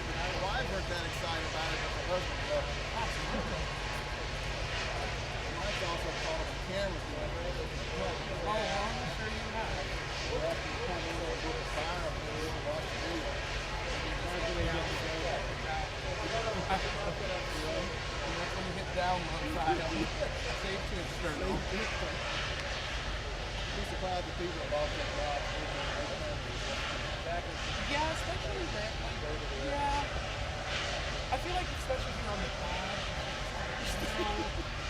my wife heard that excited about it, but the husband wasn't. Mike's also called him cameras.
Oh, I'm sure you have.
We'll have to come in and get the fire up there and watch the video.
And that's when you hit down on the side. Save to external.
Be surprised if people have lost their jobs.
Yeah, especially that. Yeah. I feel like especially here on the pad,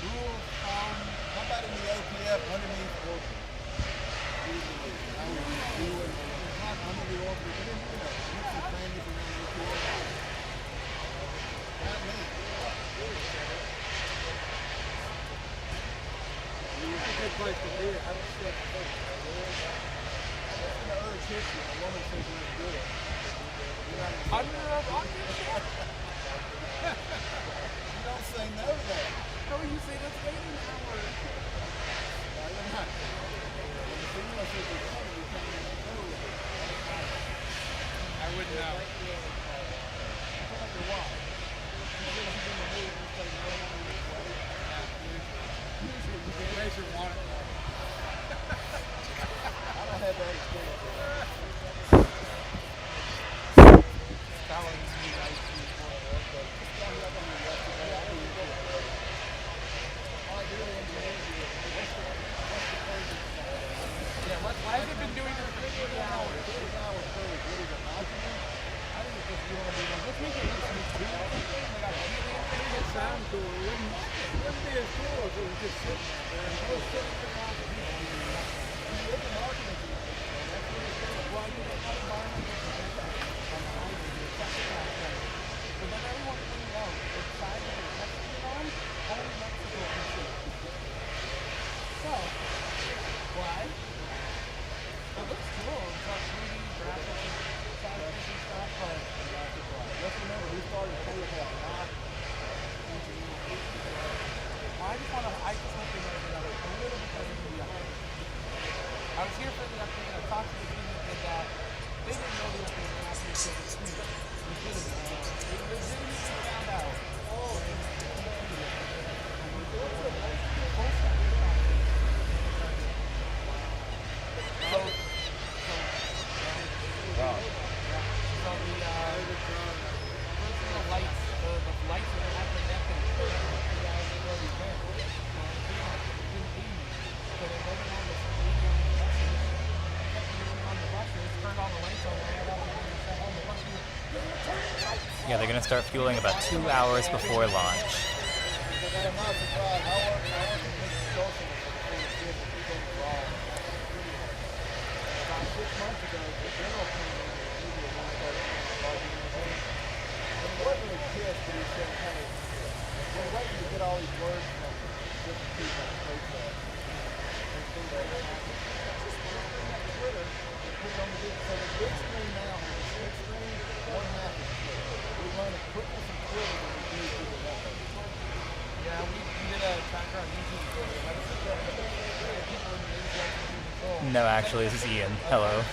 rule of thumb.
How about in the OPF underneath orbit? I would do it not under the orbit, but in, you know, mix some things around the OPF. Not me. It's a good place to be. I don't see it. That's when the urge hits you. A woman says you let's do it.
Under a rocket ship?
You don't say no to that.
No, you say let's wait an hour.
No, you're not. When the female says you're coming, you can't even know it.
I wouldn't know.
Tell your wife. She says she's in the mood, you say no, I'm in this way.
Usually you can raise your water.
I don't have that experience.
Why have they been doing this for 3 hours? Let's make it look
Sound cool. It wouldn't be as cool if it was just sitting there. And I was sitting around the people. You look at marketing. That's really cool. Why do they have environmental protection on the highway?
but then everyone pointed out the side that they're testing it on, only Mexico can see. So, why? It looks cool. It's got 3D graphics and science and stuff, but
Let's remember, we started protocol, not
I just want to know a little bit better than the update. I was here for the update. I talked to the team that did that. They didn't know the update was happening until this week. We should have known. They legitimately found out. The lights are at the neck and turn on the 3 hours ago you went. So they went on this radio kept moving on the buses, turned all the lights on, ran out and set on the buses.
Yeah, they're going to start fueling about 2 hours before launch.
I'm not surprised. I work in Mr. Social for the kids and he goes wrong. About 6 months ago, the general came in and he was one of those and he wasn't really pissed, but he said, hey, we're waiting to get all these words from different people on Facebook. And things like that happen. Just on Twitter, and put it on the big, so the big screen now has a split screen, one half is split. We run it quicker from Twitter than we do through the network.
Yeah, we did a tracker on YouTube for it. I was people in the inside control.
No, actually, this is Ian. Hello.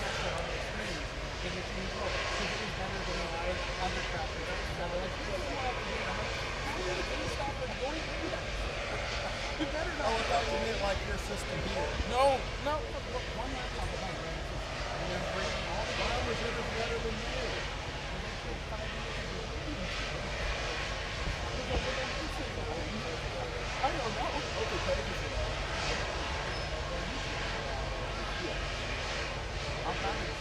Oh, I thought you meant like your system here.
No, one laptop at home. And then bringing all the
Mine was ever better than yours.
I don't know.
Okay, pages are out.
I'm not gonna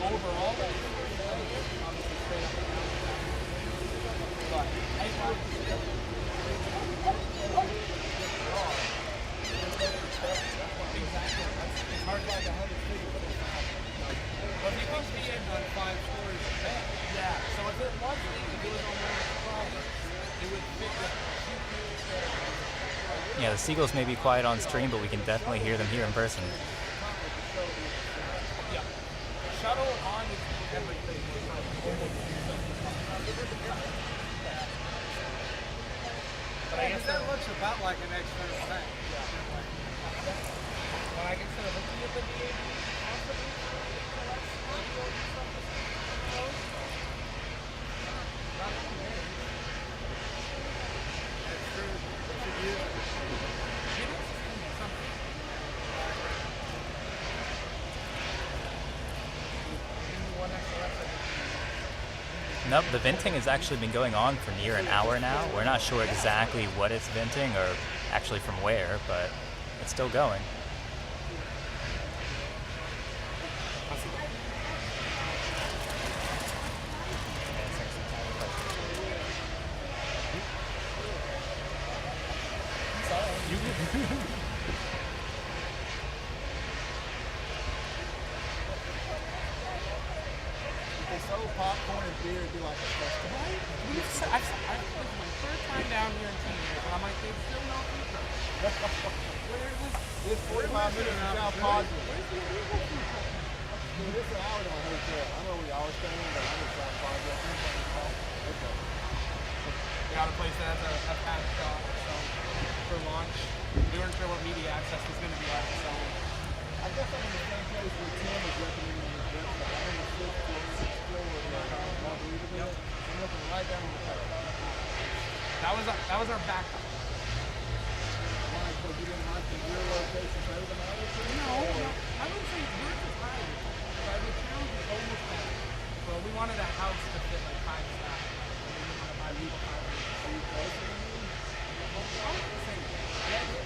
overall, obviously straight up and down. But I thought exactly. It's hard by the 100 feet. But if you think being on 5 stories is bad. Yeah. So if it was if it was on one of the problems, it would fit the
Yeah, the seagulls may be quiet on stream, but we can definitely hear them here in person.
yeah. Shuttle on is everything. But I guess that looks about like an external tank. Yeah. Well, I guess instead of looking at the VAB, possibly that's true. We should use it.
Nope, the venting has actually been going on for near an hour now. We're not sure exactly what it's venting or actually from where, but it's still going.
If they sold popcorn and beer, it'd be like a festival.
This is my first time down here in 10 years, and I'm like, there's still no food truck.
This 45 minutes is now positive. Dude, this is an hour to my hotel. I know we always stay in, but I'm just trying to positive. Okay.
We got a place that has a pack shop, so for launch. We weren't sure what media access was going to be like, so.
I guess I'm in the same place where Tim was recommending this website. I'm in the sixth floor of Margaritaville. I'm looking right down on the top.
That was our backup.
Why? Because you didn't like the real location better than ours?
No, I don't think yours is higher. But the town is almost higher. So we wanted a house to fit like 5 staff. And we didn't want to buy people 5 rooms.
Are you closer than me?
I was the same. Yeah, that's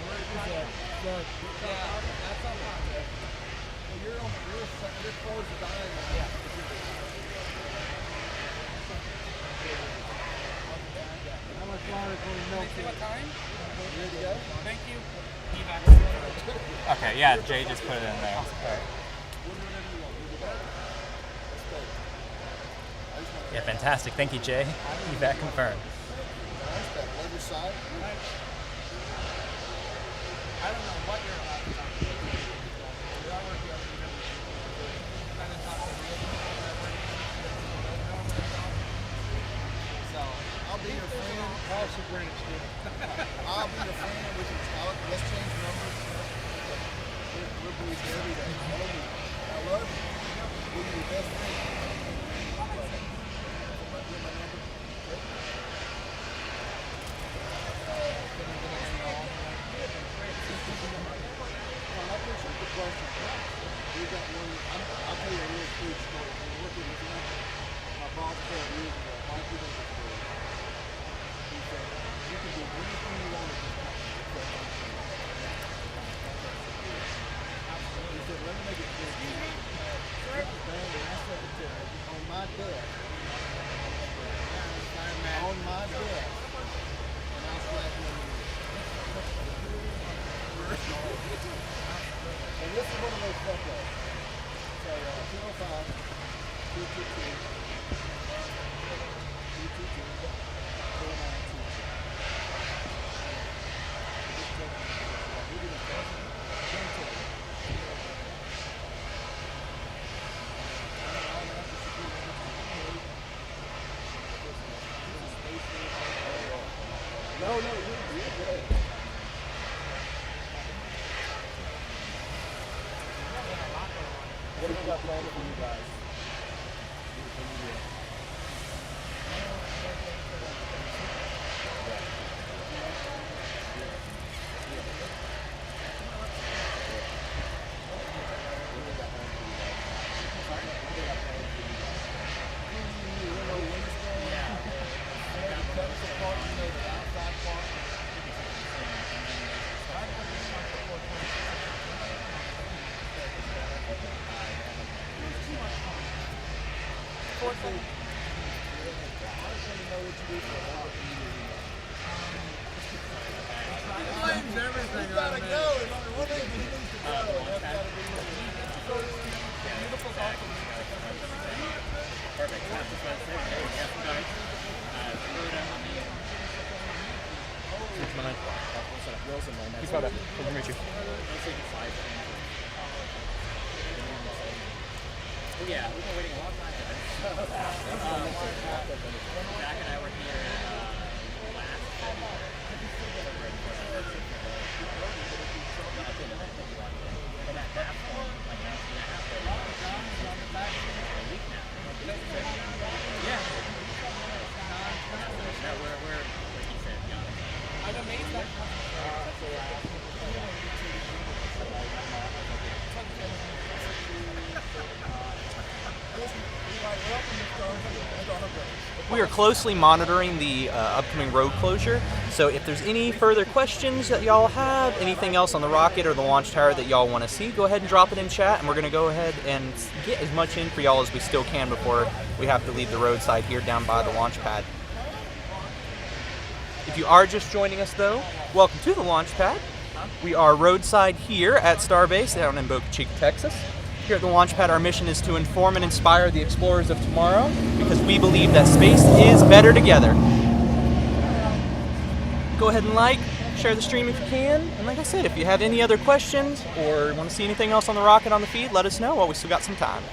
not bad.
Well, you're close to dying.
Yeah.
How much longer can we
Can
milk
they see what time?
You ready to go?
Thank you. Evac.
Okay, yeah, Jay just put it in there. Yeah, fantastic. Thank you, Jay. Evac confirmed.
Nice, that leather side.
I don't know what you're allowed to talk about. We are working on it. Kind of talk to So,
I'll be your friend.
also Greenwich,
I'll be your friend. Let's change numbers. We'll be every day. I love you. We'll be your best friend. I appreciate the question. We got one. I'll tell you a real quick story. When we worked with my boss 12 years ago, Mike did this story. He said, you can do anything you want at this company. He said, let me make it clear to you. This is band and I secretary on my desk. On my desk. And I'll slap you in the and this is one of those fuck ups. So 205, 222, No, you're good. What have we got planned for you guys?
Blames everything on me.
There's only one thing he needs to go.
Perfect. That's just what I said. There we go. Sorry.
Keep going up. We'll meet you.
Yeah, we've been waiting a long time, guys. Jack and I were here last February. And at that point, like a week and a half ago, a week now. Yeah. No, we're like you said, young.
I'm amazed that
We are closely monitoring the upcoming road closure, so if there's any further questions that y'all have, anything else on the rocket or the launch tower that y'all want to see, go ahead and drop it in chat, and we're going to go ahead and get as much in for y'all as we still can before we have to leave the roadside here down by the launch pad. If you are just joining us though, welcome to the launch pad. We are roadside here at Starbase down in Boca Chica, Texas. Here at the launch pad, our mission is to inform and inspire the explorers of tomorrow because we believe that space is better together. Go ahead and like, share the stream if you can, and like I said, if you have any other questions or want to see anything else on the rocket on the feed, let us know while we still got some time.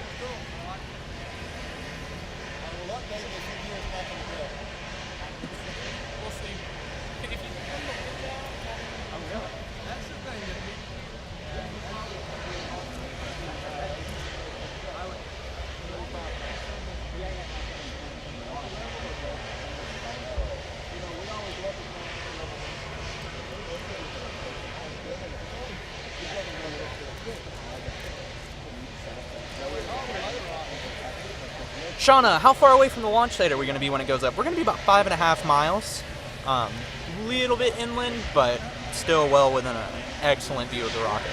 Shauna, how far away from the launch site are we going to be when it goes up? We're going to be about 5.5 miles. Little bit inland, but still well within an excellent view of the rocket.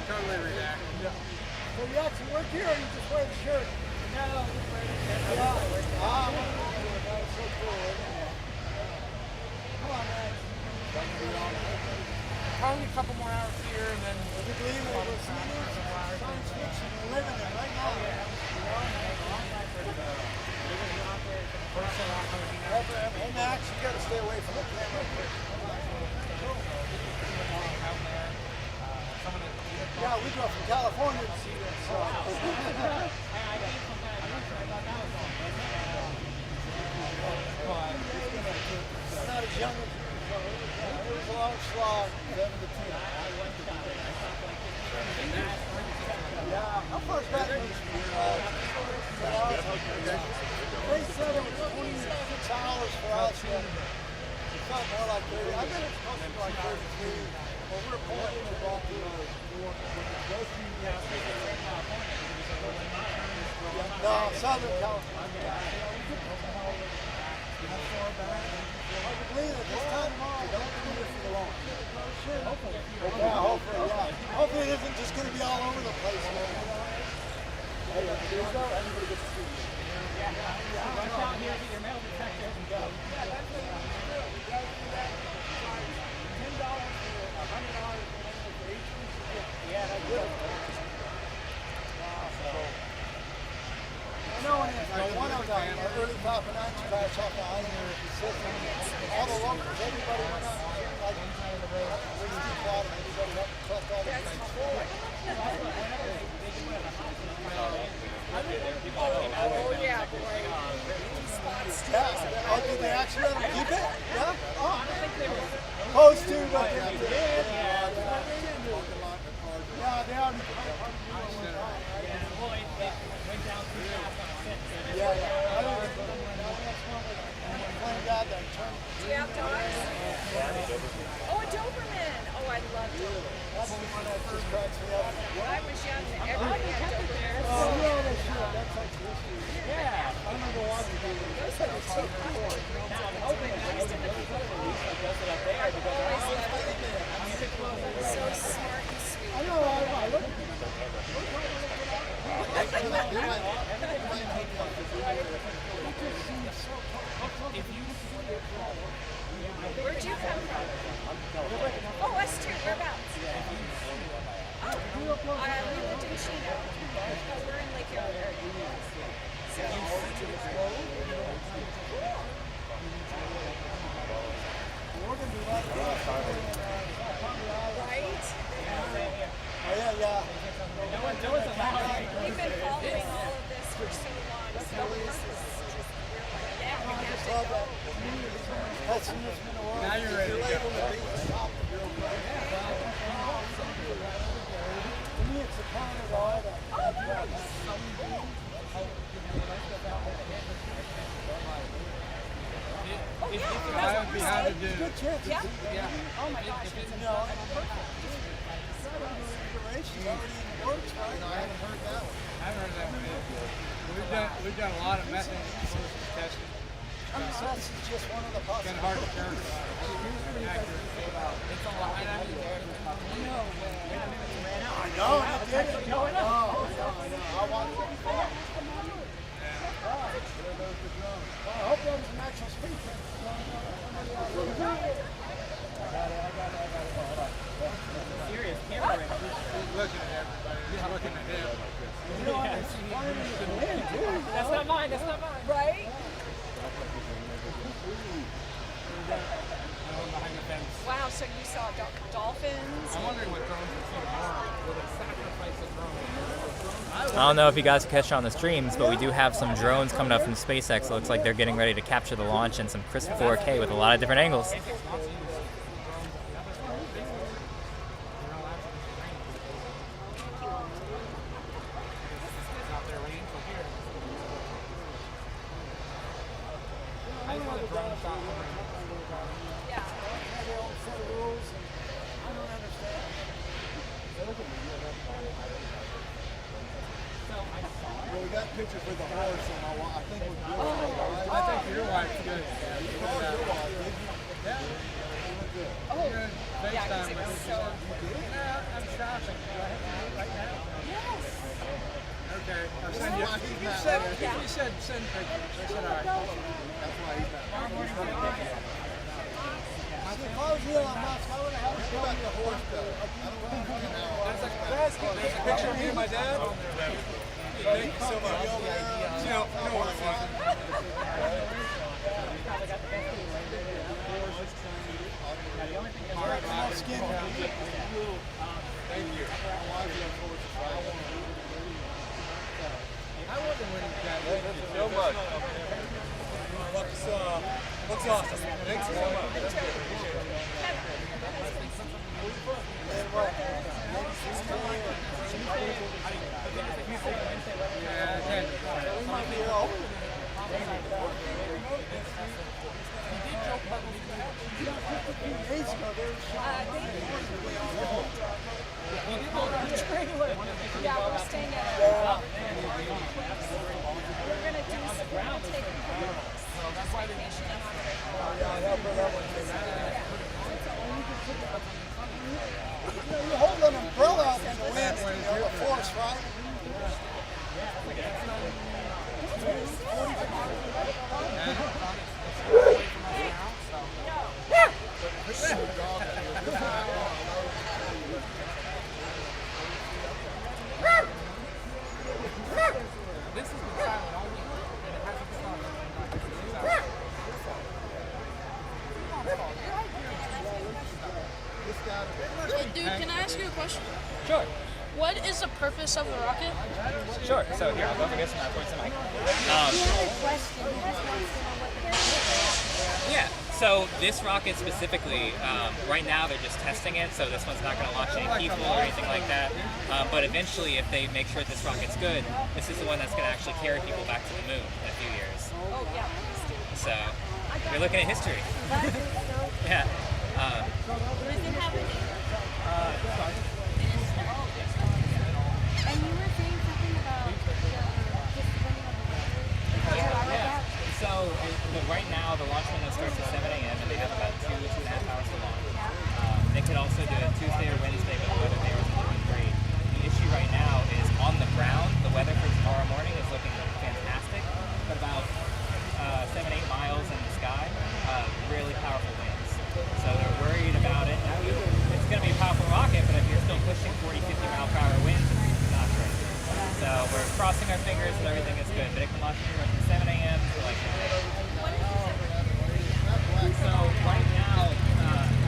Totally relaxed.
So you actually work here or you just wear the shirt? No, just wear the shirt. That's so cool, isn't it? Come on, man.
probably a couple more hours here, and then
Would you believe it was science fiction? We're living it right now. Hey, Max, you got to stay away from the camera. Yeah, we drove from California to see this. They said it was 26 hours for us. But it's not more like 30. I bet it's supposed to be like 33. But we're pulling in about the no, Southern California. I believe at this time tomorrow, don't do it for the long. Hopefully. Yeah, hopefully, yeah. Hopefully it isn't just going to be all over the place. Hey, everybody gets to see you.
Rush out here, get your metal detector, and go.
Yeah, that's what you do. You guys do that. $10 for $100 for each one.
Yeah, that's good.
No one is. Like one of them, early Falcon 9 crash off the island Pacific. All the locals, everybody went out and like everybody had to trust all the things forward.
Oh, yeah, boy.
Yeah. Oh, did they actually let them keep it? Yeah? Oh. Supposed to, but they did. Yeah, they already Yeah. God, that turned.
Do you have dogs? Oh, a Doberman. Oh, I love Doberman.
That's the one that just cracks me up.
When I was young, everybody had Dobermans.
Oh, yeah, they should. That's like this.
Yeah.
I remember watching them.
Those are the two colors. So smart and sweet.
I know, I look at
Where'd you come from? Oh, us too. Whereabouts? Oh, we lived in Chino. But we're in Lake Area. So, right?
Oh, yeah.
We've been following all of this for so long. So this is just really, yeah, we have to go.
That's in this minute.
Now you're ready to go.
To me, it's the kind of all that.
I would be happy to do it.
Good chance.
Yeah. Oh my gosh. It's
You know, configuration's already in the works, right? I haven't heard that one.
I haven't heard that one either. We've done a lot of methane explosion testing.
That's just one of the
It's kind of hard to characterize. It's a lot.
I know, I did it. No, I know. I watched it before. I hope that was an actual speed print.
Serious camera.
He's looking at everybody. He's looking at him.
You know, it's flying in the wind, too.
That's not mine. That's not mine.
Right?
Behind the fence.
Wow, so you saw dolphins?
I'm wondering what drones will see tomorrow. Will they sacrifice a drone?
I don't know if you guys can catch it on the streams, but we do have some drones coming up from SpaceX. It looks like they're getting ready to capture the launch in some crisp 4K with a lot of different angles.
Well, we got pictures with the horse, and I think we're good.
I think your wife's good.
You called your wife, did you?
Yeah.
Oh,
Good.
yeah, because
FaceTime.
it was so...
Yeah, I'm shopping. Do I have to do it right now?
Yes.
Okay. I'll send you. You said send pictures. I said, all right.
That's why he's not. I said, close the Elon Musk. I would have had to go back to the horse, though. I don't know how.
There's a picture of me and my dad. Thank you so much. You know what it was.
Skin.
Thank you. I wasn't winning that. Thank you so much. Looks awesome. Thanks so much.
We might be here all Days ago, they were showing
Yeah, we're staying at we're gonna do we're gonna take vacation in
you hold an umbrella out in the wind, you know, the force, right?
This has been silent all week, and it hasn't stopped.
Dude, can I ask you a question?
Sure.
What is the purpose of the rocket?
Sure. So here, I'll go over this and I'll point to Mike. Yeah. So this rocket specifically, right now they're just testing it. So this one's not going to launch any people or anything like that. But eventually, if they make sure this rocket's good, this is the one that's going to actually carry people back to the moon in a few years.
Oh yeah.
So you're looking at history. Yeah.
And you were saying something about just running on the weather.
Yeah. So right now the launch window starts at 7 a.m. and they have about 2.5 hours to launch. They could also do it Tuesday or Wednesday, but the weather there isn't doing great. The issue right now is on the ground. The weather for tomorrow morning is looking fantastic, but about 7-8 miles in the sky, really powerful winds. So they're worried about it. Now, it's going to be a powerful rocket, but if you're still pushing 40, 50 mile per hour winds, it's not great. So we're crossing our fingers that everything is good, but it can launch anywhere from 7 a.m. to like So right now,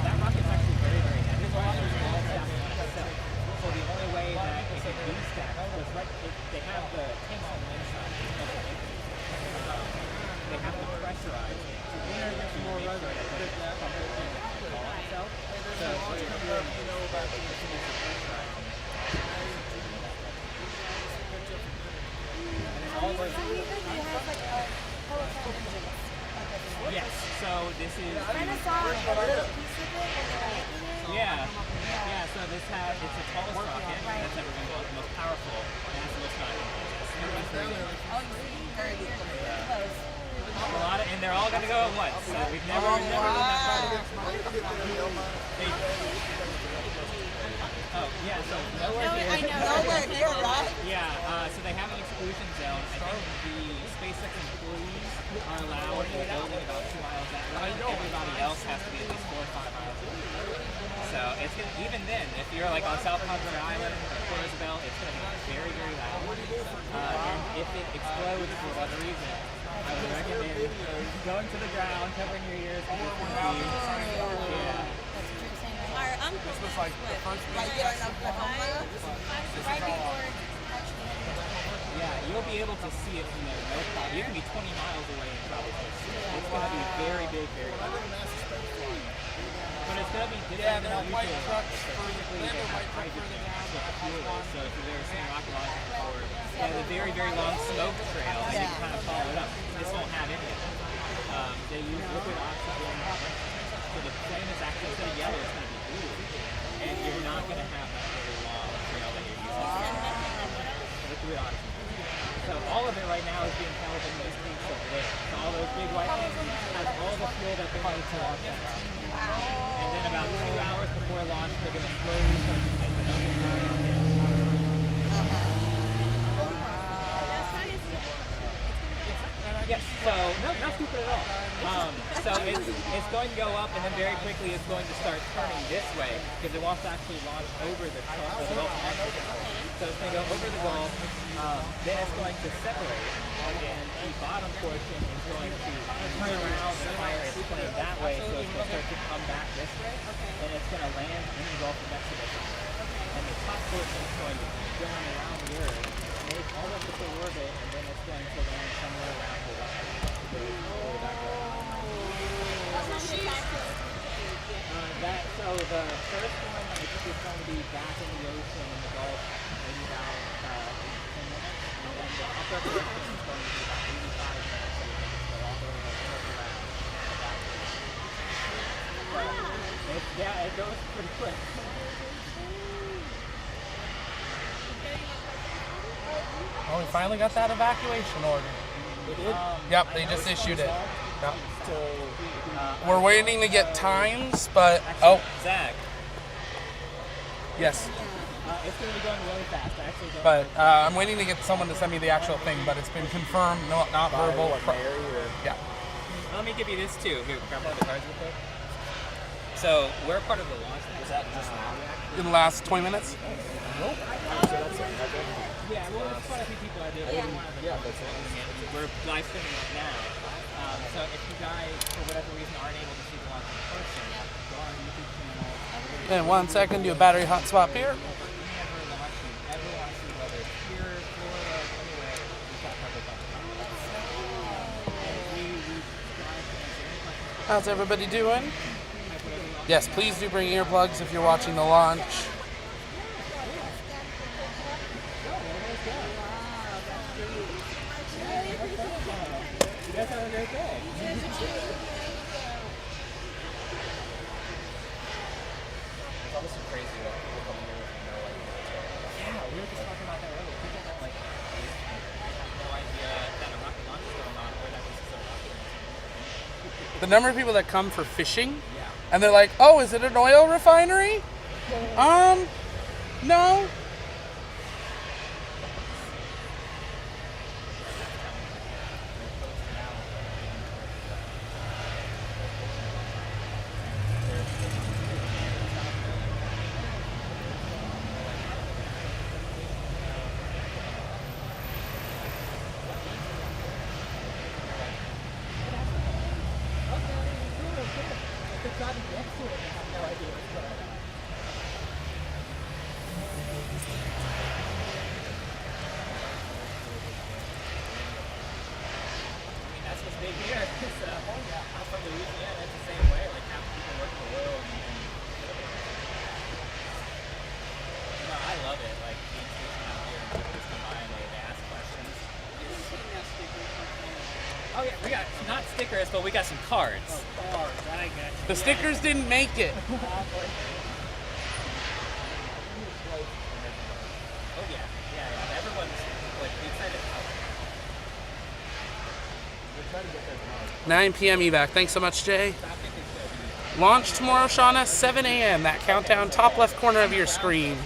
that rocket's actually very, very heavy. There's a lot of small stack on itself. So the only way that it can be stacked is they have the tanks on the inside. They have to pressurize it to make sure that it doesn't crumple and fall on itself. So what you're doing is pressurizing it. Yes, so this is. Yeah, so it's the tallest rocket that's ever been built, the most powerful, and it's the most and they're all going to go at once. So we've never done that Oh, yeah, so nowhere here.
Nowhere here, right?
Yeah, so they have an exclusion zone. I think the SpaceX employees are allowed in the building about 2 miles that way. Everybody else has to be at least 4 or 5 miles away. So it's gonna, even then, if you're like on South Padre Island or Isabel, it's going to be very, very loud. And if it explodes for whatever reason, I would recommend going to the ground, covering your ears, because it's going to be, yeah.
Our uncle
This was like the first
right there in Oklahoma, right before.
Yeah, you'll be able to see it from there, no problem. You can be 20 miles away and probably still see it. It's going to be very big, very loud. But it's going to be different than usual. Basically, they have hydrogen, that's what the fuel is. So if you've ever seen rocket launches before, they have a very, very long smoke trail, and you can kind of follow it up. This won't have any of it. They use liquid oxygen. So the flame is actually, instead of yellow, it's going to be blue. And you're not going to have that very long trail that you're using. Liquid oxygen. So all of it right now is being held in those things over there. So all those big white things has all the fuel that they need to launch that rocket. And then about 2 hours before launch, they're going to slowly start to take it up. Yes, so not stupid at all. So it's going to go up, and then very quickly it's going to start turning this way because it wants to actually launch over the Gulf of Mexico. So it's going to go over the Gulf, then it's going to separate, and the bottom portion is going to turn around and fire its plane that way, so it's going to start to come back this way, and it's going to land in the Gulf of Mexico. And the top portion is going to keep going around the Earth, make almost a full orbit, and then it's going to land somewhere around the West. So the first one, I think, is going to be back in the ocean in the Gulf, maybe about 10 minutes, and then the upper portion is going to be about 85 minutes, so we can just go all the way over Yeah, it goes pretty quick.
Oh, we finally got that evacuation order. Yep, they just issued it. Yep. We're waiting to get times, but
Zach,
yes.
it's going to be going really fast. I actually don't.
But I'm waiting to get someone to send me the actual thing, but it's been confirmed, not verbal. Yeah.
Let me give you this too. Here, grab one of the cards real quick. So we're part of the launch. Was that just now?
In the last 20 minutes.
Yeah, well, there's quite a few people that do it. Yeah, that's it. We're live streaming it now. So if you guys, for whatever reason, aren't able to see the launch in person, go on our YouTube channel.
In 1 second, do a battery hot swap here.
Whenever launch you ever want to see, whether it's here, Florida, anywhere, we've got coverage on the channel.
How's everybody doing? Yes, please do bring earplugs if you're watching the launch.
You guys have a great day.
There's always
so crazy that people come here with no idea. Yeah, we were just talking about that earlier. People don't have no idea that a rocket launch is going on or that this is a rocket.
The number of people that come for fishing, and they're like, "Oh, is it an oil refinery?" No.
That's what's big here. I'm from Louisiana. It's the same way. Like half the people work in the oil. I love it. Like being stationed out here and people just come by and they ask questions. Oh yeah, we got not stickers, but we got some cards.
Cards, I got you.
The stickers didn't make it.
Oh yeah. Everyone's like excited.
9 p.m. evac. Thanks so much, Jay. Launch tomorrow, Shauna, 7 a.m. That countdown, top left corner of your screen.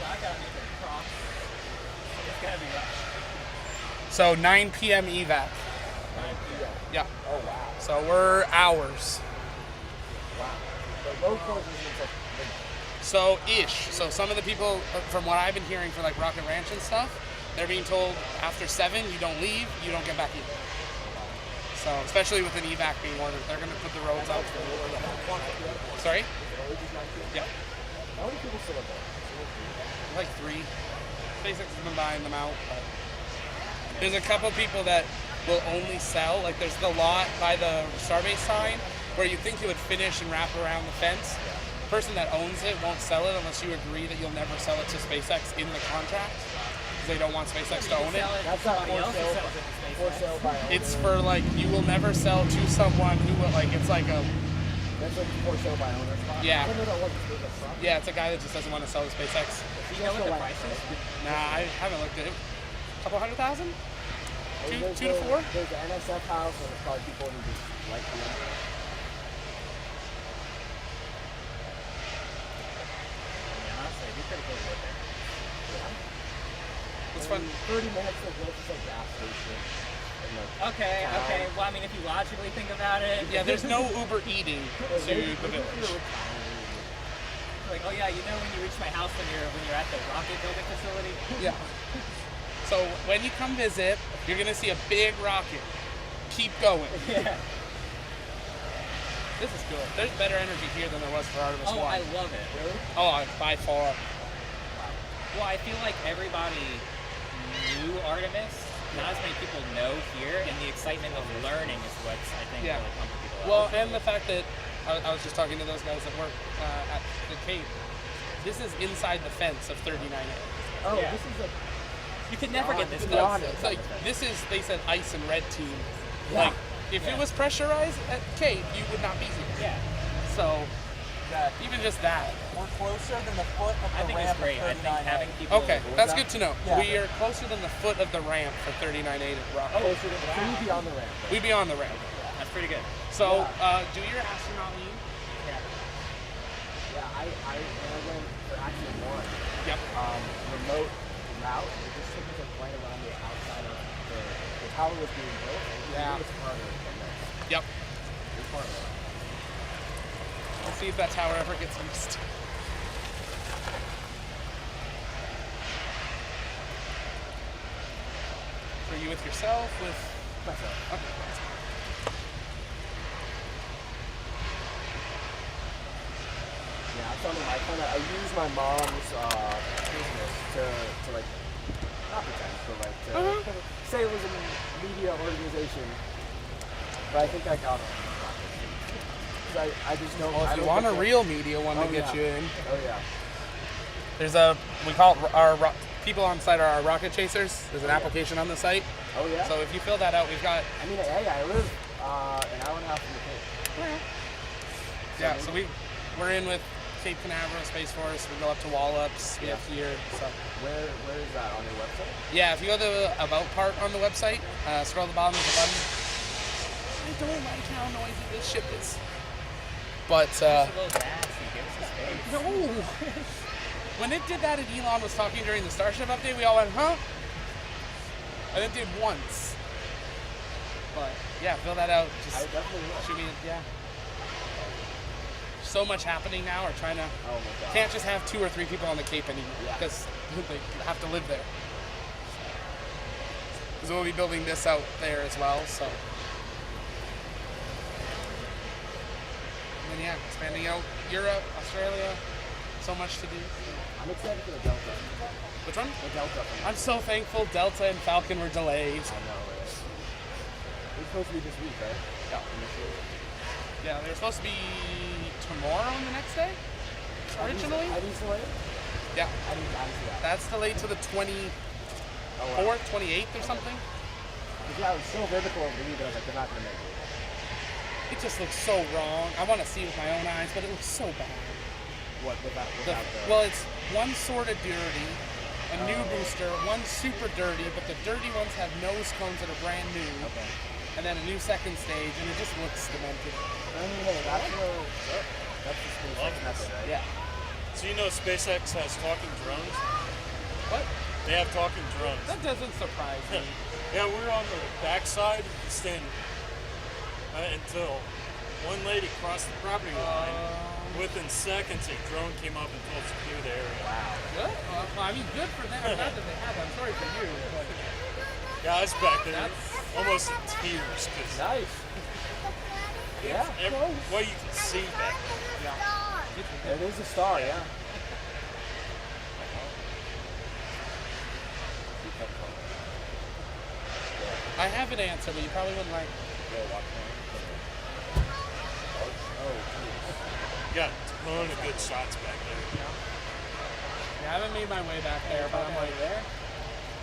So 9 p.m. evac. Yeah.
Oh, wow.
So we're hours.
Wow. The road closures is
So ish. So some of the people, from what I've been hearing for like Rocket Ranch and stuff, they're being told after 7 you don't leave, you don't get back in. So especially with an evac being ordered, they're going to put the roads out. Sorry? Yeah.
How many people still live there?
Like 3. SpaceX has been buying them out. But there's a couple people that will only sell. Like there's the lot by the Starbase sign where you think you would finish and wrap around the fence. The person that owns it won't sell it unless you agree that you'll never sell it to SpaceX in the contract. Because they don't want SpaceX to own it.
That's not for sale by owner.
It's for like, you will never sell to someone who will, like, it's like a,
That's like for sale by owner.
Yeah.
I don't know that wasn't SpaceX from.
yeah, it's a guy that just doesn't want to sell to SpaceX.
Do you know what the price is?
Nah, I haven't looked at it. Couple $100,000?
There's
2 to 4?
There's the NSF house, and there's probably people who just like them.
Honestly, it'd be pretty cool to live there.
It's fun.
30 minutes to go to some gas station.
Okay. Well, I mean, if you logically think about it.
Yeah, there's no Uber eating to the village.
Like, oh yeah, you know when you reach my house when you're at the rocket building facility?
Yeah. So when you come visit, you're gonna see a big rocket. Keep going.
Yeah.
This is good. There's better energy here than there was for Artemis 1.
Oh, I love it. Really?
Oh, by far.
Well, I feel like everybody knew Artemis. Not as many people know here, and the excitement of learning is what's, I think,
Yeah.
really pumping people up.
Well, and the fact that I was just talking to those guys that work at the Cape. This is inside the fence of 39A.
Oh,
Yeah.
this is a.
You could never get this
No,
close.
it's like, this is, they said, ice and red team.
Yeah.
Like, if it was pressurized at Cape, you would not be here.
Yeah.
So,
that
Even just that.
we're closer than the foot of the
I think
ramp
it's great.
of
I think
39A.
having people.
Okay, that's good to know.
Yeah.
We are closer than the foot of the ramp for 39A rocket.
Closer to so you'd be on the ramp.
We'd be on the ramp.
That's pretty good.
So, do your astronaut lean.
Yeah, I went for actually one.
Yep.
Remote route. It just took us a flight around the outside of the tower was being built.
Yeah.
It's harder than this.
Yep.
It's harder.
Let's see if that tower ever gets used. Are you with yourself? With
Myself.
okay.
Yeah, I use my mom's business to like not pretend, but like to say it was a media organization. But I think I got it. Because I just don't.
Well,
I
if you
don't
want a
think that-
real media one to
Oh,
get
yeah.
you in,
Oh yeah.
there's we call it our people on site are our rocket chasers. There's an application on the site.
Oh yeah.
So if you fill that out, we've got
I mean, hey, I live an hour and a half from the Cape.
yeah. So we're in with Cape Canaveral Space Force. We go up to Wallops. We have here. So
Where is that on your website?
yeah, if you go to the about part on the website, scroll to the bottom of the button. I don't like how noisy this ship is. But
Just a little gas and give us a space.
no. When it did that and Elon was talking during the Starship update, we all went, huh? And it did once. But yeah, fill that out.
I
Just
definitely will.
shoot me. Yeah. So much happening now. We're trying to.
Oh my god.
Can't just have 2 or 3 people on the Cape anymore
Yeah.
because they have to live there. Because we'll be building this out there as well. So. And then yeah, expanding out Europe, Australia. So much to do.
I'm excited for the Delta.
Which one?
The Delta.
I'm so thankful Delta and Falcon were delayed.
I know, right? It's supposed to be this week, right?
Yeah.
Initially.
Yeah, they're supposed to be tomorrow and the next day, originally.
I need to wait.
Yeah,
I need see that.
that's delayed to the 24th,
Oh, wow.
28th or something.
Yeah, it was so vertical over the week that I was like, they're not going to make it.
It just looks so wrong. I want to see it with my own eyes, but it looks so bad.
What, without
Well, it's one sort of dirty, a new booster, one super dirty, but the dirty ones have nose cones that are brand new,
Okay.
and then a new second stage, and it just looks demented.
I mean, hey, that's the SpaceX method, right?
Yeah.
So you know SpaceX has talking drones?
What?
They have talking drones.
That doesn't surprise me.
Yeah, we were on the backside standing until one lady crossed the property line. Within seconds, a drone came up and told us to clear the area.
Wow.
Good? Well, I mean, good for them. Not that they have. I'm sorry for you. But
Yeah, I was back there
That's-
almost in tears because
Nice. Yeah.
what you can see back there.
It is a star, yeah.
I have an answer, but you probably wouldn't like.
You got a ton of good shots back there.
Yeah, I haven't made my way back there, but I'm like there.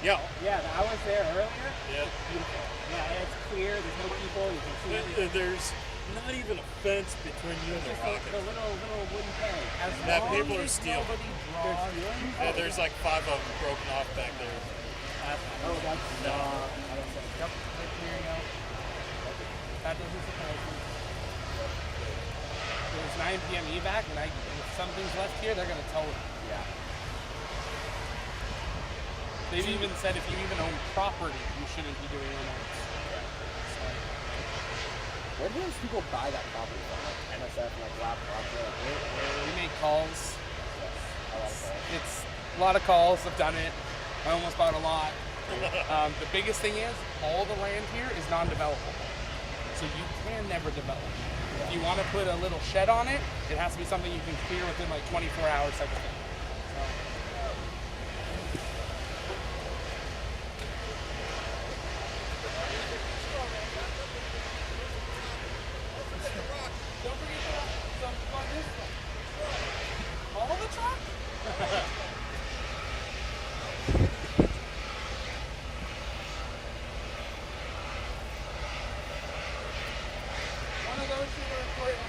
Yeah,
Yeah, I was there earlier.
yeah.
Beautiful. Yeah, it's clear. There's no people. You can see everything.
There's not even a fence between you and the
Just the
rocket.
little wooden peg.
As
That
long
people are
as
stealing.
nobody draws.
Yeah, there's like 5 of them broken off back there.
Oh, that's
No.
Yep, right here you go. That doesn't surprise me. It was 9 p.m. evac, and if something's left here, they're gonna tow it.
yeah.
They've even said if you even own property, you shouldn't be doing remotes.
Where do those people buy that property from? Like NSF, like laptops?
We make calls.
A lot of calls.
It's a lot of calls. I've done it. I almost bought a lot. The biggest thing is all the land here is non-developable, so you can never develop. If you want to put a little shed on it, it has to be something you can clear within like 24 hours type of thing. So. Don't forget some on this one. All the truck? One of those you were recording.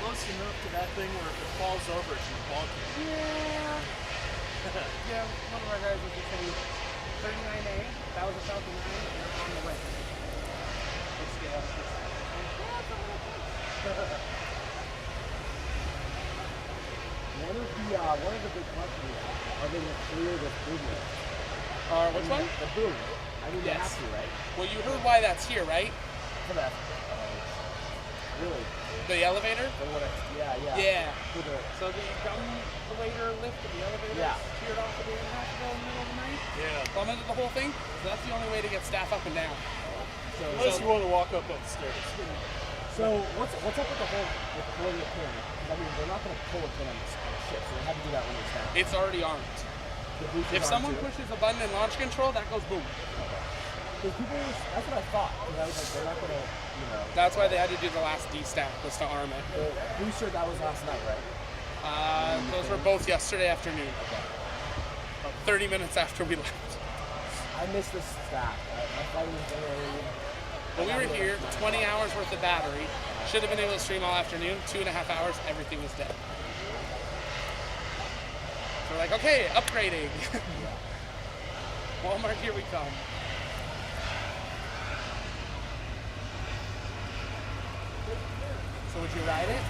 close enough to that thing where if it falls over, it should bonk you.
Yeah. Yeah, one of our guys was just saying 39A, that was a Falcon 9, and it's on the way. Let's get out of this. Yeah, it's a little close.
One of the big questions, are they going to clear this boom lift?
Which one?
The boom. I mean, they have to, right?
Well, you heard why that's here, right?
For that. Really?
The elevator?
Yeah. For the,
So the dumbwaiter lift of the elevator sheared off a day and a half ago in the middle of the night?
Yeah.
Plummeted the whole thing? So that's the only way to get staff up and down.
Unless you want to walk up the stairs.
so what's up with the whole with pulling the pin? 'Cause I mean, they're not going to pull a pin on the ship, so they have to do that when it's down.
It's already armed.
The boosters
If
aren't
someone
too.
pushes a button in launch control, that goes boom.
Because people, that's what I thought. Because I was like, they're not going to, you know.
That's why they had to do the last D-stack, was to arm it.
The booster, that was last night, right?
Those were both yesterday afternoon.
Okay.
About 30 minutes after we left.
I missed this stack. My flight was very.
When we were here, 20 hours worth of battery. Should have been able to stream all afternoon. 2.5 hours, everything was dead. So we're like, okay, upgrading. Walmart, here we come. So would you ride it?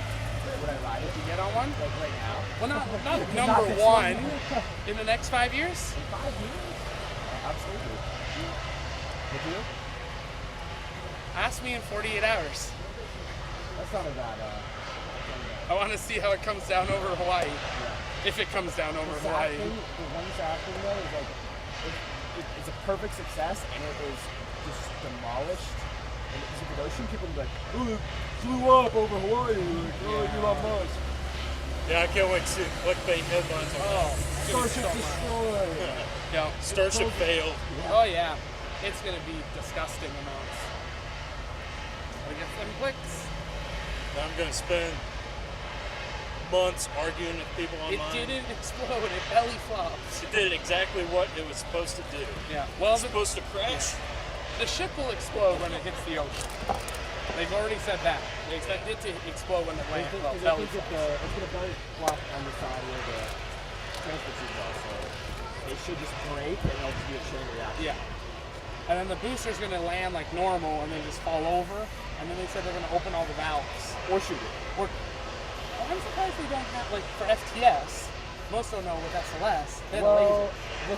Would I ride it?
Did you get on one?
Like right now?
Well, not
Not
number
this
one.
one.
In the next 5 years?
5 years? Absolutely. Would you?
Ask me in 48 hours.
That's not a bad.
I want to see how it comes down over Hawaii. If it comes down over
The
Hawaii.
one sad thing though is like, it's a perfect success and it is just demolished in the Pacific Ocean. People will be like, oh, it flew up over Hawaii. Like, oh, Elon Musk.
Yeah, I can't wait to see clickbait headlines on that.
Starship destroyed.
Yeah.
Starship failed.
Oh yeah. It's gonna be disgusting amounts. Gotta get some clicks.
I'm going to spend months arguing with people
It
online.
didn't explode. It belly flopped.
It did exactly what it was supposed to do.
Yeah. Well,
It's supposed to crash.
the ship will explode when it hits the ocean. They've already said that. They expect it to explode when it lands. Well,
Because I
belly
think
flops.
it's going to belly flop on the side where the transport tubes are, so it should just break and it'll just be a chain reaction.
Yeah. And then the booster's gonna land like normal and then just fall over. And then they said they're gonna open all the valves.
Or shoot it.
Or, well, I'm surprised they don't have, like, for FTS, most don't know with SLS, they had a laser.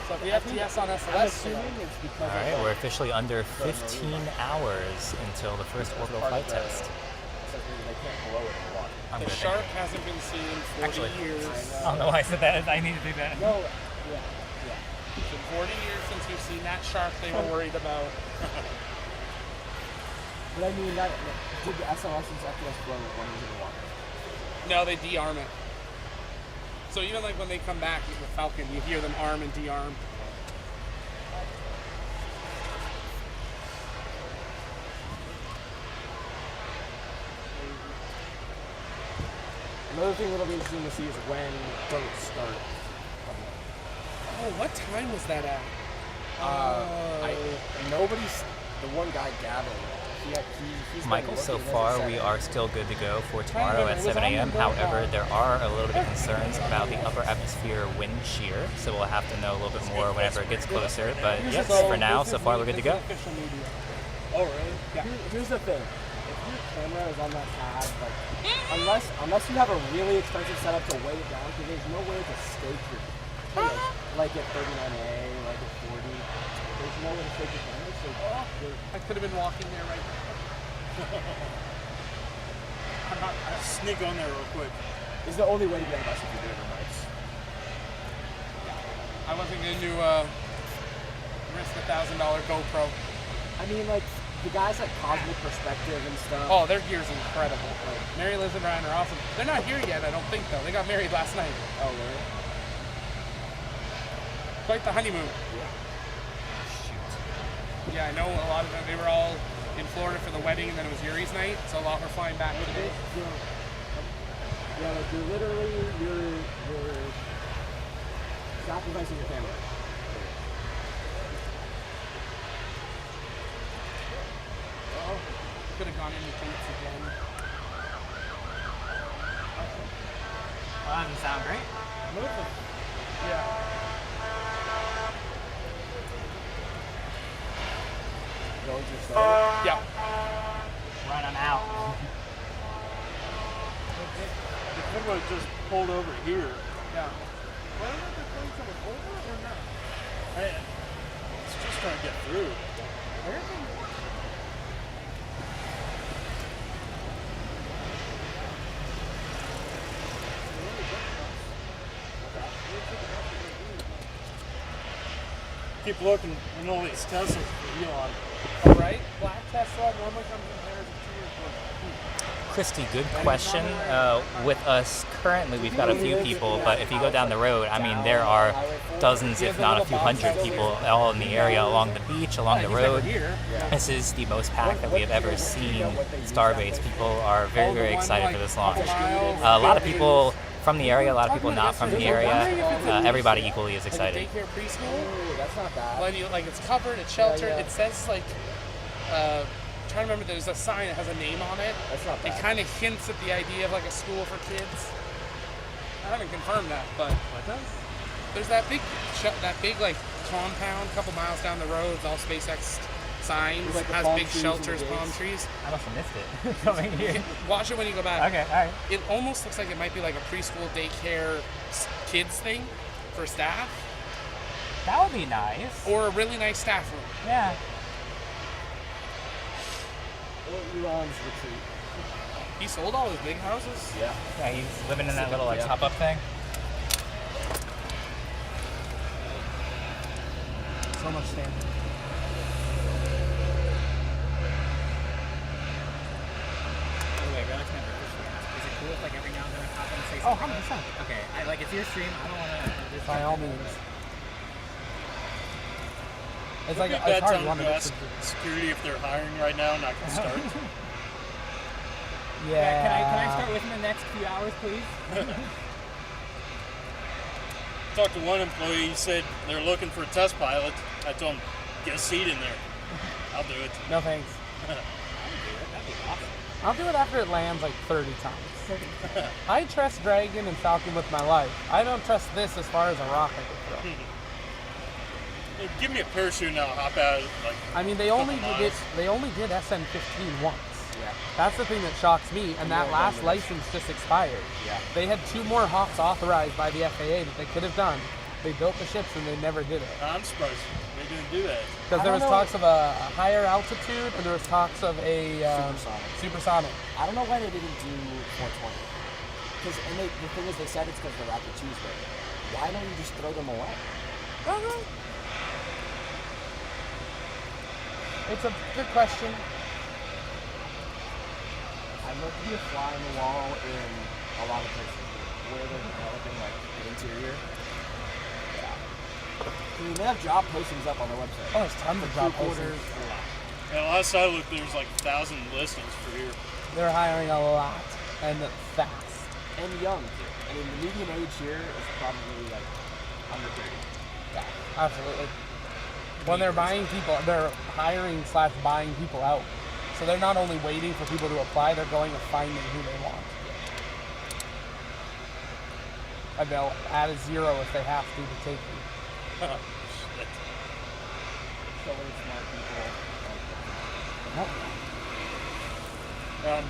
So if the FTS on
I'm
SLS,
assuming it's because
All right, we're officially under 15 hours until the first orbital flight test.
They can't blow it in water.
I'm
the
gonna
shark hasn't been seen in 40
Actually,
years.
I don't know why I said that. I need to do that.
No, yeah.
It's been 40 years since we've seen that shark they were worried about.
But I mean, that did the SLS and FTS blow when it was in the water?
No, they de-arm it. So even like when they come back with the Falcon, you hear them arm and de-arm.
Another thing that'll be interesting to see is when boats start.
Oh, what time was that at?
Nobody's. The one guy, Gavin. He's
Michael,
been
so
looking,
far
as I
we
said.
are still good to go for tomorrow at 7 a.m. However, there are a little bit of concerns about the upper atmosphere wind shear, so we'll have to know a little bit more whenever it gets closer. But yes, for now, so far we're good to go.
Oh, really?
Here's the thing. If your camera is on that pad, like, unless you have a really expensive setup to weigh it down, because there's no way to stake your camera. Like at 39A, like at 40. There's no way to stake your camera. So
I could have been walking there right now.
Sneak on there real quick.
It's the only way to get a bus if you're doing the nights.
I wasn't going to risk $1,000 GoPro.
I mean, like, the guys at Cosmic Perspective and stuff.
Oh, their gear's incredible. Mary Liz and Ryan are awesome. They're not here yet, I don't think, though. They got married last night.
Oh, really?
Quite the honeymoon. Yeah, I know a lot of them. They were all in Florida for the wedding, and then it was Yuri's night, so a lot were flying back today.
Yeah, like you're literally you're sacrificing your family.
Oh, could have gone into Tate's again.
Well, that doesn't sound great.
Move them. Yeah.
Going to start.
Yeah.
Right, I'm out.
The camera just pulled over here. Yeah. Why don't they bring someone over or not?
Hey, it's just trying to get through. Keep looking, and all these Teslas for Elon.
All right. Black Tesla normally comes in pairs of 2 or 4.
Christy, good question. With us currently, we've got a few people, but if you go down the road, I mean, there are dozens, if not a few hundred people all in the area, along the beach, along the road. This is the most packed that we have ever seen Starbase. People are very, very excited for this launch. A lot of people from the area, a lot of people not from the area. Everybody equally is excited.
Daycare preschool.
Ooh, that's not bad.
When you, like, it's covered, it's sheltered.
yeah.
It says like, trying to remember. There's a sign that has a name on it.
That's not
It
bad.
kind of hints at the idea of like a school for kids. I haven't confirmed that, but there's that big like compound a couple miles down the road. It's all SpaceX signs.
With, like, the
has
palm
big
trees
shelters,
and the
palm
gates.
trees.
I must have missed it coming here.
Watch it when you go back.
Okay, all right.
It almost looks like it might be like a preschool daycare kids thing for staff,
That would be nice.
or a really nice staff room.
Yeah.
Elon's retreat.
He sold all his big houses.
Yeah.
Yeah, he's living in that little like
Yeah.
pop-up thing.
So much standing.
Wait, Relics never officially asked. Is it cool if like every now and then I pop in and say
Oh,
something?
100%.
Okay, like it's your stream. I don't want to.
By all means. It's
It'd
like
be
it's
bad
hard
time
one
to
to
ask security if they're hiring right now and I can start.
Yeah, can I start within the next few hours, please?
Talked to one employee, he said they're looking for a test pilot. I told him, get a seat in there. I'll do it.
No thanks.
That'd be awesome.
I'll do it after it lands like 30 times. I trust Dragon and Falcon with my life. I don't trust this as far as a rocket would throw.
Hey, give me a parachute and I'll hop out. Like,
I mean, they only
Couple
did
miles.
they only did SN15 once.
Yeah.
That's the thing that shocks me, and that
Yeah,
last
yeah.
license just expired.
Yeah.
They had 2 more Hawks authorized by the FAA that they could have done. They built the ships and they never did it.
I'm surprised they didn't do that.
Because
I
there was
don't know.
talks of a higher altitude, and there was talks of a supersonic.
I don't know why they didn't do 420. Because the thing is, they said it's because the Raptor 2's there. Why don't you just throw them away?
It's a good question.
I'd love to be a fly on the wall in a lot of places where they're developing like the interior. Yeah. I mean, they have job postings up on their website.
Oh, there's tons of job
Crew
postings.
quarters.
And last I looked, there's like 1,000 listings for here.
They're hiring a lot and fast.
And young too. I mean, the median age here is probably like under 30.
Yeah, absolutely. When they're buying people, they're hiring / buying people out. So they're not only waiting for people to apply, they're going and finding who they want. And they'll add a 0 if they have to take you.
Shit.
So many smart people.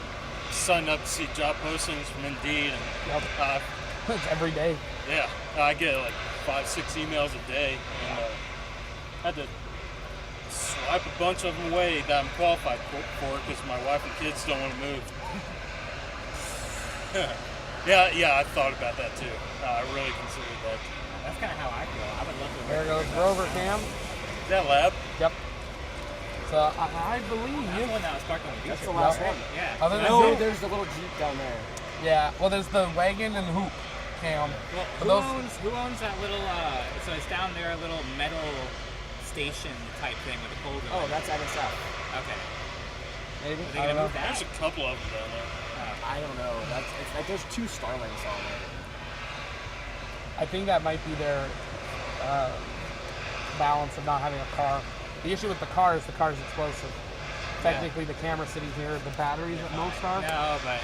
Signed up to see job postings from Indeed, and
Yep. It's every day.
yeah, I get like 5-6 emails a day, and I had to swipe a bunch of them away that I'm qualified for because my wife and kids don't want to move. yeah, I thought about that too. I really considered that.
That's kind of how I feel. I would love to.
There goes Rover Cam.
Is that lab?
Yep. So I believe
That's
you.
the one that was parked on the beach.
That's the last one.
Yeah.
Other than
No,
Hoop.
there's the little Jeep down there.
Yeah, well, there's the wagon and Hoop Cam.
Well,
But
who owns that little? So it's down there, a little metal station type thing with a pole going.
Oh, that's NSF.
Okay.
Maybe.
Are they
I don't
gonna
know.
move that?
There's a couple of them down there.
I don't know. It's like there's 2 Starlinks on there.
I think that might be their balance of not having a car. The issue with the car is explosive. Technically, the camera sitting here, the batteries at most are.
No, but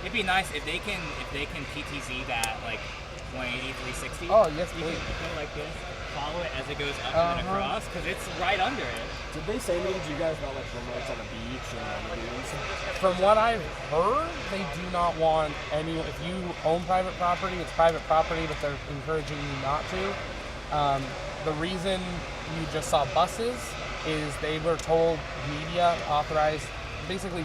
It'd be nice if they can PTZ that like 180, 360.
Oh, yes,
You
please.
can go like this, follow it as it goes up and across, because it's right under it.
Did they say anything to you guys about like remotes on the beach and on the dunes?
From what I've heard, they do not want any. If you own private property, it's private property, but they're encouraging you not to. The reason you just saw buses is they were told media authorized, basically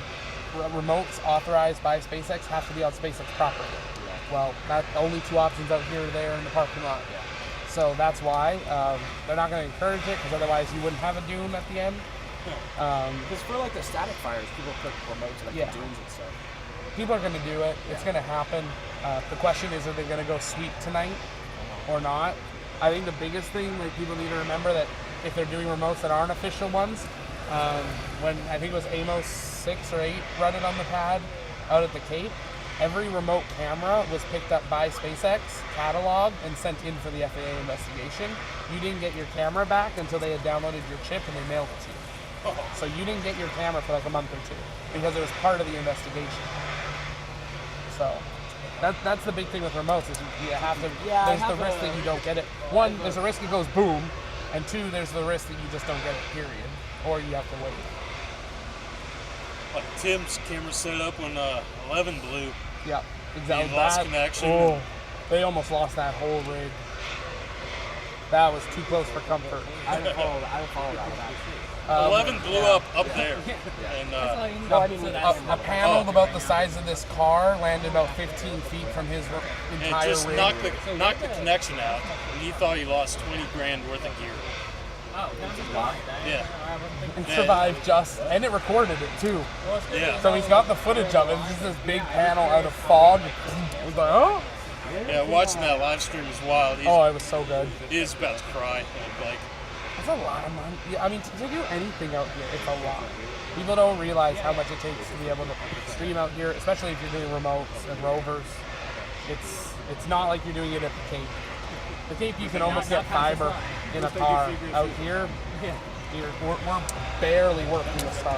remotes authorized by SpaceX have to be on SpaceX property. Yeah. Well, that's only two options out here or there in the parking lot. Yeah. So that's why they're not going to encourage it, because otherwise you wouldn't have a dune at the end.
Because for like the static fires, people put remotes like the dunes and stuff.
People are going to do it. It's going to happen. The question is, are they going to go sweep tonight or not? I think the biggest thing that people need to remember that if they're doing remotes that aren't official ones, when I think it was Amos 6 or 8 running on the pad out at the Cape, every remote camera was picked up by SpaceX, cataloged, and sent in for the FAA investigation. You didn't get your camera back until they had downloaded your chip and they mailed it to you. So you didn't get your camera for like a month or two because it was part of the investigation. So that's the big thing with remotes is you have to. There's the risk that you don't get it. One, there's a risk it goes boom, and two, there's the risk that you just don't get it. Period, or you have to wait.
Like Tim's camera set up when 11 blew.
Yeah, exactly.
He lost connection.
Oh, they almost lost that whole rig. That was too close for comfort.
I didn't follow that.
11 blew up there. And
a panel about the size of this car landed about 15 feet from his entire
it just
rig.
knocked the connection out, and he thought he lost 20 grand worth of gear.
Oh,
Yeah.
And survived and it recorded it too.
Yeah.
So he's got the footage of it. It's just this big panel out of fog. He's like, oh.
Yeah, watching that live stream is wild.
Oh, it was so good.
He's about to cry. Like,
it's a lot of money. Yeah, I mean, to do anything out here, it's a lot. People don't realize how much it takes to be able to stream out here, especially if you're doing remotes and rovers. It's not like you're doing it at the Cape. The Cape, you can almost get fiber in a car. Out here, we're barely working the Star.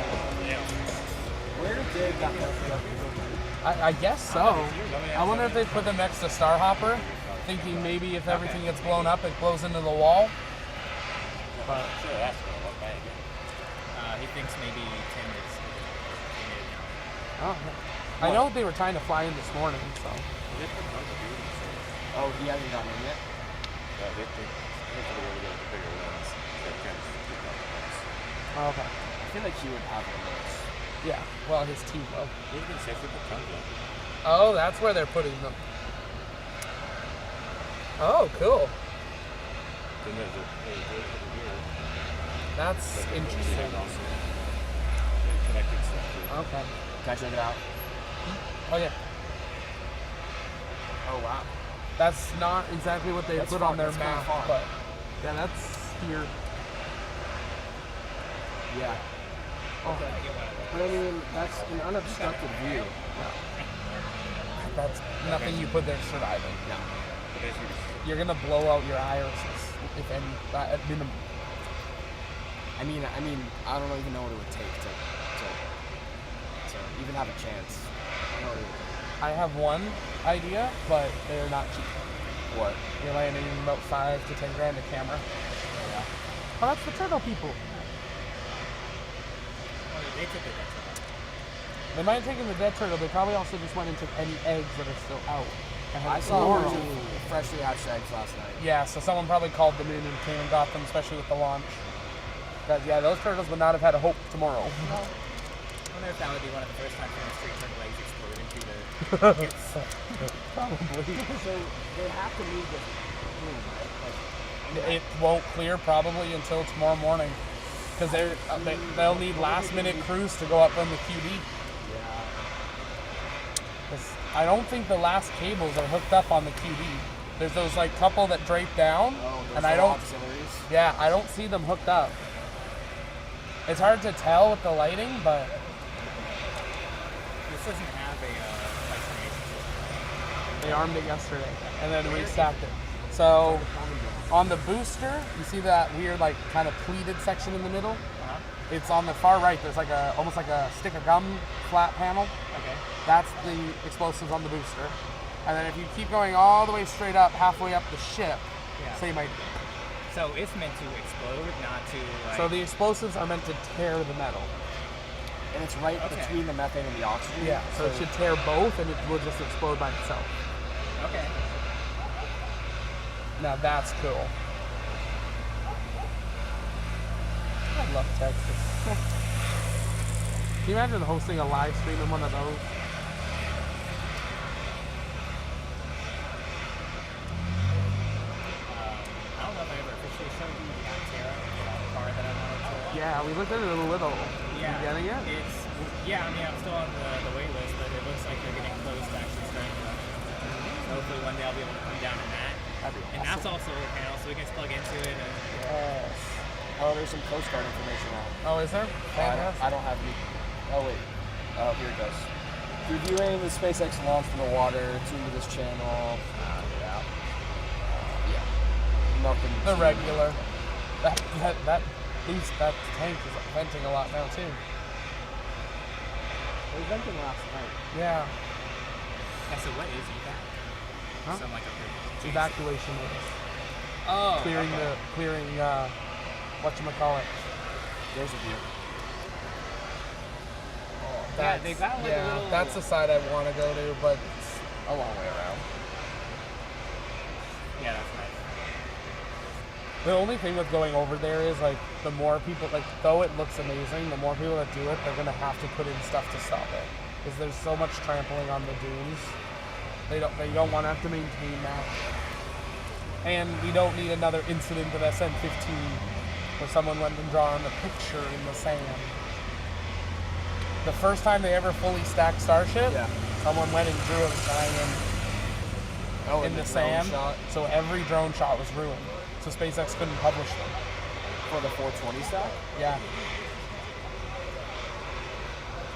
Where did that go?
I guess so. I wonder if they put them next to Starhopper, thinking maybe if everything gets blown up, it blows into the wall. But
Sure, that's going to look bad again.
he thinks maybe Tim is.
oh, I know they were trying to fly in this morning, so.
Oh, he hasn't gotten in yet?
Yeah, they probably want to get the bigger ones. They can keep up the ones.
Oh, okay.
I feel like he would have remotes.
Yeah, well, his team will.
He's been safe with the tons of them.
Oh, that's where they're putting them. Oh, cool.
Then there's a over here.
That's interesting.
Also connecting stuff to
Okay.
Can I check it out?
Oh, yeah.
Oh, wow.
That's not exactly what they
That's
put
far-
on their
that's kinda
map,
far.
but yeah, that's here.
Yeah. Okay. But I mean, that's an unobstructed view.
That's nothing you put there surviving.
No.
You're gonna blow out your irises, if any, at minimum.
I mean, I don't even know what it would take to even have a chance. I don't know what it would take.
I have one idea, but they're not cheap.
What?
You're landing about 5 to 10 grand a camera.
Yeah.
Oh, that's the turtle people.
They took it.
They might have taken the dead turtle. They probably also just went and took any eggs that are still out.
I saw two freshly hatched eggs last night.
Yeah, so someone probably called them in and came and got them, especially with the launch. But yeah, those turtles would not have had a hope tomorrow.
I wonder if that would be one of the first times in history turtle eggs explode into the
Probably.
So they have to move this room, right?
It won't clear probably until tomorrow morning. Because they'll need last minute crews to go up on the QD.
Yeah.
I don't think the last cables are hooked up on the QD. There's those like couple that drape down, and I don't.
Auxiliaries.
Yeah, I don't see them hooked up. It's hard to tell with the lighting, but
This doesn't have a light termination system.
they armed it yesterday and then restacked it. So on the booster, you see that weird like kind of pleated section in the middle? It's on the far right. There's like almost like a stick of gum flat panel.
Okay.
That's the explosives on the booster. And then if you keep going all the way straight up, halfway up the ship,
Yeah.
same idea.
So it's meant to explode, not to like.
So the explosives are meant to tear the metal.
And it's right
Okay.
between the methane and the oxygen.
Yeah. So it should tear both, and it will just explode by itself.
Okay.
Now that's cool. I love Texas. Can you imagine hosting a live stream in one of those?
I don't know if I ever officially showed you the Actera car that I wanted to.
Yeah, we looked at it a little.
Yeah.
You getting it?
It's yeah. I mean, I'm still on the wait list, but it looks like they're getting close to actually starting production. So hopefully one day I'll be able to come down in that.
That'd be
And that's also a panel, so we can just plug into it. And,
Yes.
Oh, there's some Coast Guard information out.
Oh, is there? Fantastic.
I don't have any. Oh wait. Oh, here it goes. Reviewing the SpaceX launch from the water. Tune to this channel. Yeah. Nothing.
The regular. That tank is venting a lot now too.
It was venting last night.
Yeah.
yeah. So what is evac?
Huh?
So like a
Evacuation was
Oh.
clearing
okay.
whatchamacallit.
There's a view.
Yeah, they got like a little.
That's the side I want to go to, but it's a long way around.
Yeah, that's nice.
The only thing with going over there is like the more people, like though it looks amazing, the more people that do it, they're gonna have to put in stuff to stop it because there's so much trampling on the dunes. They don't want to have to maintain that, and we don't need another incident of SN15 where someone went and drawn a picture in the sand. The first time they ever fully stacked Starship, someone went and drew a sign in the sand, so every drone shot was ruined. So SpaceX couldn't publish them.
For the 420 stack?
Yeah.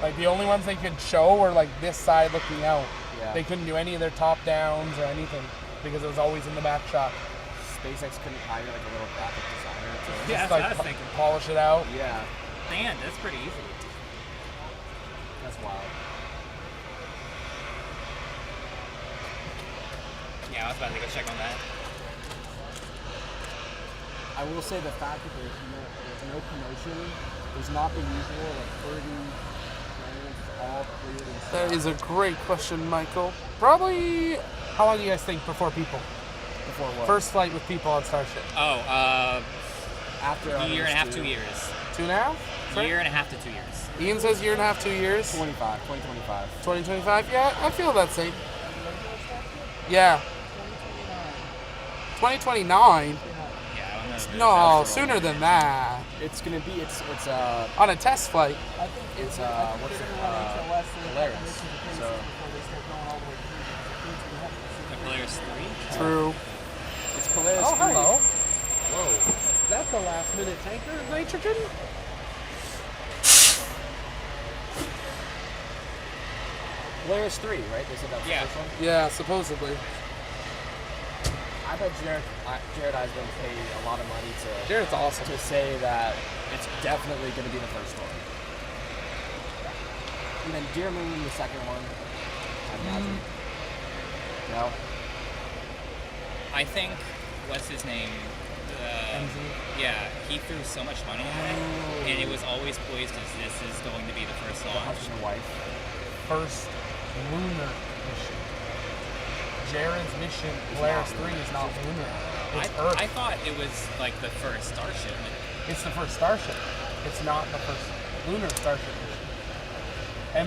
Like the only ones they could show were like this side looking out.
Yeah.
They couldn't do any of their top downs or anything because it was always in the back shot.
SpaceX couldn't hire like a little graphic designer to
Yeah,
Just
that's what
like
I was thinking.
polish it out.
Yeah.
Man, that's pretty easy.
That's wild.
Yeah, I was about to go check on that.
I will say the fact that there's no commotion is not the usual, like 30 planes all cleared and stuff.
That is a great question, Michael. Probably, how long do you guys think before people?
Before what?
First flight with people on Starship.
Oh,
After
a year and a half, 2
2
years.
2.5?
Year and a half to 2 years.
Ian says year and a half, 2 years.
2025.
2025? Yeah, I feel that's safe. Yeah. 2029?
Yeah, I don't know.
No, sooner than that.
It's gonna be it's
On a test flight.
what's it Polaris. So
The Polaris 3?
True.
it's Polaris.
Oh,
3.
hello.
Whoa.
That's a last minute tanker of nitrogen?
Polaris 3, right? They said that was
Yeah.
the first one.
Yeah, supposedly.
I bet Jared Eisman paid a lot of money
Jared's awesome.
to say that it's definitely going to be the first one. And then Deer Moon, the second one. I imagine. No.
I think, what's his name? Yeah, he threw so much money at it, and it was always poised as this is going to be the first
The
launch.
husband and wife.
First lunar mission. Jared's mission, Polaris 3, is not lunar. It's Earth.
I thought it was like the first Starship.
It's the first Starship. It's not the first lunar Starship mission.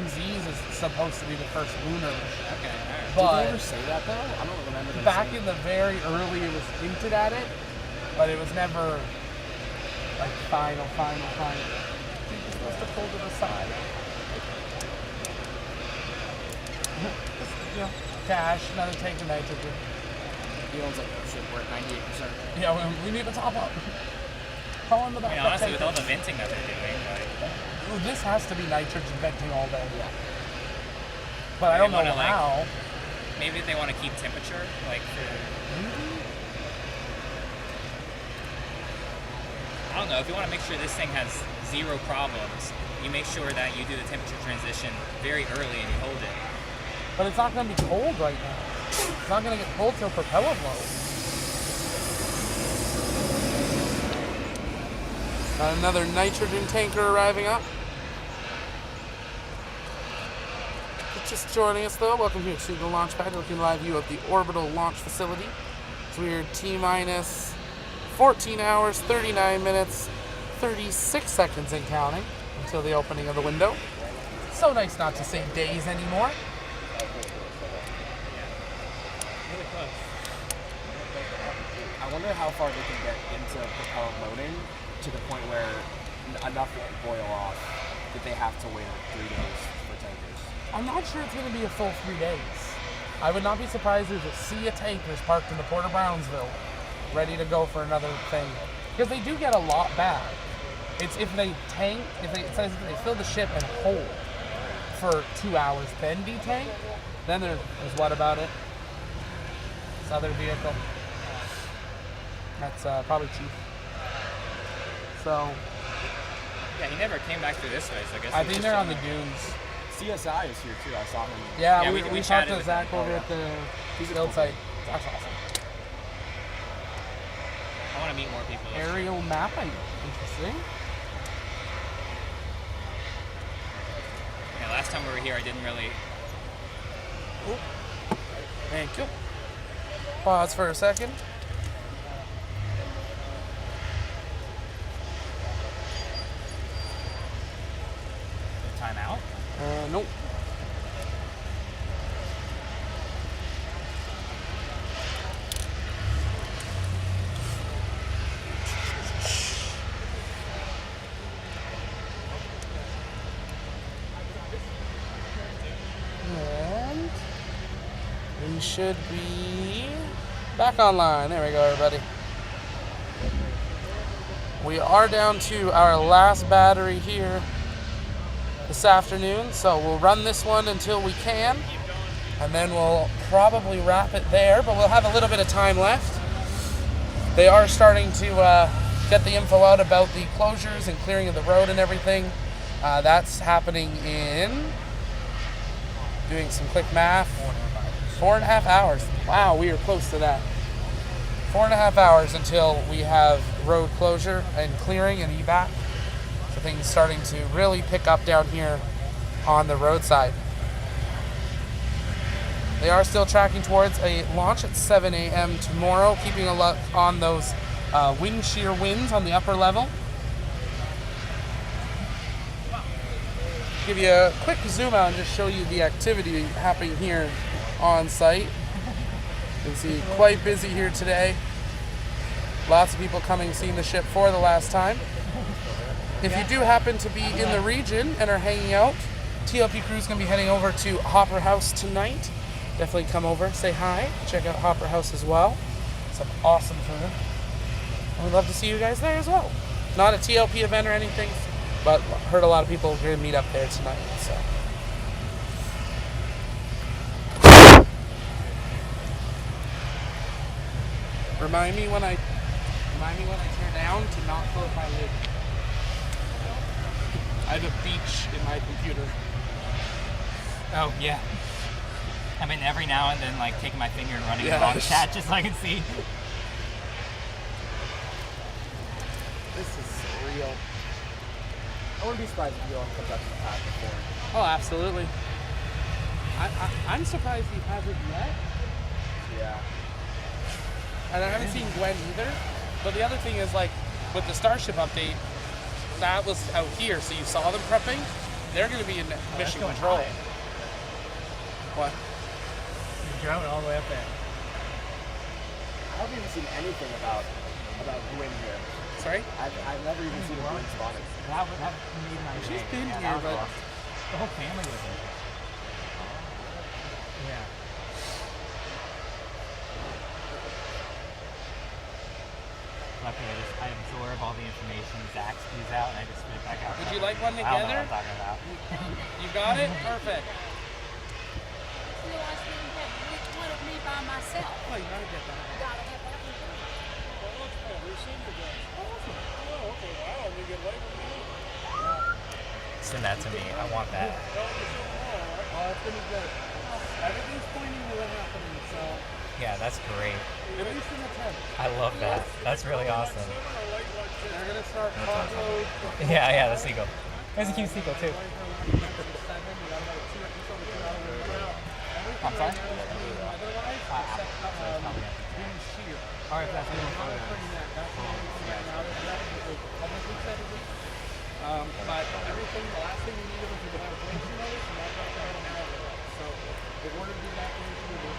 MZ's is supposed to be the first lunar mission.
Okay, alright.
Did they
But
ever say that though? I don't remember them
back
saying
in the very early, it was hinted at it, but it was never like final. You're supposed to pull to the side. Just, cash, another tank of nitrogen.
He owns like, oh shit, we're at 98%.
Yeah, we need to top up. Call on the
I
back.
mean, honestly, with all the venting that they're doing, like,
Ooh, this has to be nitrogen venting all day.
Yeah.
But I don't know
wanna, like,
how.
maybe they want to keep temperature, like for. I I don't know, if you want to make sure this thing has zero problems, you make sure that you do the temperature transition very early and you hold it.
But it's not going to be cold right now. It's not going to get cold till propeller blows. Got another nitrogen tanker arriving up. Just joining us though, welcome here to the launch pad. Looking live view of the orbital launch facility. So we're T-minus 14 hours, 39 minutes, 36 seconds and counting until the opening of the window. So nice not to say days anymore.
Really close.
I wonder how far they can get into propellant loading to the point where enough won't boil off that they have to wait 3 days for tankers.
I'm not sure it's going to be a full 3 days. I would not be surprised if a sea of tankers parked in the Port of Brownsville ready to go for another thing. Because they do get a lot back. It's if they tank, it says if they fill the ship and hold for 2 hours, then detank, then there's what about it? This other vehicle. That's probably cheap. So.
Yeah, he never came back through this way, so I guess
I think they're on the dunes.
CSI is here too. I saw him.
Yeah,
we
we talked
chatted
to
with
Zach
him.
over at the build site. That's awesome.
I want to meet more people.
Aerial mapping. Interesting.
Yeah, last time we were here, I didn't really.
Thank you. Pause for a second.
Time out.
Nope. And we should be back online. There we go, everybody. We are down to our last battery here this afternoon, so we'll run this one until we can, and then we'll probably wrap it there, but we'll have a little bit of time left. They are starting to get the info out about the closures and clearing of the road and everything. That's happening in, doing some quick math, 4.5 hours. Wow, we are close to that. 4.5 hours until we have road closure and clearing and evac. So things starting to really pick up down here on the roadside. They are still tracking towards a launch at 7 a.m. tomorrow, keeping a look on those wind shear winds on the upper level. Give you a quick zoom out and just show you the activity happening here on site. You can see quite busy here today. Lots of people coming, seeing the ship for the last time. If you do happen to be in the region and are hanging out, TLP crew is going to be heading over to Hopper House tonight. Definitely come over, say hi, check out Hopper House as well. Some awesome food. And we'd love to see you guys there as well. Not a TLP event or anything, but heard a lot of people are going to meet up there tonight. So. Remind me when I tear down to not close my lid. I have a beach in my computer.
Oh, yeah. I mean, every now and then, like, taking my finger and running the wrong chat just so I can see.
This is surreal. I wouldn't be surprised if you all comes up to the pad before.
Oh, absolutely. I'm surprised he hasn't yet.
Yeah.
And I haven't seen Gwen either. But the other thing is, like, with the Starship update, that was out here, so you saw them prepping. They're going to be in mission control. What?
You're drone all the way up there.
I haven't even seen anything about Gwyn here.
Sorry?
I've never even seen Gwyn spotted.
That made my
She's
day.
been
Yeah,
here,
that was
but
awesome. The whole family was in. Yeah. Luckily, I absorb all the information Zach spews out, and I just spit it back out.
Would you like one
I don't know
together?
what I'm talking about.
You got it? Perfect.
You wants me to have one of me by myself.
Oh, you gotta get that.
Gotta have that one.
Yeah, we've seen the guys. Awesome. Oh, okay. Wow, we get labeled.
Send that to me. I want that.
Oh, it's gonna be good. Everything's pointing to it happening, so
Yeah, that's great.
at least in the 10.
I love that. That's really awesome.
They're gonna start upload.
Yeah, yeah, the seagull. There's a cute seagull too. I'm sorry? Alright, that's
But everything, the last thing we needed was the evacuation notice, and that's not going to happen. So, in order to do that, we need to do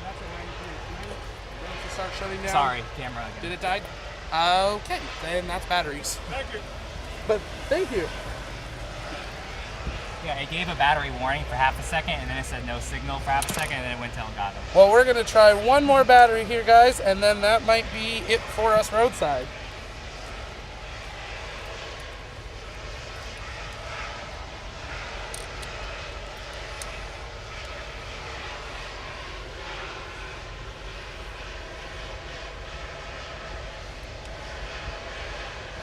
that's a 93. Ready to start shutting down?
Sorry, camera again.
Did it die? Okay, then that's batteries.
Thank you.
But thank you.
Yeah, it gave a battery warning for half a second, and then it said no signal for half a second, and then it went to Elgato.
Well, we're going to try one more battery here, guys, and then that might be it for us roadside.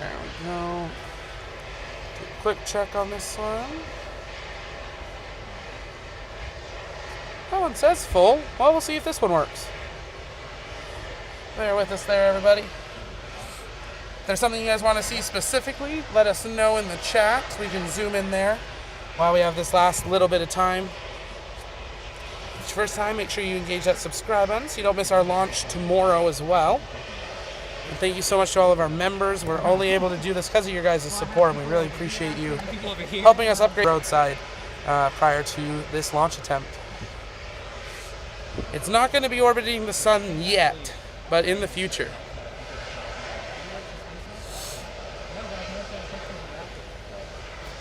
There we go. Quick check on this one. That one says full. Well, we'll see if this one works. Bear with us there, everybody. If there's something you guys want to see specifically, let us know in the chat. We can zoom in there while we have this last little bit of time. If it's your first time, make sure you engage that subscribe button so you don't miss our launch tomorrow as well. And thank you so much to all of our members. We're only able to do this because of your guys' support, and we really appreciate you helping us upgrade roadside prior to this launch attempt. It's not going to be orbiting the sun yet, but in the future.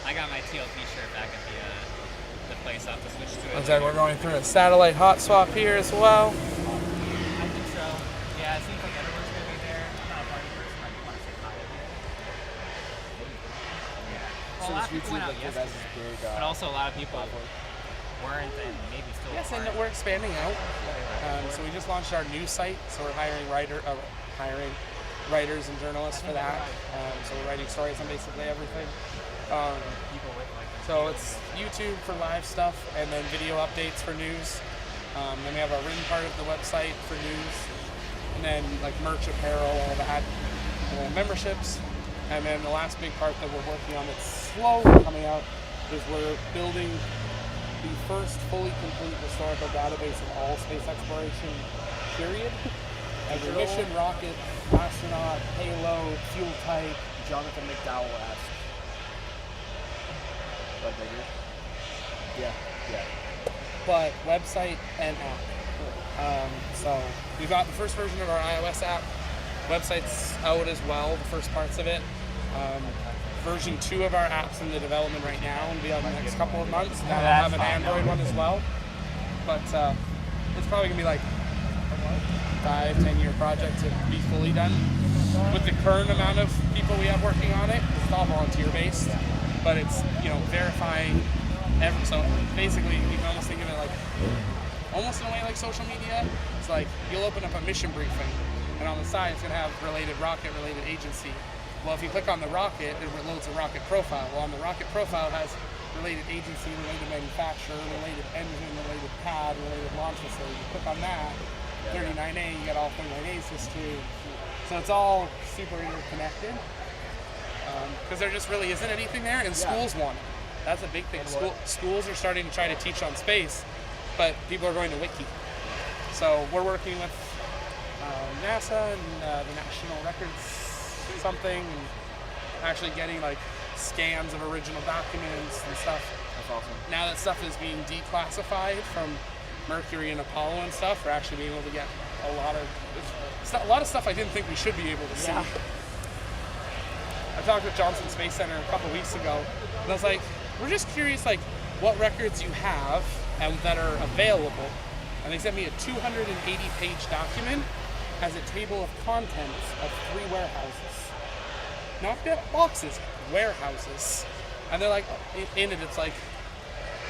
I got my TLP shirt back at the place. I'll have to switch to it.
Looks like we're going through a satellite hot swap here as well.
I think so. Yeah, it seems like everyone's going to be there. I'm not a party person. I just want to say hi. Well, a lot of people went out yesterday, but also a lot of people weren't and maybe still
Yes, and
aren't.
we're expanding out. So we just launched our new site, so we're hiring writers and journalists for that. So we're writing stories on basically everything. So it's YouTube for live stuff, and then video updates for news. Then we have our written part of the website for news, and then like merch, apparel, all that, memberships. And then the last big part that we're working on that's slowly coming out is we're building the first fully complete historical database of all space exploration, period. Every mission, rocket, astronaut, payload, fuel type.
Jonathan McDowell-esque. But bigger? Yeah.
But website and app. So we've got the first version of our iOS app. Website's out as well, the first parts of it. Version 2 of our app's in the development right now and be out in the next couple of months. And that'll have an Android one as well. But it's probably going to be like a 5-10 year project to be fully done. With the current amount of people we have working on it, it's all volunteer based. But it's, verifying so basically you can almost think of it like almost in a way like social media. It's like you'll open up a mission briefing and on the side it's going to have related rocket, related agency. Well, if you click on the rocket, it loads a rocket profile. Well, on the rocket profile it has related agency, related manufacturer, related engine, related pad, related launch facility. You click on that, 39A, you get all 39A's history. So it's all super interconnected. Because there just really isn't anything there, and schools want it. That's a big thing. Schools are starting to try to teach on space, but people are going to Wiki. So we're working with NASA and the National Records something, and actually getting like scans of original documents and stuff.
That's awesome.
Now that stuff is being declassified from Mercury and Apollo and stuff, we're actually being able to get a lot of stuff I didn't think we should be able to see. I talked with Johnson Space Center a couple weeks ago, and I was like, we're just curious, like, what records you have and that are available. And they sent me a 280-page document as a table of contents of 3 warehouses. Not boxes, warehouses. And they're like, in it, it's like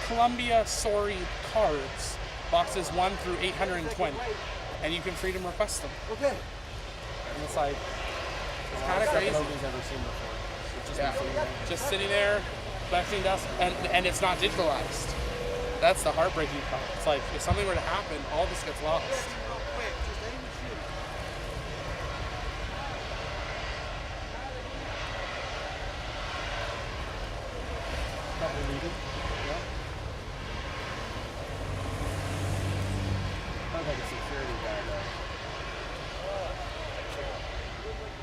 Columbia Sorry cards, boxes 1 through 820. And you can freedom request them.
Okay.
And it's like
It's kind of
stuff
crazy.
nobody's ever seen before. It's just
Yeah.
been sitting there.
Just sitting there, collecting dust, and it's not digitalized. That's the heartbreaking part. It's like if something were to happen, all this gets lost.
Probably needed. Yeah. Sounds like a security guy though.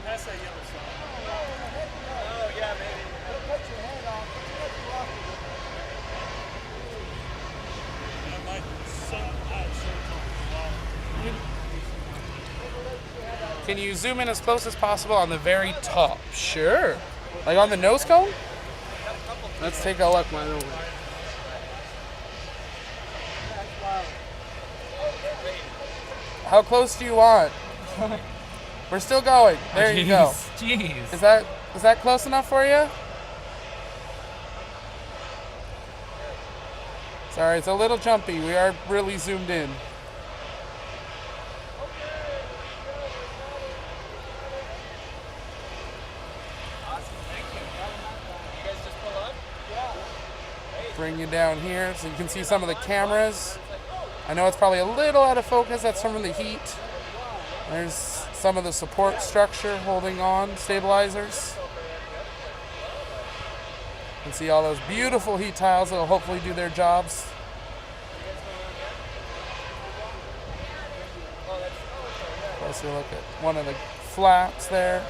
Pass that yellow sign.
Oh, yeah, maybe. It'll cut your head off.
And my son, I had so
Can you zoom in as close as possible on the very top? Sure. Like on the nose cone? Let's take a look, my little. How close do you want? We're still going. There you go.
Jeez.
Is that close enough for you? Sorry, it's a little jumpy. We are really zoomed in. Bring you down here so you can see some of the cameras. I know it's probably a little out of focus. That's from the heat. There's some of the support structure holding on, stabilizers. You can see all those beautiful heat tiles that will hopefully do their jobs. Closer look at one of the flaps there.
I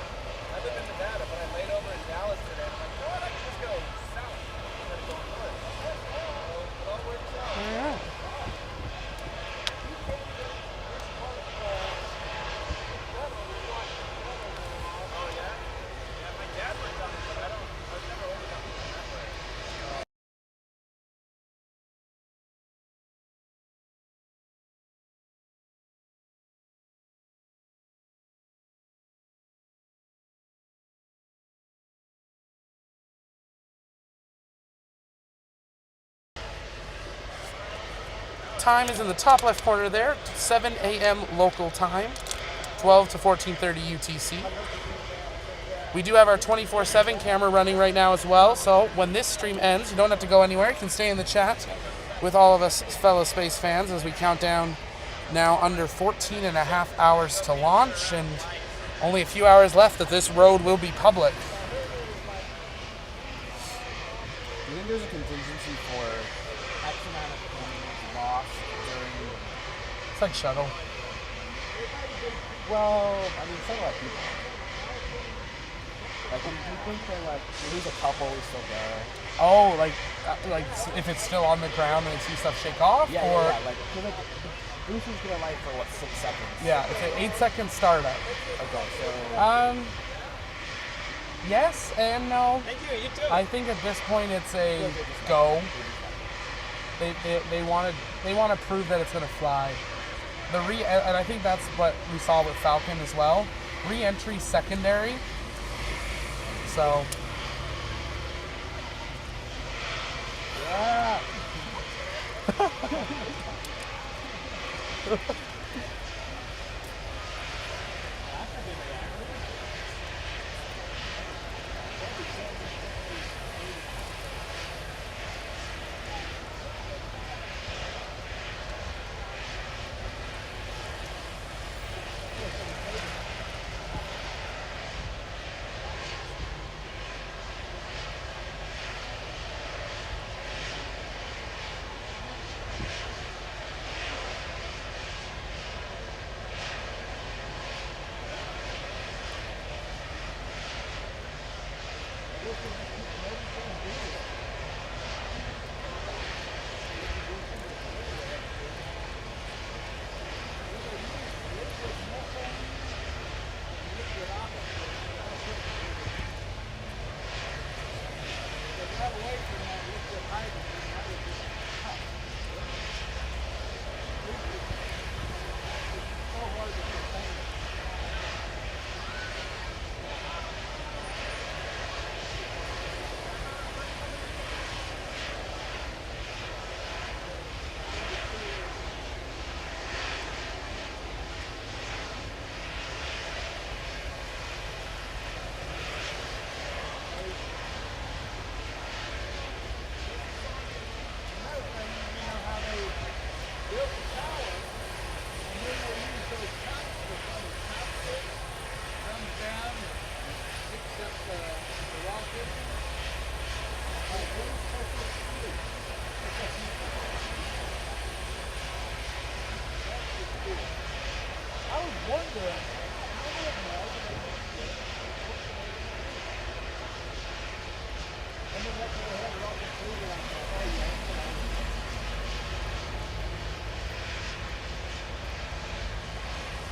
live in Nevada, but I laid over in Dallas today. I'm like, you know what? I can just go south instead of going north. It all works out.
Yeah.
Oh, yeah? Yeah, my dad worked on it, but I was never old enough to remember it.
Time is in the top left corner there, 7 a.m. local time, 12 to 14:30 UTC. We do have our 24/7 camera running right now as well, so when this stream ends, you don't have to go anywhere. You can stay in the chat with all of us fellow space fans as we count down now under 14 and a half hours to launch, and only a few hours left that this road will be public.
Do you think there's a contingency for X amount of planes lost during?
It's like shuttle.
Well, I mean, satellite people. Like, do you think they like lose a couple, we still there?
Oh, like if it's still on the ground and you see stuff shake off,
Yeah,
or
yeah, yeah. Like, so like the boost is gonna light for what, 6 seconds?
yeah, it's an 8-second startup.
Okay, so.
Yes and no.
Thank you, you too.
I think at this point it's a go. They want to prove that it's going to fly. And I think that's what we saw with Falcon as well. Re-entry secondary. So.
Yeah.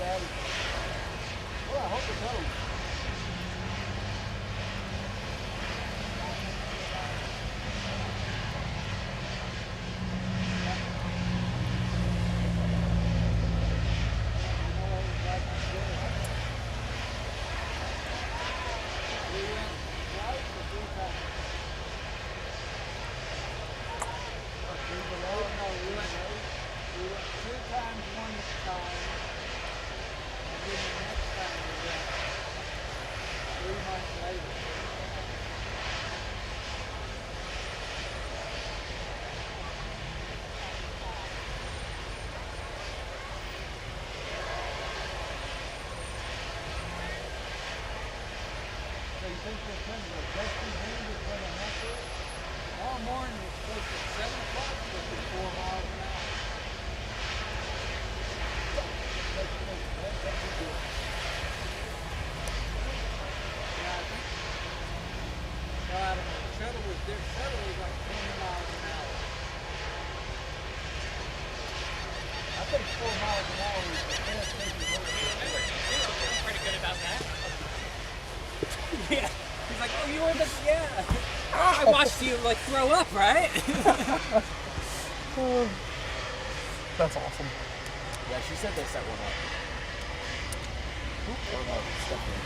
Daddy. Well, I hope it goes. So you think this thing is dusty wind is going to mess it? Tomorrow morning it's supposed to 7 o'clock, it's supposed to be 4 miles an hour. That'd be good. Yeah, I think. No, I don't know. Their shuttle was like 20 miles an hour. I think 4 miles an hour is the best thing to go.
I'm pretty good about that.
Yeah. He's like, oh, you were the, yeah. I watched you like throw up, right?
That's awesome.
Yeah, she said they set one up. Or no, Stephanie.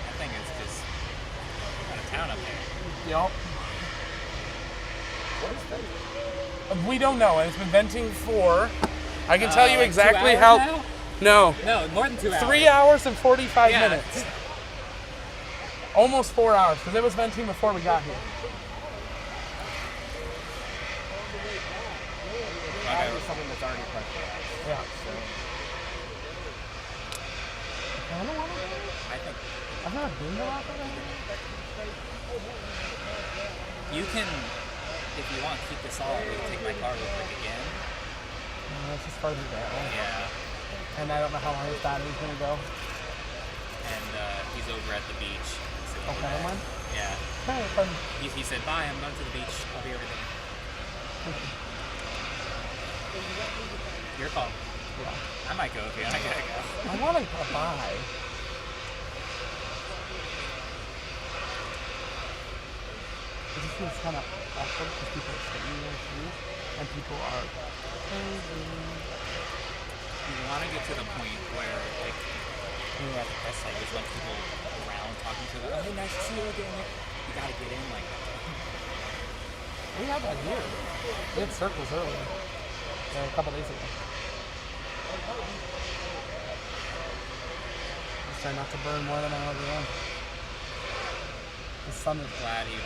That thing is just out of town up there.
Yup.
What is that?
We don't know. It's been venting for. I can tell you
Like 2
exactly
hours
how.
now?
No.
No, more than 2 hours.
3 hours and 45
Yeah.
minutes. Almost 4 hours, because it was venting before we got here.
That was something that's already pressurized.
Yeah.
So,
I don't want to.
I think
I've never been to that.
you can, if you want, keep this all. We can take my car real quick again.
It's just further down.
Yeah.
And I don't know how long his battery's going to go.
And he's over at the beach. So
Okay, never mind.
yeah.
Okay, fine.
He said, bye, I'm going to the beach. I'll be over there. Your call.
Yeah.
I might go if you. I gotta go.
I want to go by. It just feels kind of awkward because people are sitting there too, and people are
You want to get to the point where, like, when you're at the press site, there's a bunch of people around talking to them. Oh, hey, nice to see you again. You gotta get in like that.
We had that here. We had circles earlier. A couple days ago. Just trying not to burn more than I already am. The sun is.
Glad you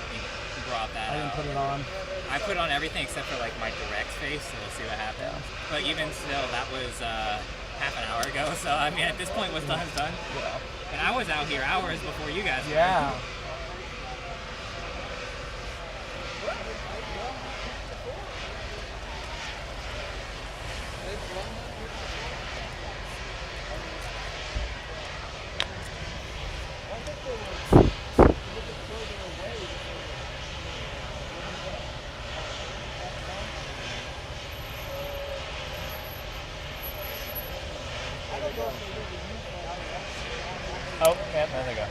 brought that
I didn't
out.
put it on.
I put on everything except for like my direct face, so we'll see what happens.
Yeah.
But even still, that was half an hour ago. So I mean, at this point, what's done is done.
Yeah.
And I was out here hours before you guys were.
Yeah.
Oh, yeah, there they go.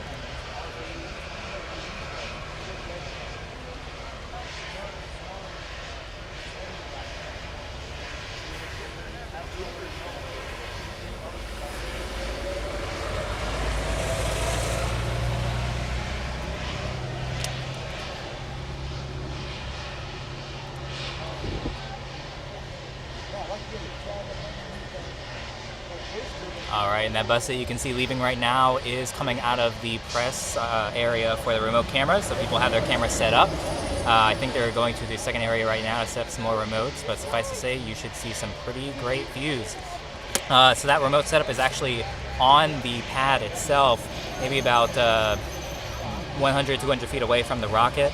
All right, and that bus that you can see leaving right now is coming out of the press area for the remote cameras, so people have their cameras set up. I think they're going to the second area right now to set up some more remotes, but suffice to say, you should see some pretty great views. So that remote setup is actually on the pad itself, maybe about 100, 200 feet away from the rocket.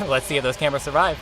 Let's see if those cameras survive.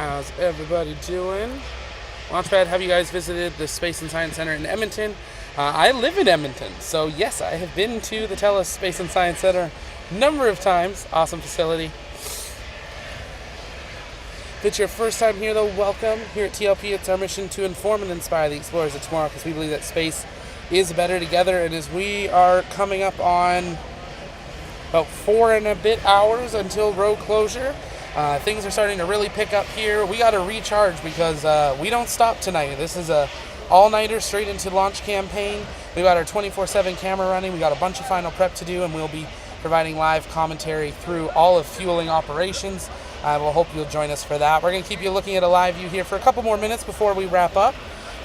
How's everybody doing? Launchpad, have you guys visited the Space and Science Center in Edmonton? I live in Edmonton, so yes, I have been to the TELUS Space and Science Center a number of times. Awesome facility. If it's your first time here, though, welcome. Here at TLP, it's our mission to inform and inspire the explorers of tomorrow, because we believe that space is better together. And as we are coming up on about 4 and a bit hours until road closure, things are starting to really pick up here. We got to recharge because we don't stop tonight. This is a all-nighter straight into launch campaign. We got our 24/7 camera running. We got a bunch of final prep to do, and we'll be providing live commentary through all of fueling operations. We'll hope you'll join us for that. We're going to keep you looking at a live view here for a couple more minutes before we wrap up.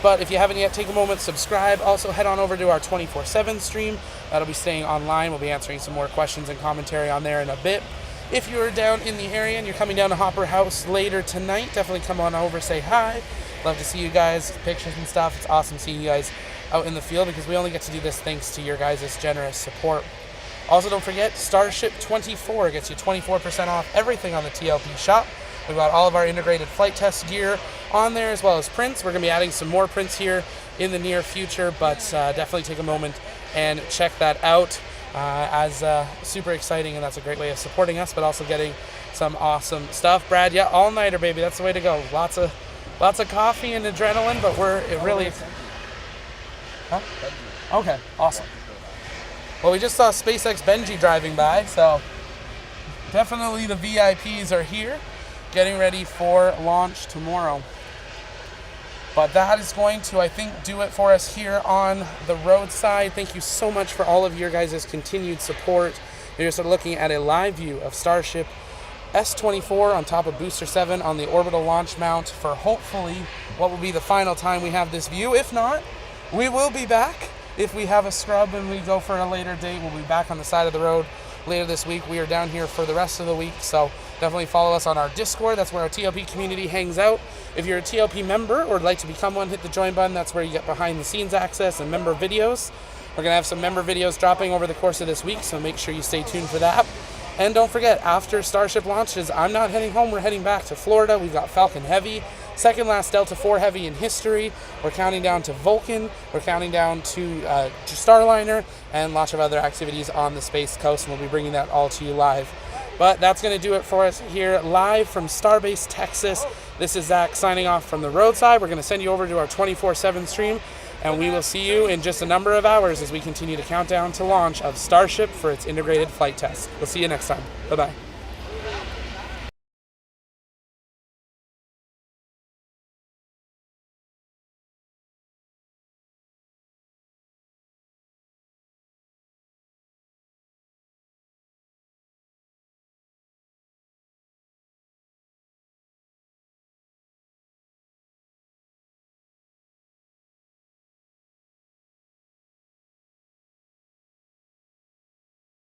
But if you haven't yet, take a moment, subscribe. Also, head on over to our 24/7 stream. That'll be staying online. We'll be answering some more questions and commentary on there in a bit. If you're down in the area and you're coming down to Hopper House later tonight, definitely come on over, say hi. Love to see you guys, pictures and stuff. It's awesome seeing you guys out in the field because we only get to do this thanks to your guys' generous support. Also, don't forget, Starship 24 gets you 24% off everything on the TLP shop. We've got all of our integrated flight test gear on there, as well as prints. We're going to be adding some more prints here in the near future, but definitely take a moment and check that out. As super exciting, and that's a great way of supporting us, but also getting some awesome stuff. Brad, yeah, all-nighter, baby, that's the way to go. Lots of coffee and adrenaline, but it really. Huh? Okay, awesome. Well, we just saw SpaceX Benji driving by, so definitely the VIPs are here, getting ready for launch tomorrow. But that is going to, I think, do it for us here on the roadside. Thank you so much for all of your guys' continued support. You're just looking at a live view of Starship S-24 on top of Booster 7 on the orbital launch mount for hopefully what will be the final time we have this view. If not, we will be back. If we have a scrub and we go for a later date, we'll be back on the side of the road later this week. We are down here for the rest of the week, so definitely follow us on our Discord. That's where our TLP community hangs out. If you're a TLP member or would like to become one, hit the join button. That's where you get behind the scenes access and member videos. We're going to have some member videos dropping over the course of this week, so make sure you stay tuned for that. And don't forget, after Starship launches, I'm not heading home. We're heading back to Florida. We've got Falcon Heavy, second last Delta IV Heavy in history. We're counting down to Vulcan. We're counting down to Starliner and lots of other activities on the Space Coast, and we'll be bringing that all to you live. But that's going to do it for us here live from Starbase, Texas. This is Zach signing off from the roadside. We're going to send you over to our 24/7 stream, and we will see you in just a number of hours as we continue to count down to launch of Starship for its integrated flight test. We'll see you next time. Bye-bye.